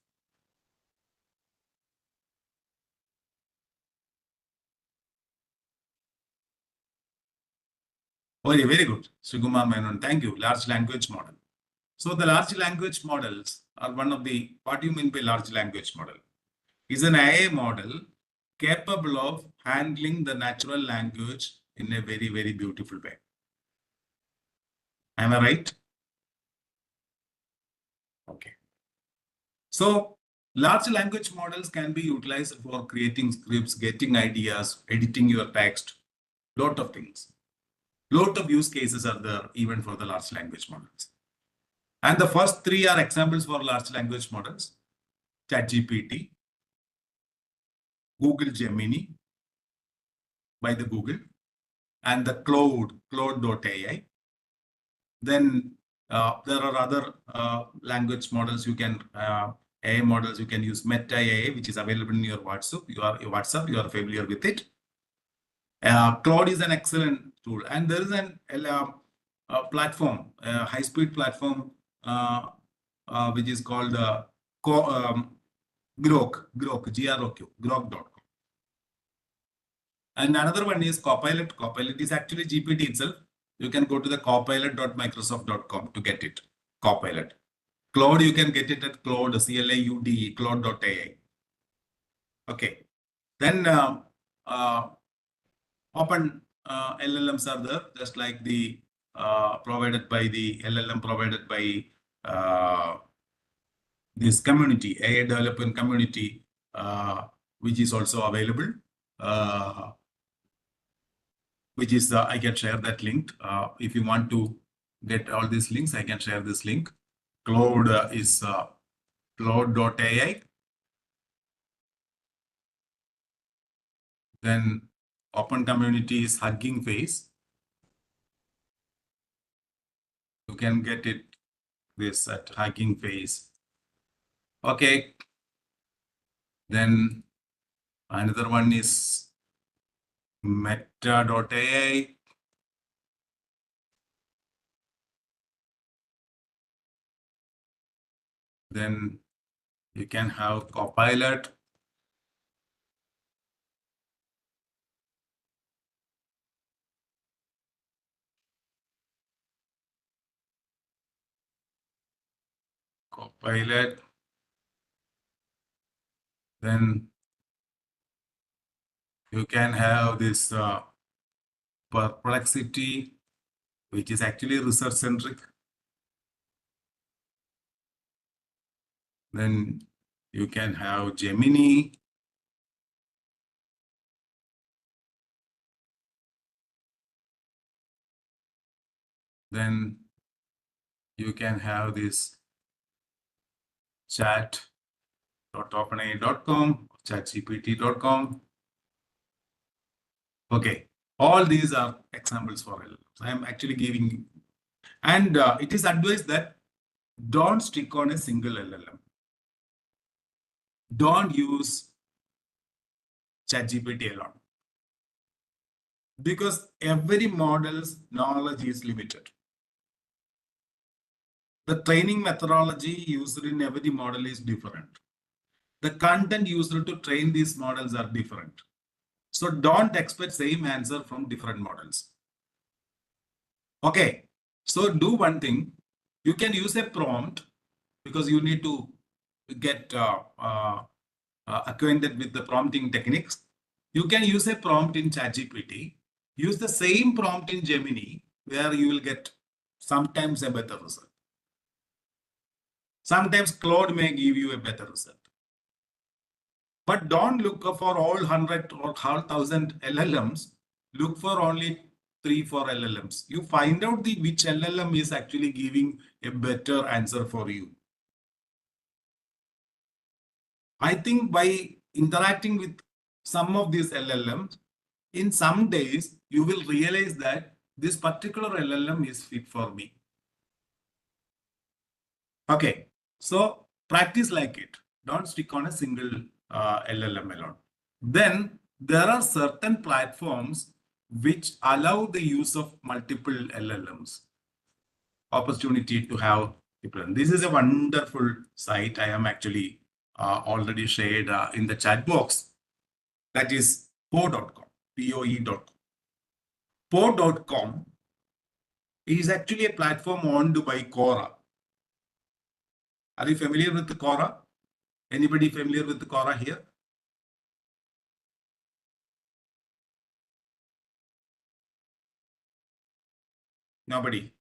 Oh, yeah, very good. Suguma Menon, thank you. Large language model. So the large language models are one of the, what do you mean by large language model? Is an AI model capable of handling the natural language in a very beautiful way. Am I right? Okay. So large language models can be utilized for creating scripts, getting ideas, editing your text, lot of things. Lot of use cases are there even for the large language models. And the first 3 are examples for large language models: ChatGPT, Google Gemini by the Google, and the Claude.ai. Then there are other language models you can, AI models you can use. Meta AI, which is available in your WhatsApp. You are familiar with it. Claude is an excellent tool, and there is a platform, a high-speed platform, which is called Grok, Grok.com. And another one is Copilot. Copilot is actually GPT itself. You can go to the copilot.microsoft.com to get it. Copilot. Cloud, you can get it at Cloud, C-L-A-U-D-E, cloud.ai. Okay. Then open LLMs are there, just like the provided by the LLM provided by this community, AI development community, which is also available. Which is, I can share that link. If you want to get all these links, I can share this link. Cloud is cloud.ai. Then open community is Hugging Face. You can get it this at Hugging Face. Okay. Then another one is meta.ai. Then you can have Copilot. Copilot. Then you can have this Perplexity, which is actually research centric. Then you can have Gemini. Then you can have this chat.openai.com, chatgpt.com. Okay, all these are examples for LLMs. I am actually giving, and it is advised that don't stick on a single LLM. Don't use ChatGPT alone, because every model's knowledge is limited. The training methodology used in every model is different. The content used to train these models are different. So don't expect same answer from different models. Okay, so do one thing. You can use a prompt, because you need to get acquainted with the prompting techniques. You can use a prompt in ChatGPT. Use the same prompt in Gemini, where you will get sometimes a better result. Sometimes Claude may give you a better result. But don't look for all 100 or 1,000 LLMs. Look for only 3-4 LLMs. You find out which LLM is actually giving a better answer for you. I think by interacting with some of these LLMs, in some days, you will realize that this particular LLM is fit for me. Okay, so practice like it. Don't stick on a single LLM alone. Then there are certain platforms which allow the use of multiple LLMs. Opportunity to have different. This is a wonderful site I am actually already shared in the chat box. That is poe.com, POE.com. Poe.com is actually a platform owned by Quora. Are you familiar with the Quora? Anybody familiar with the Quora here? Nobody.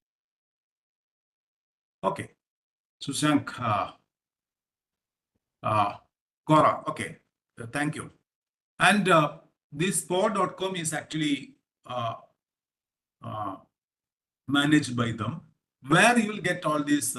Okay. Sushank, Quora. Okay. Thank you. And this poe.com is actually managed by them, where you will get all these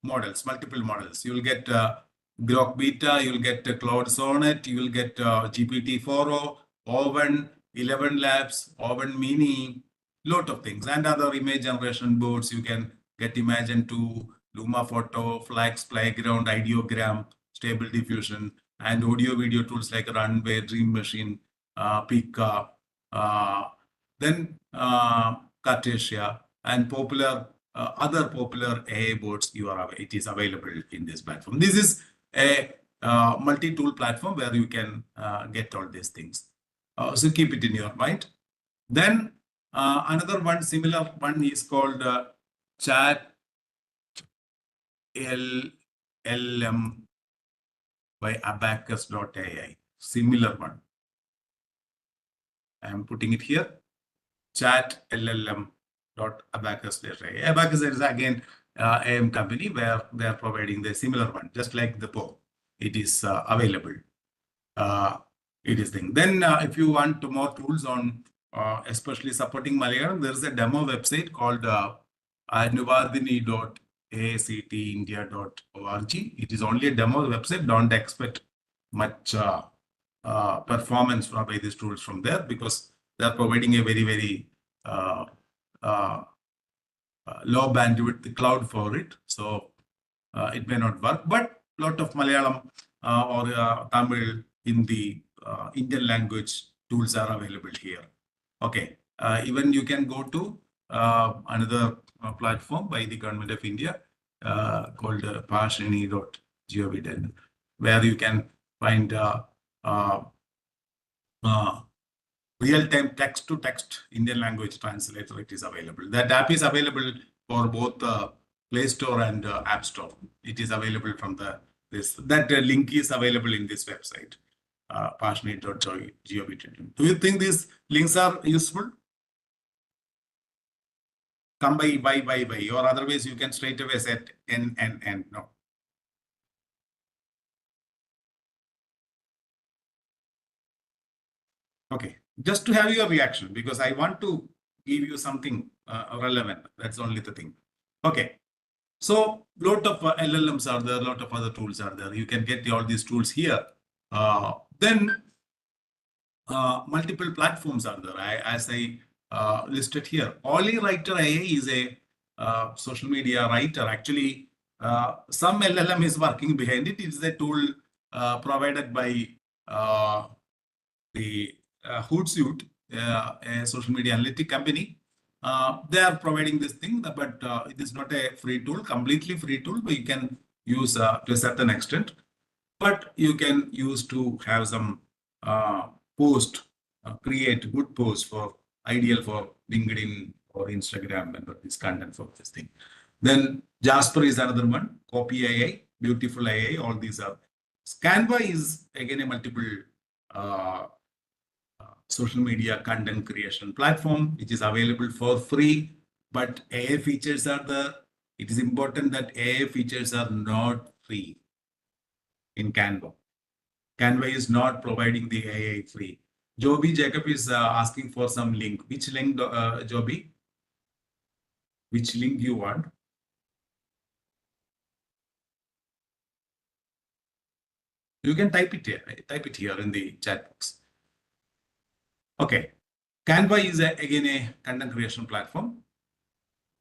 models, multiple models. You will get Grok Beta, you will get Cloud Sonnet, you will get GPT-4o, Oven, 11 Labs, Oven Mini, lot of things, and other image generation boards. You can get Imagen 2, Luma Photo, Flax, Playground, Ideogram, Stable Diffusion, and audio video tools like Runway, Dream Machine, Pika, then Cartesia, and popular other popular AI boards. It is available in this platform. This is a multi-tool platform where you can get all these things. So keep it in your mind. Then another one, similar one, is called Chat LLM by abacus.ai. Similar one. I am putting it here. Chat LLM.abacus.ai. Abacus is again AM company where they are providing the similar one, just like the PO. It is available. It is thing. Then if you want more tools on especially supporting Malayalam, there is a demo website called anuvadini.actindia.org. It is only a demo website. Don't expect much performance by these tools from there, because they are providing a very, very low bandwidth cloud for it. So it may not work, but a lot of Malayalam or Tamil, Hindi, Indian language tools are available here. Okay, even you can go to another platform by the Government of India called pashini.gov.in, where you can find real-time text-to-text Indian language translator. It is available. That app is available for both Play Store and App Store. It is available from that link is available in this website, pashini.gov.in. Do you think these links are useful? Come by, or otherwise you can straight away set N. No. Okay, just to have your reaction, because I want to give you something relevant. That's only the thing. Okay, so lot of LLMs are there, a lot of other tools are there. You can get all these tools here. Then multiple platforms are there. As I listed here, Oli Writer AI is a social media writer. Actually, some LLM is working behind it. It's a tool provided by the Hootsuite, a social media analytic company. They are providing this thing, but it is not a free tool, completely free tool, but you can use to a certain extent. But you can use to have some post, create good posts for ideal for LinkedIn or Instagram and this content for this thing. Then Jasper is another one, Copy AI, Beautiful AI, all these are. Canva is again a multiple social media content creation platform, which is available for free, but AI features are there. It is important that AI features are not free in Canva. Canva is not providing the AI free. Joby Jacob is asking for some link. Which link, Joby? Which link you want? You can type it here. Type it here in the chat box. Okay. Canva is again a content creation platform.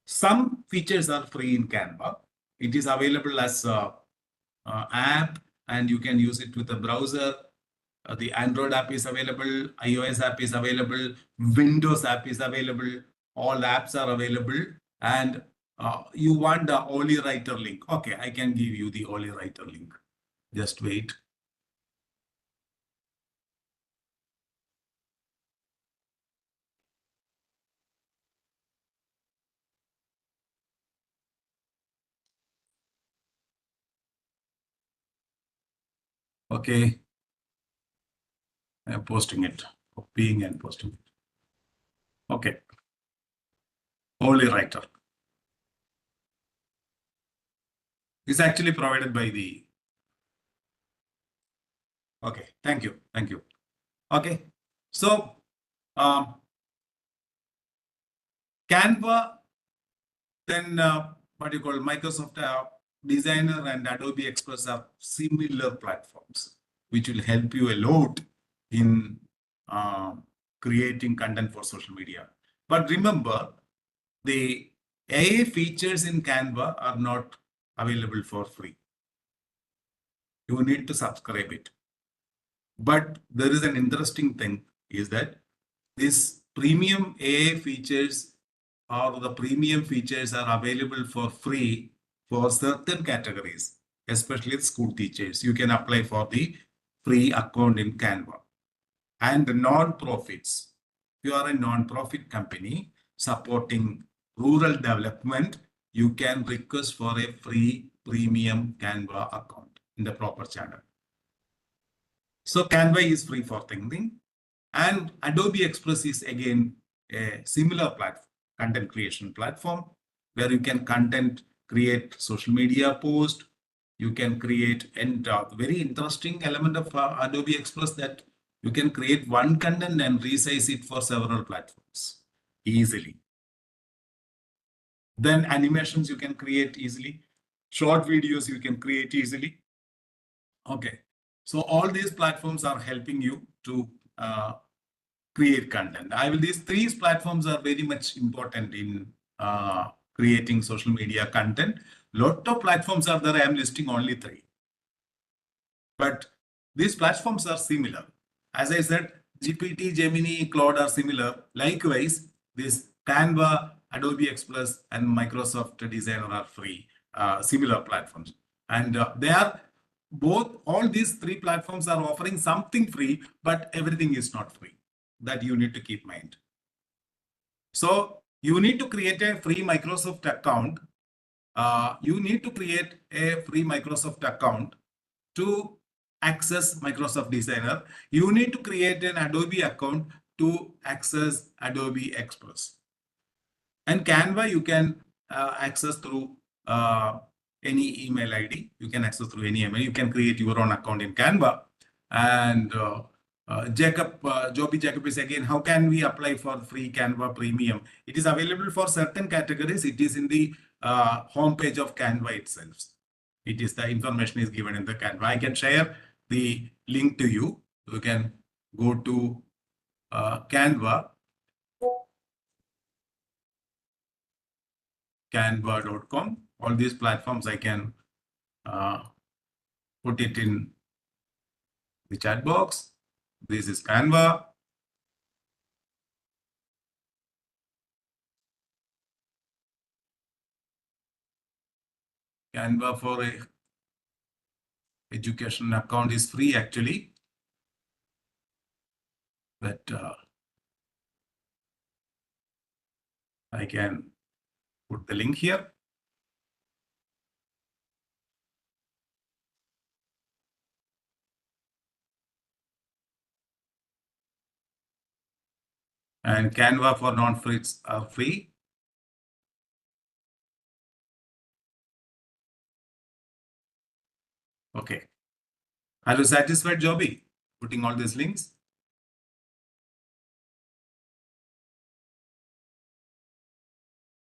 Some features are free in Canva. It is available as an app, and you can use it with a browser. The Android app is available, iOS app is available, Windows app is available, all apps are available, and you want the Oli Writer link. Okay, I can give you the Oli Writer link. Just wait. Okay, I'm posting it, copying and posting it. Okay, Oli Writer. It's actually provided by the. Okay, thank you. Okay, so Canva, then what you call Microsoft Designer and Adobe Express are similar platforms, which will help you a lot in creating content for social media. But remember, the AI features in Canva are not available for free. You need to subscribe it. But there is an interesting thing is that this premium AI features or the premium features are available for free for certain categories, especially school teachers. You can apply for the free account in Canva. And non-profits. If you are a non-profit company supporting rural development, you can request for a free premium Canva account in the proper channel. So Canva is free for thinking, and Adobe Express is again a similar platform, content creation platform, where you can create social media post. You can create, and very interesting element of Adobe Express that you can create one content and resize it for several platforms easily. Then animations you can create easily. Short videos you can create easily. Okay. So all these platforms are helping you to create content. These three platforms are very much important in creating social media content. Lot of platforms are there. I am listing only three. But these platforms are similar. As I said, GPT, Gemini, Claude are similar. Likewise, this Canva, Adobe Express, and Microsoft Designer are free, similar platforms. And they are both, all these three platforms are offering something free, but everything is not free. That you need to keep in mind. So you need to create a free Microsoft account. You need to create a free Microsoft account to access Microsoft Designer. You need to create an Adobe account to access Adobe Express. And Canva you can access through any email ID. You can access through any email. You can create your own account in Canva. And Joby Jacob is again, how can we apply for free Canva Premium? It is available for certain categories. It is in the homepage of Canva itself. It is, the information is given in the Canva. I can share the link to you. You can go to Canva, canva.com. All these platforms I can put it in the chat box. This is Canva. Canva for a education account is free actually, but I can put the link here. And Canva for non-free are free. Okay. Are you satisfied, Joby, putting all these links?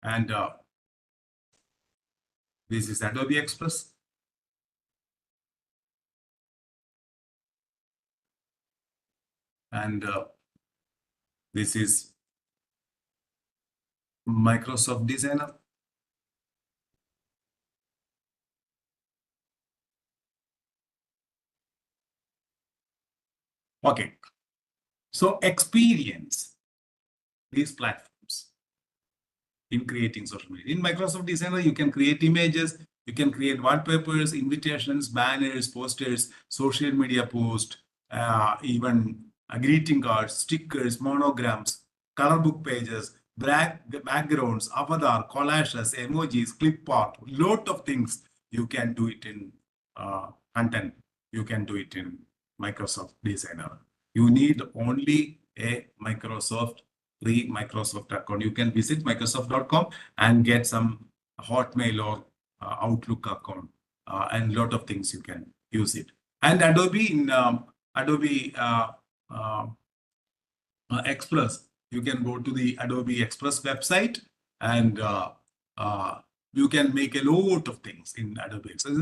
And this is Adobe Express. And this is Microsoft Designer. Okay. So experience these platforms in creating social media. In Microsoft Designer, you can create images, you can create wallpapers, invitations, banners, posters, social media posts, even greeting cards, stickers, monograms, color book pages, backgrounds, avatar, collages, emojis, clip art, lot of things you can do it in content. You can do it in Microsoft Designer. You need only a free Microsoft account. You can visit Microsoft.com and get some Hotmail or Outlook account, and a lot of things you can use it. And Adobe in Adobe Express, you can go to the Adobe Express website and you can make a lot of things in Adobe Express.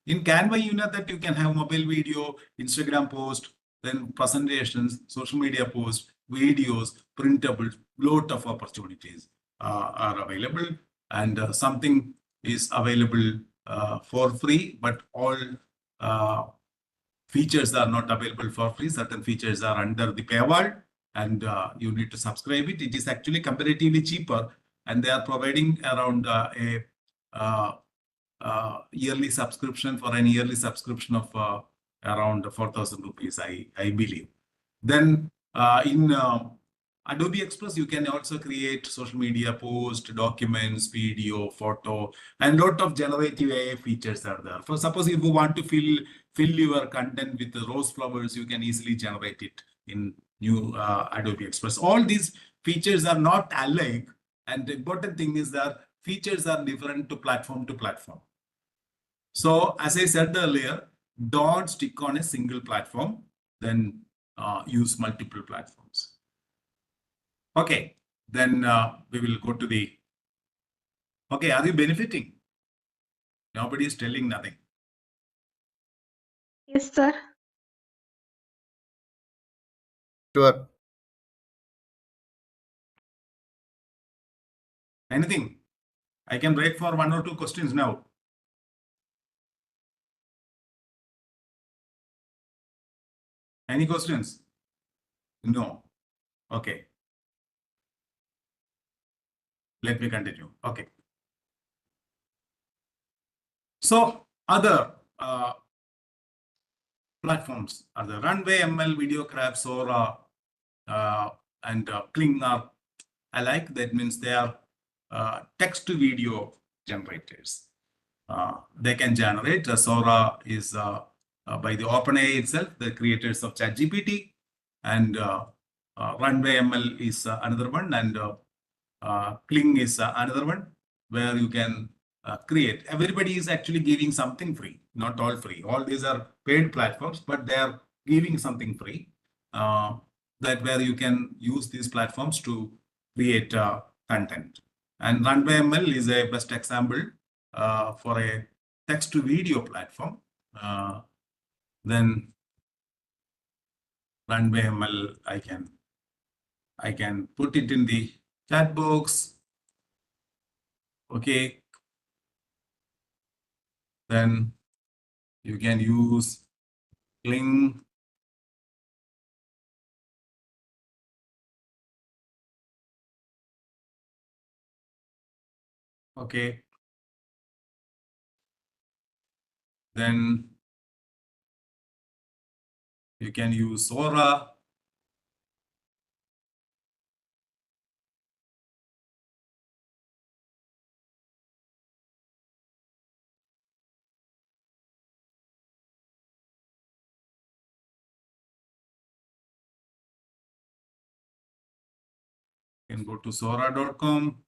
In Canva, you know that you can have mobile video, Instagram post, then presentations, social media posts, videos, printables, lot of opportunities are available, and something is available for free, but all features are not available for free. Certain features are under the paywall, and you need to subscribe it. It is actually comparatively cheaper, and they are providing around a yearly subscription for an yearly subscription of around 4,000 rupees, I believe. Then in Adobe Express, you can also create social media post, documents, video, photo, and lot of generative AI features are there. For suppose if you want to fill your content with the rose flowers, you can easily generate it in new Adobe Express. All these features are not alike, and the important thing is that features are different to platform to platform. So as I said earlier, don't stick on a single platform, then use multiple platforms. Okay, then we will go to the, okay, are you benefiting? Nobody is telling nothing. Yes, sir. Sure. Anything? I can break for 1 or 2 questions now. Any questions? No. Okay. Let me continue. Okay. So other platforms are the Runway, ML, Videograph, Sora, and Kling are alike. That means they are text to video generators. They can generate. Sora is by the OpenAI itself, the creators of ChatGPT, and Runway ML is another one, and Kling is another one, where you can create. Everybody is actually giving something free, not all free. All these are paid platforms, but they are giving something free. That where you can use these platforms to create content. And Runway ML is a best example for a text to video platform. Then Runway ML, I can put it in the chat box. Okay. Then you can use Kling. Okay. Then you can use Sora. You can go to Sora.com.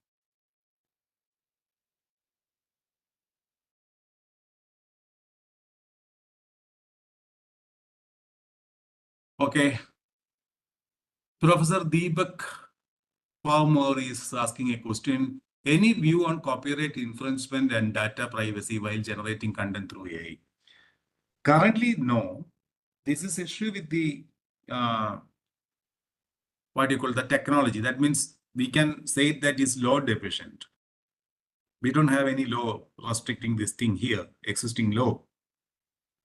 Okay. Professor Deepak Palmer is asking a question. Any view on copyright infringement and data privacy while generating content through AI? Currently, no. This is issue with the what do you call the technology. That means we can say that is law deficient. We don't have any law restricting this thing here, existing law.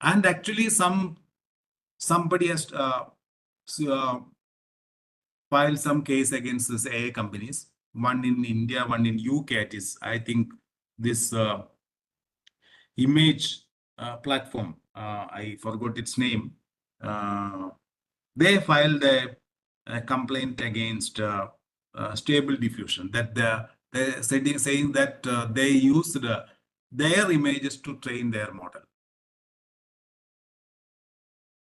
And actually, somebody has filed some case against this AI companies. One in India, one in UK. It is, I think, this image platform. I forgot its name. They filed a complaint against Stable Diffusion that they're saying that they used their images to train their model.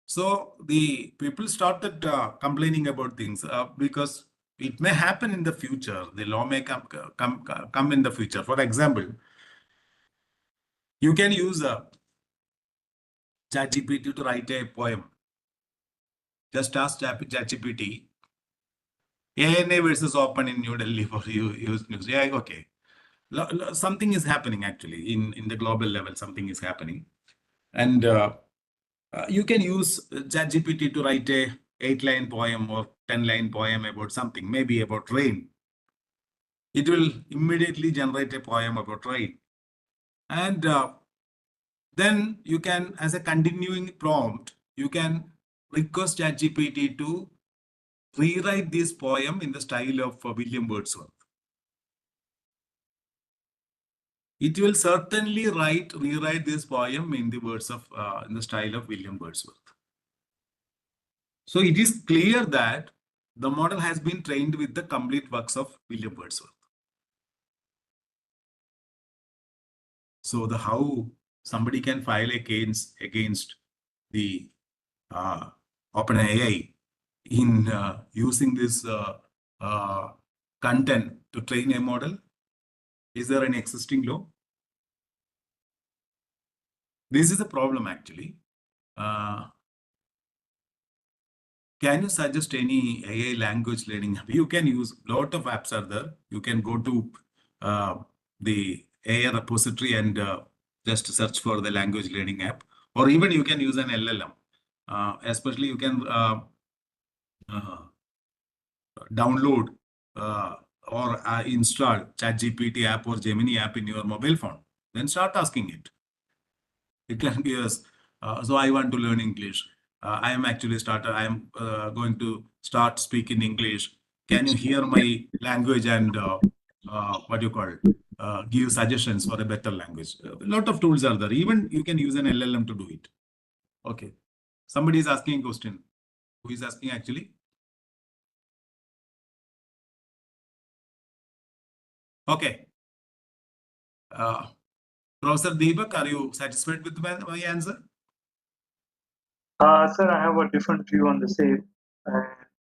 So the people started complaining about things because it may happen in the future. The law may come in the future. For example, you can use ChatGPT to write a poem. Just ask ChatGPT, ANA versus Open in New Delhi for you use news. Yeah, okay. Something is happening actually in the global level. Something is happening, and you can use ChatGPT to write a 8-line poem or 10-line poem about something, maybe about rain. It will immediately generate a poem about rain, and then you can, as a continuing prompt, you can request ChatGPT to rewrite this poem in the style of William Wordsworth. It will certainly rewrite this poem in the words of in the style of William Wordsworth. So it is clear that the model has been trained with the complete works of William Wordsworth. So the how somebody can file a case against the OpenAI in using this content to train a model? Is there an existing law? This is a problem actually. Can you suggest any AI language learning app? You can use a lot of apps are there. You can go to the AI repository and just search for the language learning app, or even you can use an LLM. Especially you can download or install ChatGPT app or Gemini app in your mobile phone. Then start asking it. It can be as so I want to learn English. I am actually going to start speaking English. Can you hear my language and what you call give suggestions for a better language? A lot of tools are there. Even you can use an LLM to do it. Okay. Somebody is asking a question. Who is asking actually? Okay. Professor Deepak, are you satisfied with my answer? Sir, I have a different view on the same.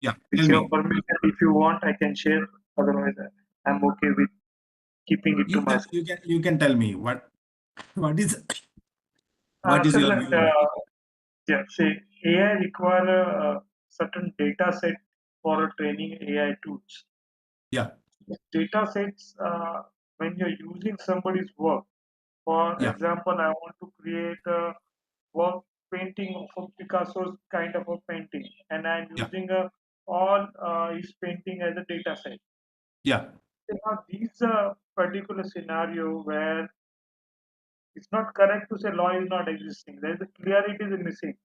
Yeah, With tell your me. permission, if you want, I can share. Otherwise, I'm okay with keeping it to myself. You can tell me what is Sir, your view on it? Yeah, say AI require a certain data set for training AI tools. Yeah. Data sets, when you're using somebody's work, for Yeah. example, I want to create a work painting of Picasso's kind of a painting, and I'm Yeah. using all his painting as a data set. Yeah. Now, these particular scenario where it's not correct to say law is not existing. There is a clarity is missing.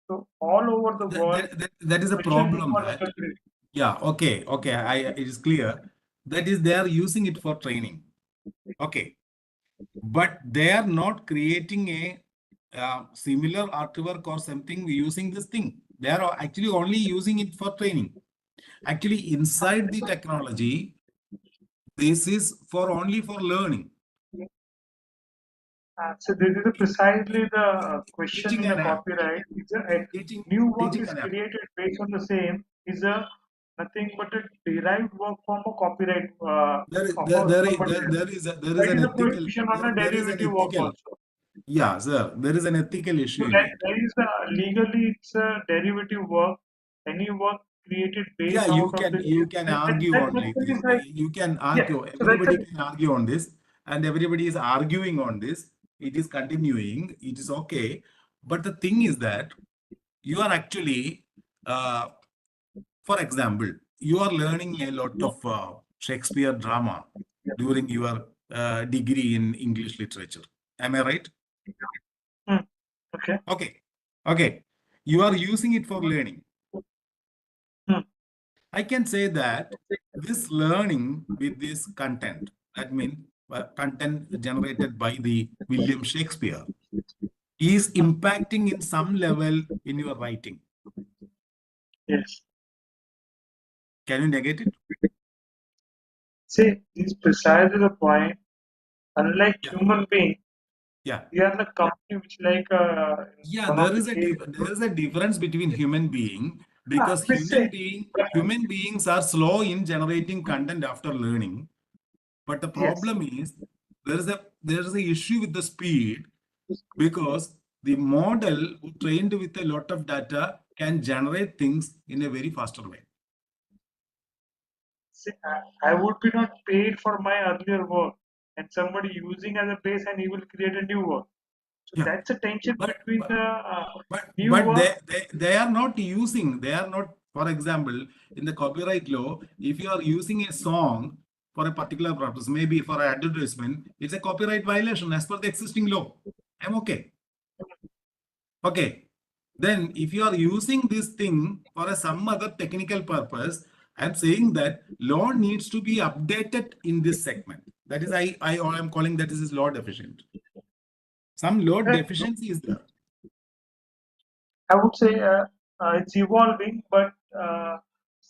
So all over the world, That is a question problem. for That yeah. Okay. It is clear. That is they are using it for training. Okay, but they are not creating a similar artwork or something using this thing. They are actually only using it for training. Actually, inside the technology, this is only for learning. So this is precisely the question Teaching in the an app. copyright. It's a new work Teaching is an app. created based on the same is a nothing but a derived work from a copyright There is That an is a ethical prohibition on a there is an derivative work ethical also. yeah, sir. There is an ethical issue So in that it. there is legally it's a derivative work. Any work created based Yeah, out of this you can argue that on it. method is like You can yeah. argue. So that's Everybody can argue on this, and everybody is arguing on this. It is continuing. It is okay. But the thing is that you are actually, for example, you are learning a lot of Shakespeare drama during your degree in English literature. Am I right? okay. Okay. You are using it for learning. Hmm. I can say that this learning with this content, that means content generated by the William Shakespeare, is impacting in some level in your writing. Yes. Can you negate it? See, this is precisely the point. Unlike Yeah. human being, Yeah. we are the company which like Yeah, one of the case. there is a difference between human being because We say, human beings are slow in generating content after learning. But the yes. problem is there is a issue with the speed because the model who trained with a lot of data can generate things in a very faster way. See, I would be not paid for my earlier work, and somebody using as a base, and he will create a new work. So Yeah, that's a tension but between the new but work. they are not using. They are not. For example, in the copyright law, if you are using a song for a particular purpose, maybe for an advertisement, it's a copyright violation as per the existing law. I'm okay. Okay. Then if you are using this thing for some other technical purpose, I'm saying that law needs to be updated in this segment. That is, I am calling that this is law deficient. Some law deficiency is there. I would say it's evolving, but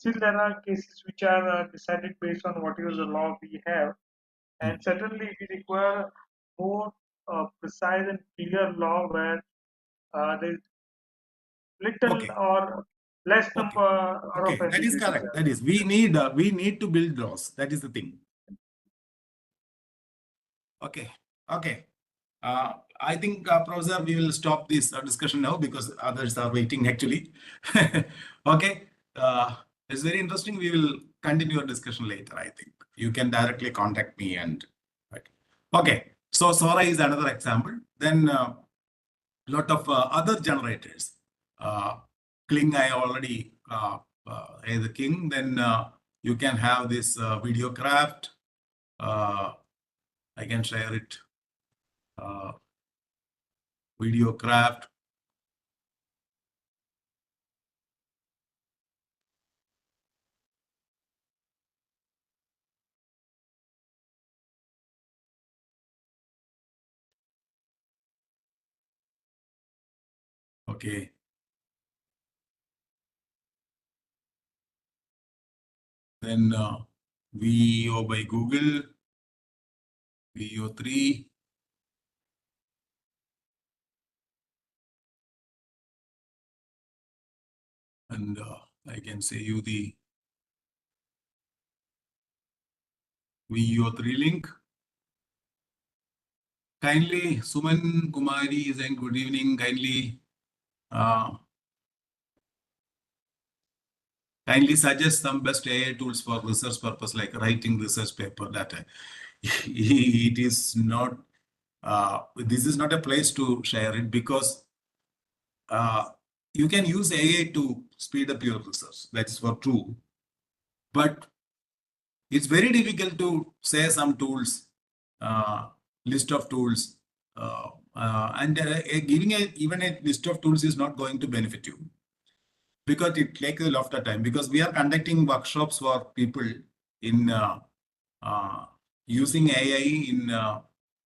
still there are cases which are decided based on what is the law we have, and certainly we require more precise and clear law where there is little Okay. or less Okay. number Okay. of That is ambiguities. correct. That is, we need to build laws. That is the thing. Okay. Okay. I think, Professor, we will stop this discussion now because others are waiting actually. Okay. It's very interesting. We will continue our discussion later, I think. You can directly contact me and right. Okay. So Sora is another example. Then lot of other generators. Kling, I already the King. Then you can have this Videocraft. I can share it. Videocraft. Okay. Then VEO by Google, VEO3. And I can say you the VEO3 link. Kindly, Suman Kumari is saying good evening. Kindly suggest some best AI tools for research purpose, like writing research paper data. It is not, this is not a place to share it because you can use AI to speed up your research. That is for true. But it's very difficult to say some tools, list of tools, and giving even a list of tools is not going to benefit you because it takes a lot of time. Because we are conducting workshops for people in using AI in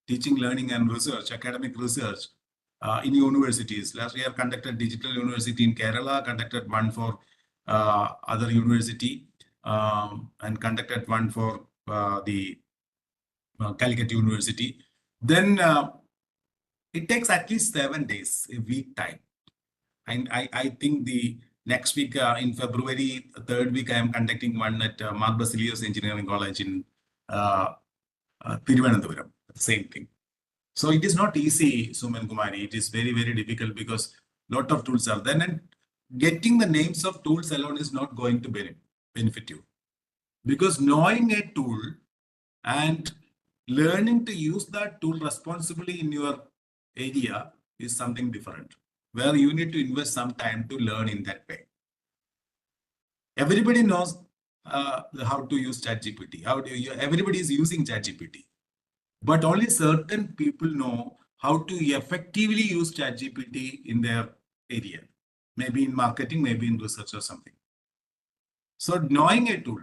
teaching, learning, and research, academic research in universities. Last year, conducted digital university in Kerala, conducted one for other university. And conducted one for the Calicut University. Then it takes at least 7 days, a week time. And I think the next week in February, 3rd week, I am conducting one at Mark Basilius Engineering College in Thiruvananthapuram. Same thing. So it is not easy, Suman Kumari. It is very, very difficult because a lot of tools are there. And getting the names of tools alone is not going to benefit you. Because knowing a tool and learning to use that tool responsibly in your area is something different, where you need to invest some time to learn in that way. Everybody knows how to use ChatGPT. Everybody is using ChatGPT, but only certain people know how to effectively use ChatGPT in their area, maybe in marketing, maybe in research or something. So knowing a tool,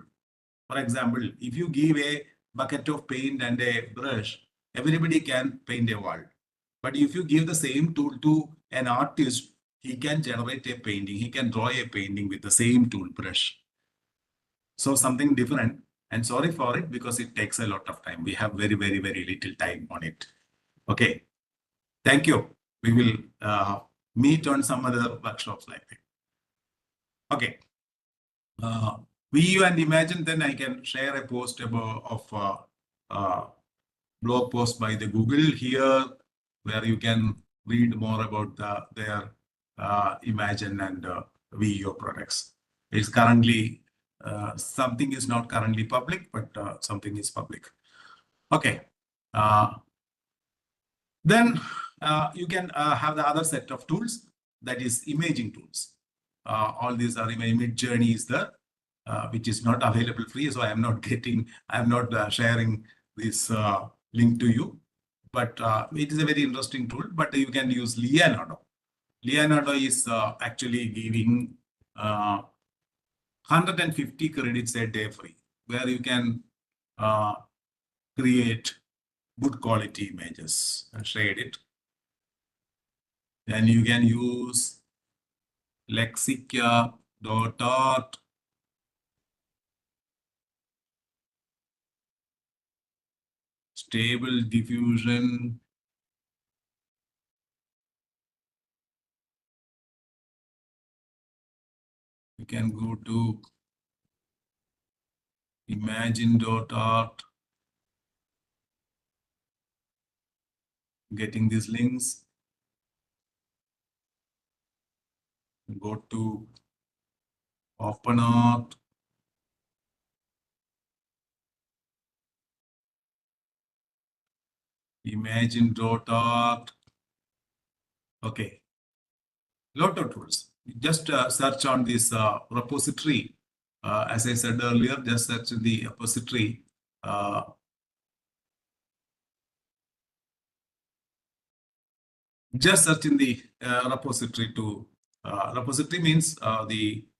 for example, if you give a bucket of paint and a brush, everybody can paint a wall. But if you give the same tool to an artist, he can generate a painting. He can draw a painting with the same tool brush. So something different. And sorry for it because it takes a lot of time. We have very, very, very little time on it. Okay. Thank you. We will meet on some other workshops like that. Okay. VU and Imagine, then I can share a post of blog post by the Google here, where you can read more about their Imagine and VU products. It's currently, something is not currently public, but something is public. Okay. Then you can have the other set of tools, that is imaging tools. All these are image journey is there. Which is not available free. So I am not sharing this link to you, but it is a very interesting tool, but you can use Leonardo. Leonardo is actually giving 150 credits a day free, where you can create good quality images and shade it. Then you can use Lexica.art. stable diffusion. You can go to imagine.art, getting these links. Go to open art. Imagine.art. Okay. Lot of tools. Just search on this repository. As I said earlier, just search in the repository. Just search in the repository to repository means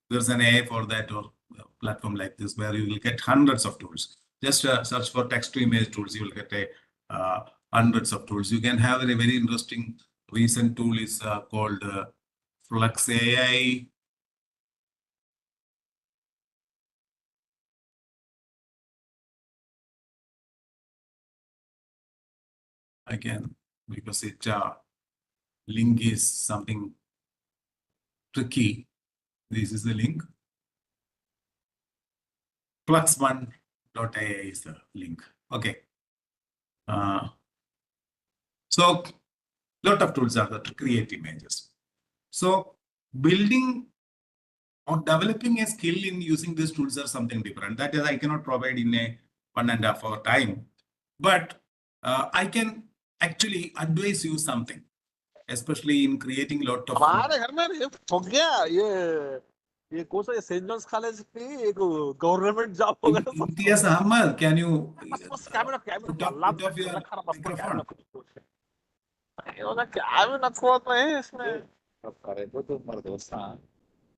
there's an AI for that or platform like this where you will get hundreds of tools. Just search for text to image tools. You will get hundreds of tools. You can have a very interesting recent tool is called Flux AI. Again, because it link is something tricky. This is the link. Flux1.ai is the link. Okay. So lot of tools are there to create images. So building or developing a skill in using these tools are something different. That is, I cannot provide in a 1.5 hour time, but I can actually advise you something, especially in creating lot of. हमारे घर में ये फंस गया ये कौन सा Saint Johns college की एक गवर्नमेंट जॉब हो गया Imtiaz Ahmad, can you camera put off your microphone? Camera खोल रहे हैं इसमें अब करे तो मर दोस्ता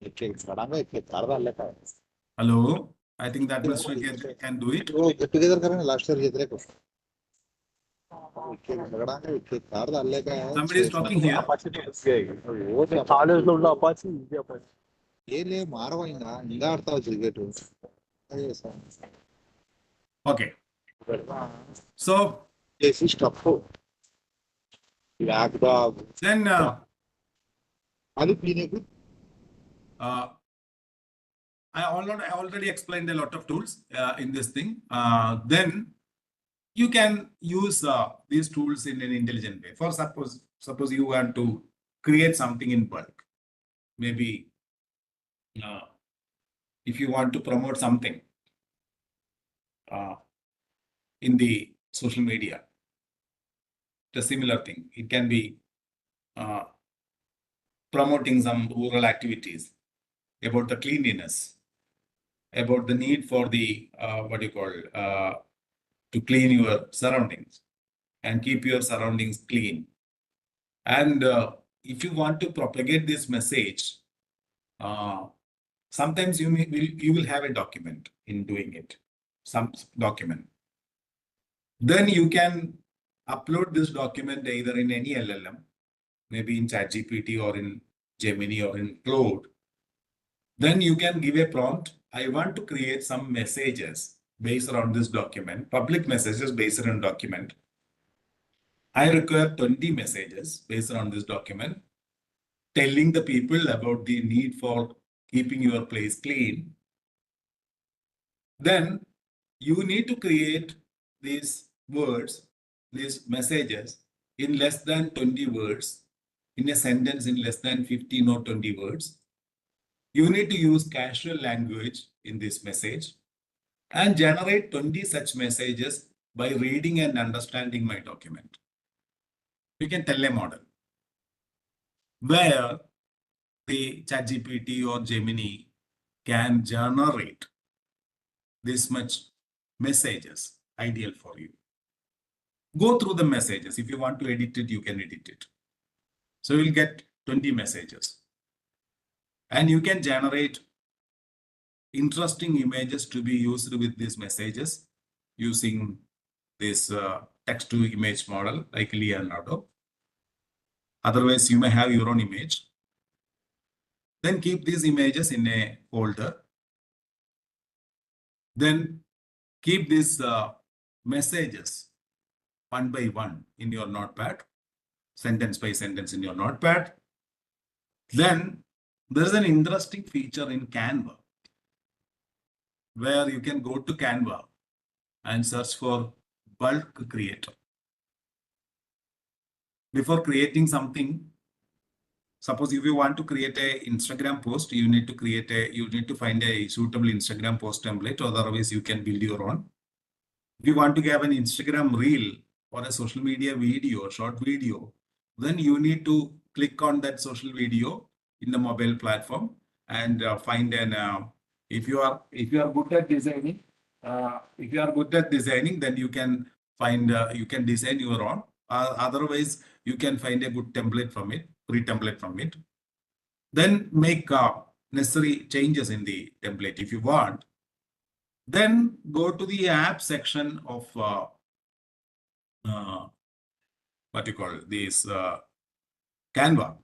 एक सड़ांगे एक कारदा लेता है Hello, I think that Mr. can do it. वो गेट टुगेदर करेंगे लास्ट ईयर ये को एक सड़ांगे एक कारदा लेगा है Somebody is talking here. वो तो कॉलेज लोग ना अपाची ये ले मारवा इंगा अर्थ हो गेट अरे sir Okay. So this is tough. then I already explained a lot of tools in this thing. Then you can use these tools in an intelligent way. For suppose you want to create something in bulk. Maybe if you want to promote something in the social media, the similar thing. It can be promoting some rural activities about the cleanliness, about the need for the to clean your surroundings and keep your surroundings clean. And if you want to propagate this message, sometimes you will have a document in doing it, some document. Then you can upload this document either in any LLM, maybe in ChatGPT or in Gemini or in Claude. Then you can give a prompt. I want to create some messages based on this document, public messages based on document. I require 20 messages based on this document, telling the people about the need for keeping your place clean. Then you need to create these words, these messages in less than 20 words, in a sentence in less than 15 or 20 words. You need to use casual language in this message and generate 20 such messages by reading and understanding my document. You can tell a model where the ChatGPT or Gemini can generate this much messages, ideal for you. Go through the messages. If you want to edit it, you can edit it. So you'll get 20 messages. And you can generate interesting images to be used with these messages using this text-to-image model like Leonardo. Otherwise, you may have your own image. Then keep these images in a folder. Then keep these messages one by one in your notepad, sentence by sentence in your notepad. Then there's an interesting feature in Canva where you can go to Canva and search for bulk creator. Before creating something, suppose if you want to create a Instagram post, you need to find a suitable Instagram post template, otherwise you can build your own. If you want to have an Instagram reel or a social media video, short video, then you need to click on that social video in the mobile platform and find an. If you are good at designing, then you can find you can design your own. Otherwise, you can find a good template from it, free template from it. Then make necessary changes in the template if you want. Then go to the app section of what you call this Canva.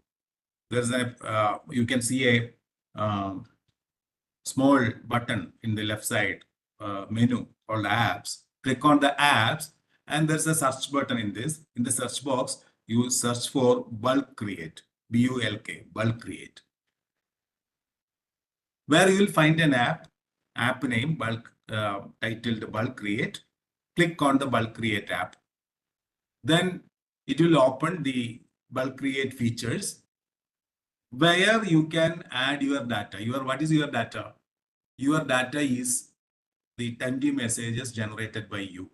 There's a you can see a small button in the left side menu called apps. Click on the apps, and there's a search button in this. In the search box, you search for bulk create, BULK, bulk create, where you will find an app name bulk titled bulk create. Click on the bulk create app. Then it will open the bulk create features where you can add your data. What is your data? Your data is the 20 messages generated by you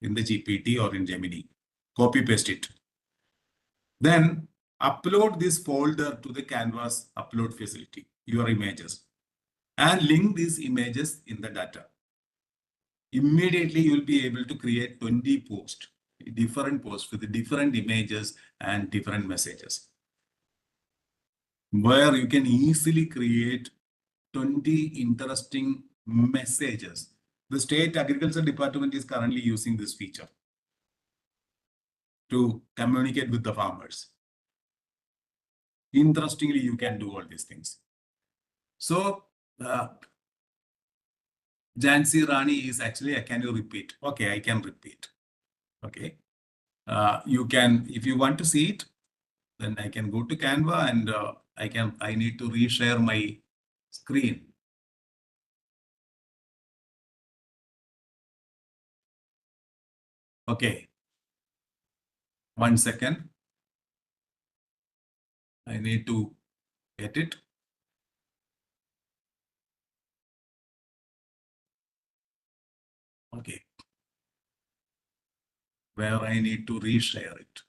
in the GPT or in Gemini. Copy paste it. Then upload this folder to the Canvas upload facility, your images, and link these images in the data. Immediately you will be able to create 20 posts, different posts with different images and different messages, where you can easily create 20 interesting messages. The State Agriculture Department is currently using this feature to communicate with the farmers. Interestingly, you can do all these things. So, Jansi Rani is actually, can you repeat? Okay, I can repeat. Okay. You can, if you want to see it, then I can go to Canva and I need to reshare my screen. Okay. 1 second. I need to get it. Okay. Where I need to reshare it.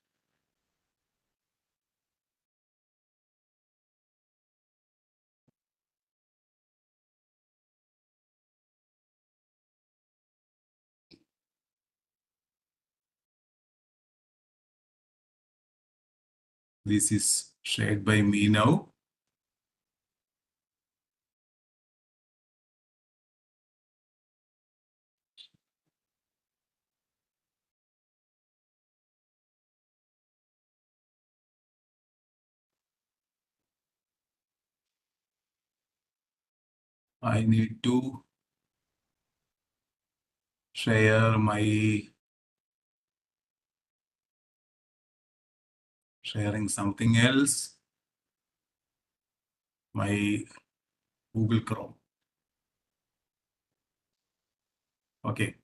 This is shared by me now. I need to share my sharing something else, my Google Chrome. Okay.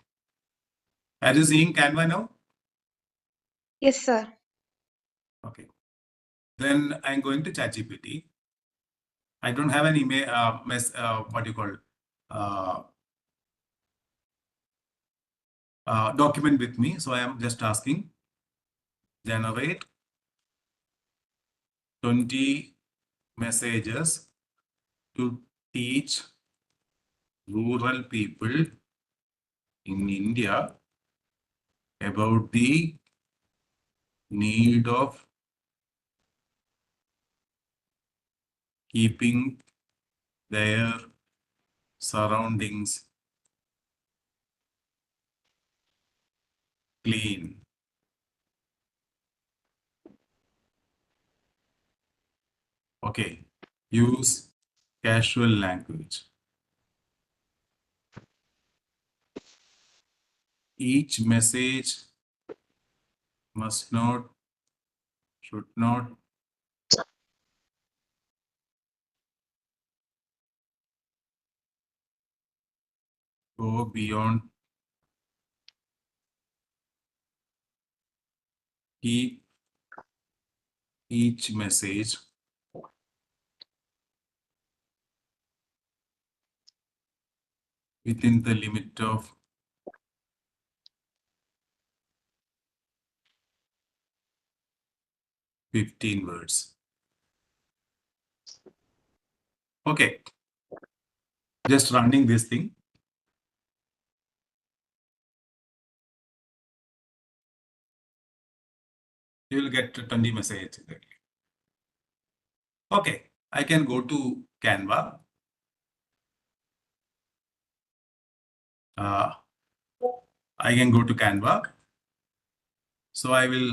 Are you seeing Canva now? Yes, sir. Okay. Then I'm going to ChatGPT. I don't have an email, what do you call document with me. So I am just asking, generate 20 messages to teach rural people in India about the need of keeping their surroundings clean. Okay, use casual language. Each message must not, should not go beyond, keep each message within the limit of 15 words. Okay, just running this thing. You will get 20 messages. Okay, I can go to Canva. I can go to Canva. So I will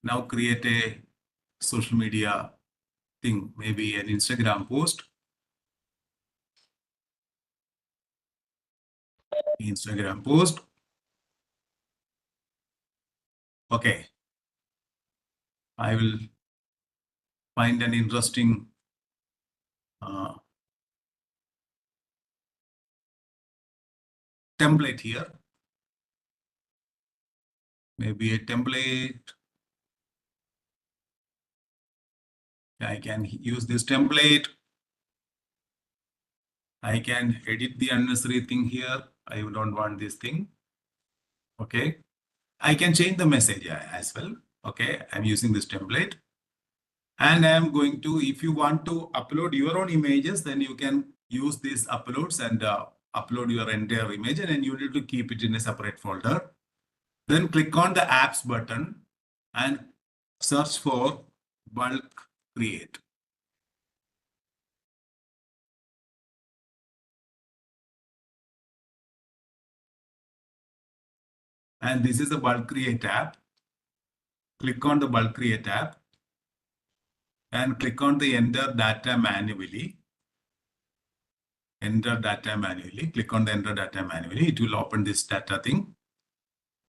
now create a social media thing, maybe an Instagram post. Instagram post. Okay. I will find an interesting template here. Maybe a template. I can use this template. I can edit the unnecessary thing here. I don't want this thing. Okay. I can change the message as well. Okay. I'm using this template. And I'm going to, if you want to upload your own images, then you can use these uploads and upload your entire image, and then you need to keep it in a separate folder. Then click on the apps button and search for bulk create. And this is the bulk create app. Click on the bulk create app and click on the enter data manually. Enter data manually. Click on the enter data manually. It will open this data thing.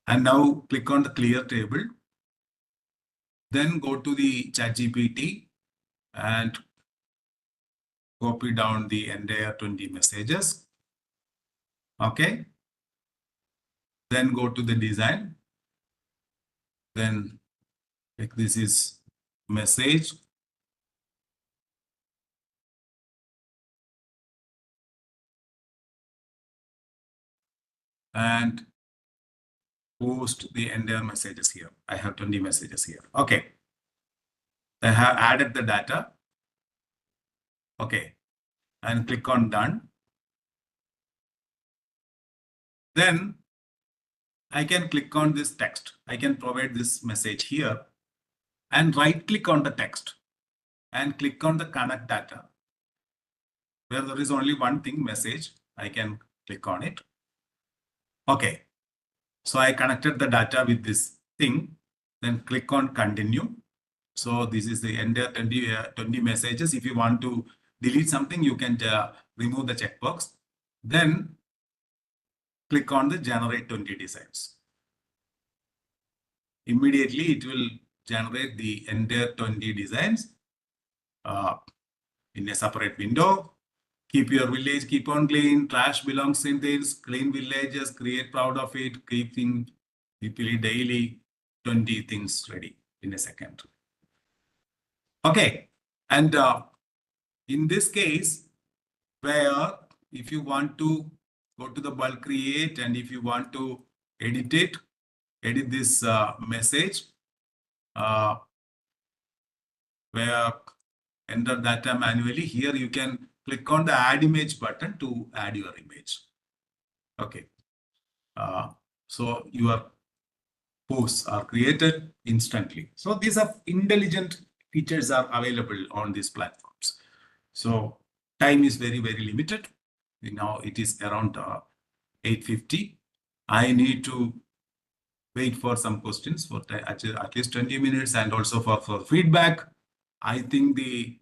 And now click on the clear table. Then go to the ChatGPT and copy down the entire 20 messages. Okay. Then go to the design. Then like this is message. And post the entire messages here. I have 20 messages here. Okay. I have added the data. Okay. And click on done. Then I can click on this text. I can provide this message here and right click on the text and click on the connect data. Where there is only one thing, message, I can click on it. Okay. So I connected the data with this thing, then click on continue. So this is the entire 20 messages. If you want to delete something, you can remove the checkbox. Then click on the generate 20 designs. Immediately it will generate the entire 20 designs in a separate window. Keep your village, keep on clean, trash belongs in this, clean villages, create proud of it, keeping people daily, 20 things ready in a second. Okay, and in this case, where if you want to go to the bulk create and if you want to edit it, edit this message, where enter data manually, here you can click on the add image button to add your image. Okay. So your posts are created instantly. So these are intelligent features are available on these platforms. So time is very, very limited. Now it is around 8:50. I need to wait for some questions for at least 20 minutes and also for feedback. I think the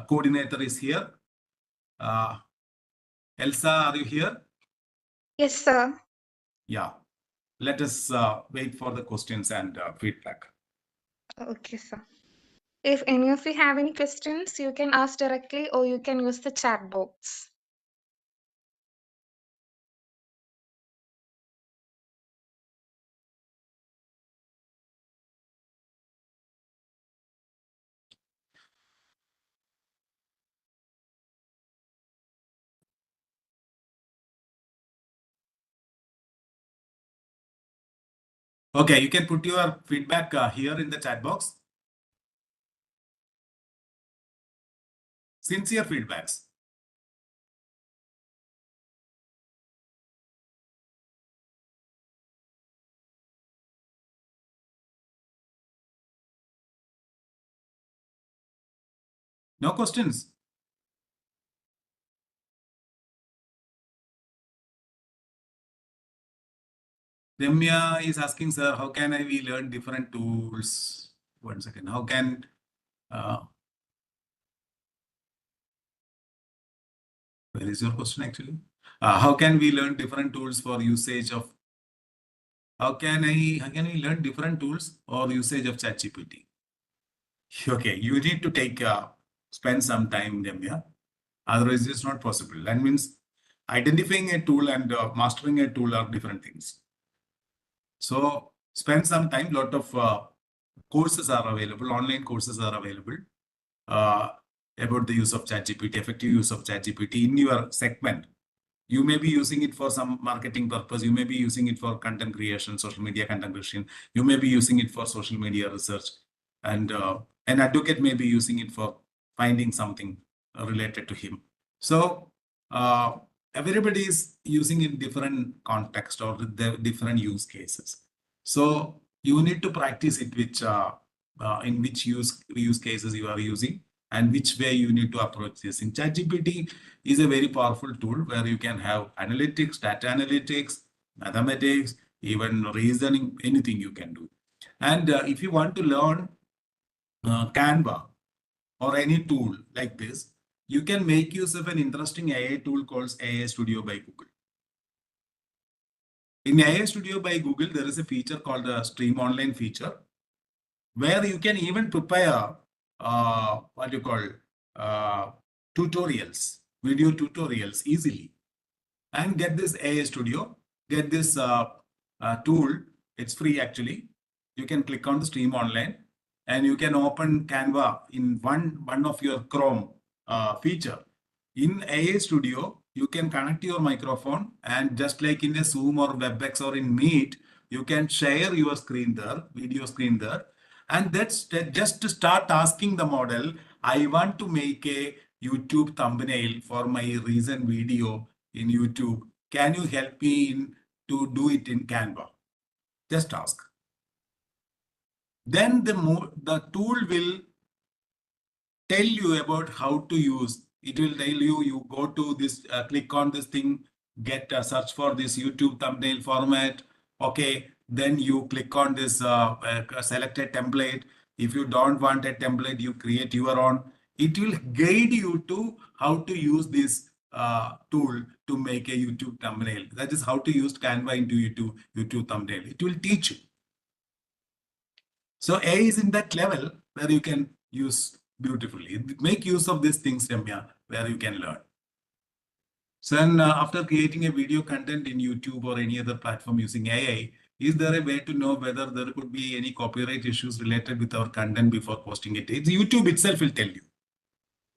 coordinator is here. Elsa, are you here? Yes, sir. Yeah. let us wait for the questions and feedback. Okay, sir. If any of you have any questions, you can ask directly or you can use the chat box. Okay, you can put your feedback here in the chat box. Sincere feedbacks. No questions. Ramya is asking, sir, how can we learn different tools? 1 second. How can where is your question actually? How can we learn different tools for usage of? How can we learn different tools or usage of ChatGPT? Okay, you need to take spend some time, Ramya. Otherwise, it's not possible. That means identifying a tool and mastering a tool are different things. So spend some time. Lot of courses are available. Online courses are available about the use of ChatGPT, effective use of ChatGPT in your segment. You may be using it for some marketing purpose. You may be using it for content creation, social media content creation. You may be using it for social media research. And an advocate may be using it for finding something related to him. So everybody is using it in different context or the different use cases. So you need to practice it in which use cases you are using and which way you need to approach this. In ChatGPT is a very powerful tool where you can have analytics, data analytics, mathematics, even reasoning, anything you can do. And if you want to learn Canva or any tool like this, you can make use of an interesting AI tool called AI Studio by Google. In AI Studio by Google, there is a feature called the Stream Online feature, where you can even prepare what you call tutorials, video tutorials easily, and get this AI Studio, get this tool. It's free actually. You can click on the Stream Online, and you can open Canva in one of your Chrome feature. In AI Studio, you can connect your microphone, and just like in a Zoom or WebEx or in Meet, you can share your screen there, video screen there. And that's just to start asking the model, I want to make a YouTube thumbnail for my recent video in YouTube. Can you help me to do it in Canva? Just ask. Then the tool will tell you about how to use. It will tell you go to this, click on this thing, get a search for this YouTube thumbnail format. Okay, then you click on this select a template. If you don't want a template, you create your own. It will guide you to how to use this tool to make a YouTube thumbnail. That is how to use Canva into YouTube thumbnail. It will teach you. So A is in that level where you can use beautifully. Make use of these things, Ramya, where you can learn. So then after creating a video content in YouTube or any other platform using AI, is there a way to know whether there could be any copyright issues related with our content before posting it? It's YouTube itself will tell you.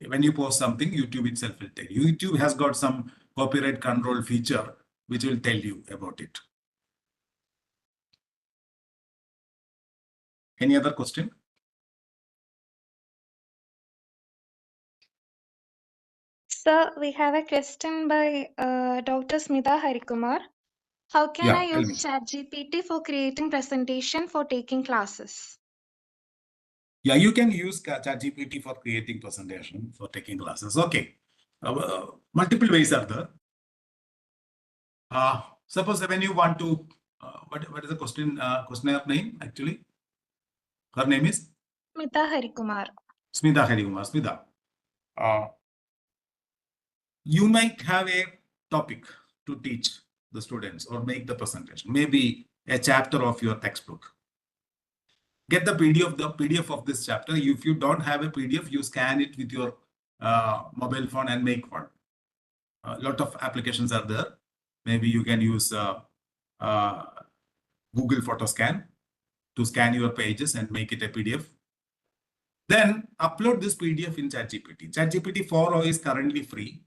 When you post something, YouTube itself will tell you. YouTube has got some copyright control feature which will tell you about it. Any other question? Sir, we have a question by Dr. Smita Harikumar. How can I Tell me. use ChatGPT for creating presentation for taking classes? Yeah, you can use ChatGPT for creating presentation, for taking classes. Okay. Multiple ways are there. Suppose when you want to, what is the questionnaire name actually? Her name is? Smita Harikumar. Smita Harikumar. Smita. You might have a topic to teach the students or make the presentation. Maybe a chapter of your textbook. Get the PDF of this chapter. If you don't have a PDF, you scan it with your mobile phone and make one. A lot of applications are there. Maybe you can use Google Photoscan to scan your pages and make it a PDF. Then upload this PDF in ChatGPT. ChatGPT 4o is currently free.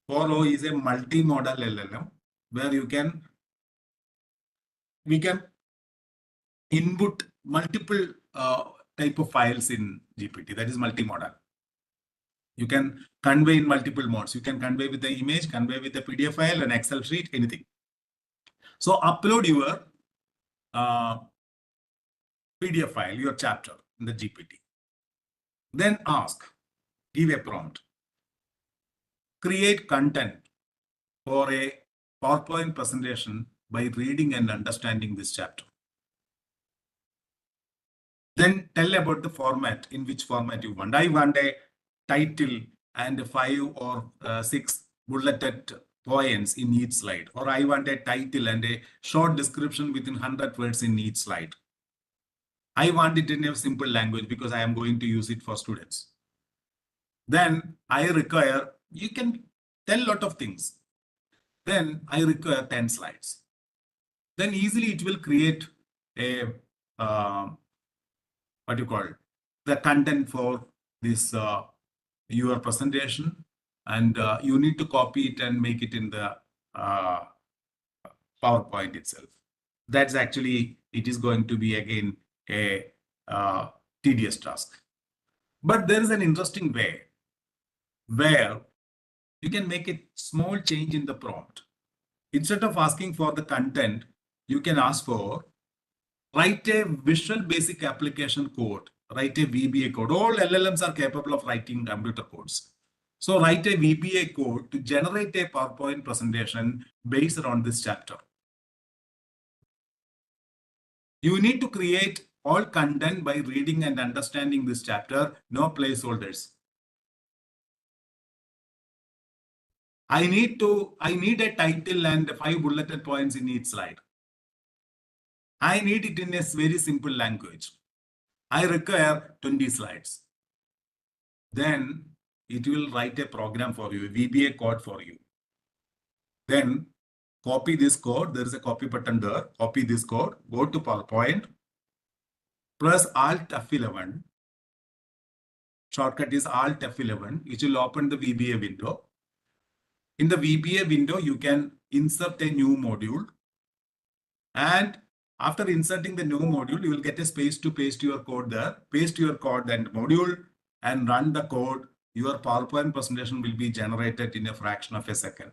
4o is a multimodal LLM where we can input multiple type of files in GPT. That is multimodal. You can convey in multiple modes. You can convey with the image, convey with the PDF file, an Excel sheet, anything. So upload your PDF file, your chapter in the GPT. Then ask, give a prompt. Create content for a PowerPoint presentation by reading and understanding this chapter. Then tell about the format, in which format you want. I want a title and 5 or 6 bulleted points in each slide. Or I want a title and a short description within 100 words in each slide. I want it in a simple language because I am going to use it for students. Then I require, you can tell a lot of things. Then I require 10 slides. Then easily it will create a, what you call it, the content for this your presentation, and you need to copy it and make it in the PowerPoint itself. That's actually, it is going to be again a tedious task. But there is an interesting way where you can make a small change in the prompt. Instead of asking for the content, you can ask for write a Visual Basic Application code, write a VBA code. All LLMs are capable of writing computer codes. So write a VBA code to generate a PowerPoint presentation based on this chapter. You need to create all content by reading and understanding this chapter, no placeholders. I need a title and 5 bulleted points in each slide. I need it in a very simple language. I require 20 slides. Then it will write a program for you, a VBA code for you. Then copy this code. There is a copy button there. Copy this code. Go to PowerPoint. Press Alt F11. Shortcut is Alt F11, which will open the VBA window. In the VBA window, you can insert a new module. And after inserting the new module, you will get a space to paste your code there. Paste your code and module and run the code. Your PowerPoint presentation will be generated in a fraction of a second.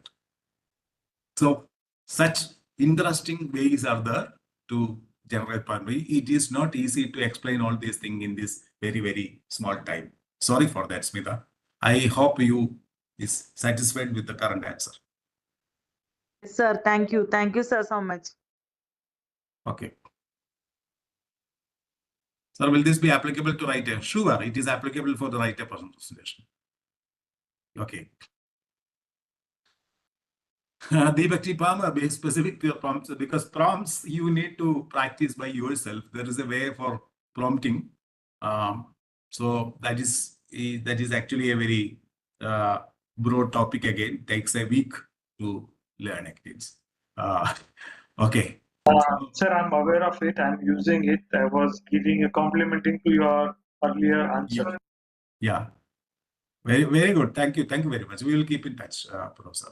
So such interesting ways are there to generate PowerPoint. It is not easy to explain all these things in this very, very small time. Sorry for that, Smita. I hope you is satisfied with the current answer. Yes, sir. Thank you. Thank you, sir, so much. Okay. Sir, will this be applicable to writer? Sure, it is applicable for the writer presentation. Okay. Deepakji Palmer, be specific to your prompts, because prompts you need to practice by yourself. There is a way for prompting. So that is actually a very broad topic again. Takes a week to learn it. Okay. Sir, I'm aware of it. I'm using it. I was giving a complimenting to your earlier answer. Yeah. Very, very good. Thank you. Thank you very much. We will keep in touch, Professor.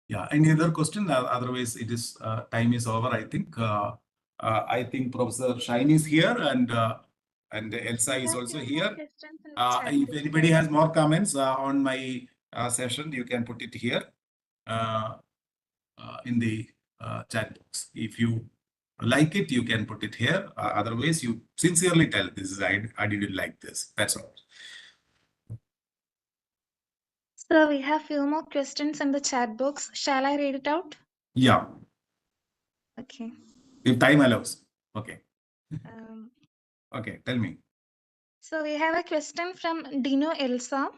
Yeah. Any other question? Otherwise, it is time is over. I think. I think Professor Shine is here, and Elsa is also here. If anybody has more comments on my session, you can put it here in the chat box. If you like it, you can put it here. Otherwise, you sincerely tell this is I didn't like this. That's all. So we have few more questions in the chat box. Shall I read it out? Yeah. Okay. If time allows. Okay. Um, Okay. Tell me. so we have a question from Dino Elsa.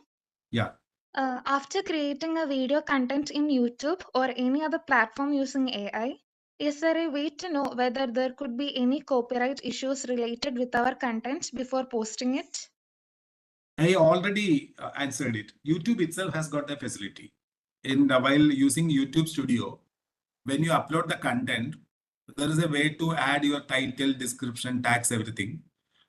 Yeah. After creating a video content in YouTube or any other platform using AI, is there a way to know whether there could be any copyright issues related with our content before posting it? I already answered it. YouTube itself has got the facility. While using YouTube Studio, when you upload the content, there is a way to add your title, description, tags, everything.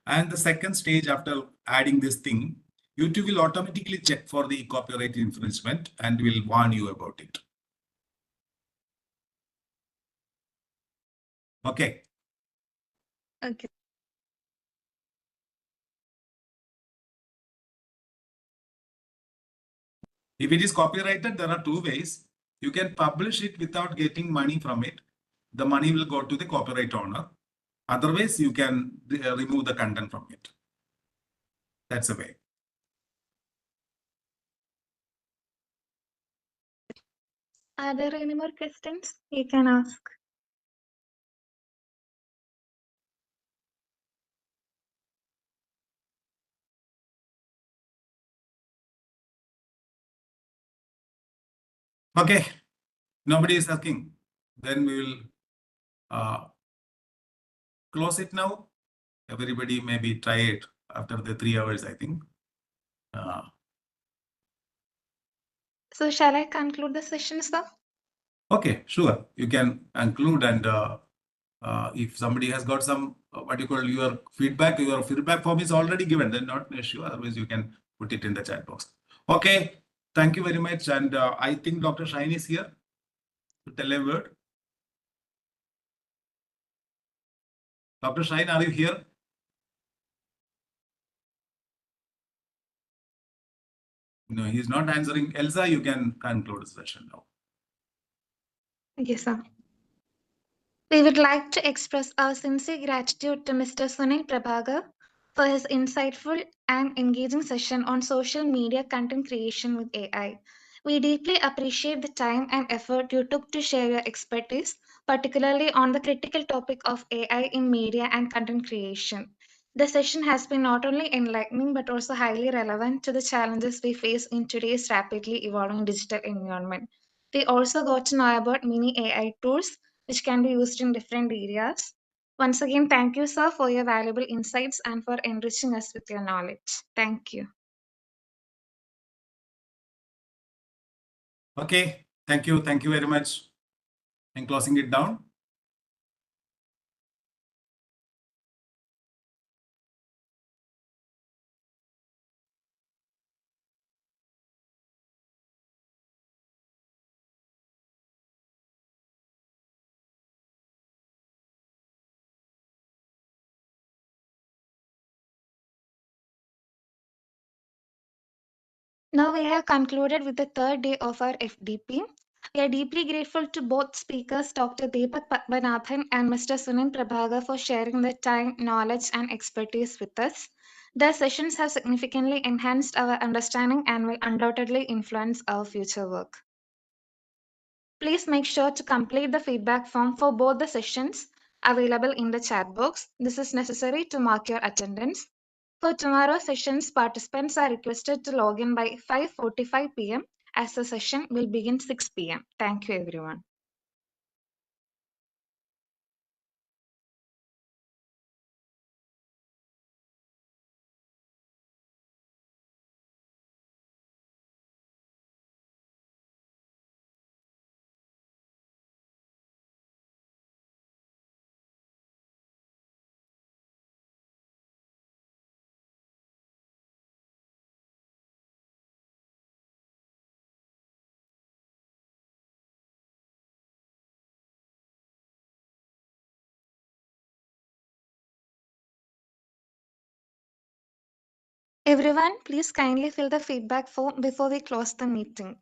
And the second stage after adding this thing, YouTube will automatically check for the copyright infringement and will warn you about it. Okay. Okay. If it is copyrighted, there are two ways. You can publish it without getting money from it. The money will go to the copyright owner. Otherwise, you can remove the content from it. That's a way. Are there any more questions you can ask? Okay. Nobody is asking. Then we will close it now. Everybody maybe try it after the 3 hours, I think. So shall I conclude the session, sir? Okay, sure. You can conclude, and if somebody has got some what you call your feedback form is already given, then not an issue. Otherwise, you can put it in the chat box. Okay, thank you very much. And I think Dr. Shine is here to tell a word. Dr. Shine, are you here? No, he's not answering. Elsa, you can conclude the session now. Yes, sir. We would like to express our sincere gratitude to Mr. Sunil Prabhagar for his insightful and engaging session on social media content creation with AI. We deeply appreciate the time and effort you took to share your expertise, particularly on the critical topic of AI in media and content creation. The session has been not only enlightening but also highly relevant to the challenges we face in today's rapidly evolving digital environment. We also got to know about many AI tools which can be used in different areas. Once again, thank you, sir, for your valuable insights and for enriching us with your knowledge. Thank you. Okay, thank you. Thank you very much. I'm closing it down. Now we have concluded with the third day of our FDP. We are deeply grateful to both speakers, Dr. Deepak Padmanabhan and Mr. Sunil Prabhagar, for sharing their time, knowledge, and expertise with us. Their sessions have significantly enhanced our understanding and will undoubtedly influence our future work. Please make sure to complete the feedback form for both the sessions available in the chat box. This is necessary to mark your attendance. For tomorrow's sessions, participants are requested to log in by 5:45 p.m. as the session will begin 6 p.m. Thank you, everyone. Everyone, please kindly fill the feedback form before we close the meeting.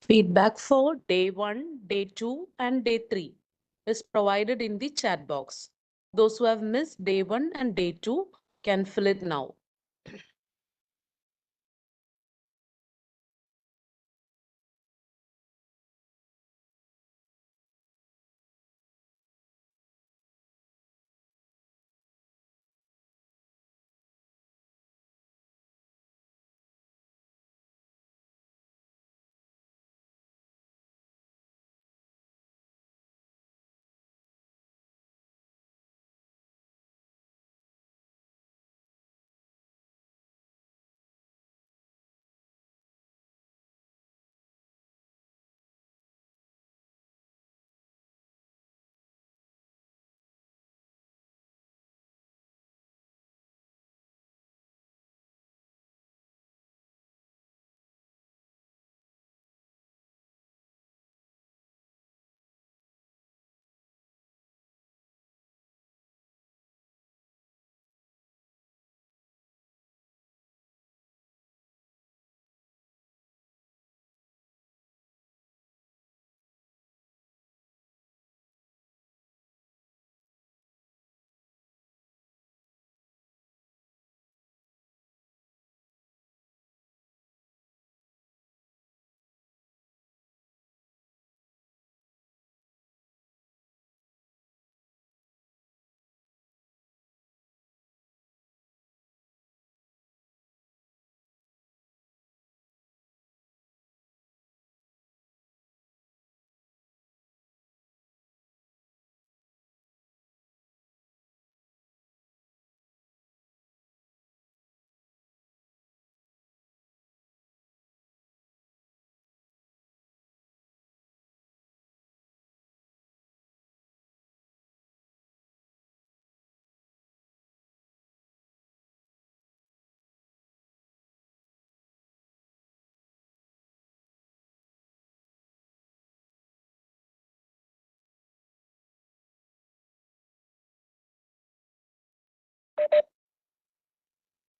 Feedback for day 1, day 2, and day 3 is provided in the chat box. Those who have missed day 1 and day 2 can fill it now.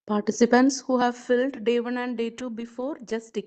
Participants who have filled day 1 and day 2 before, just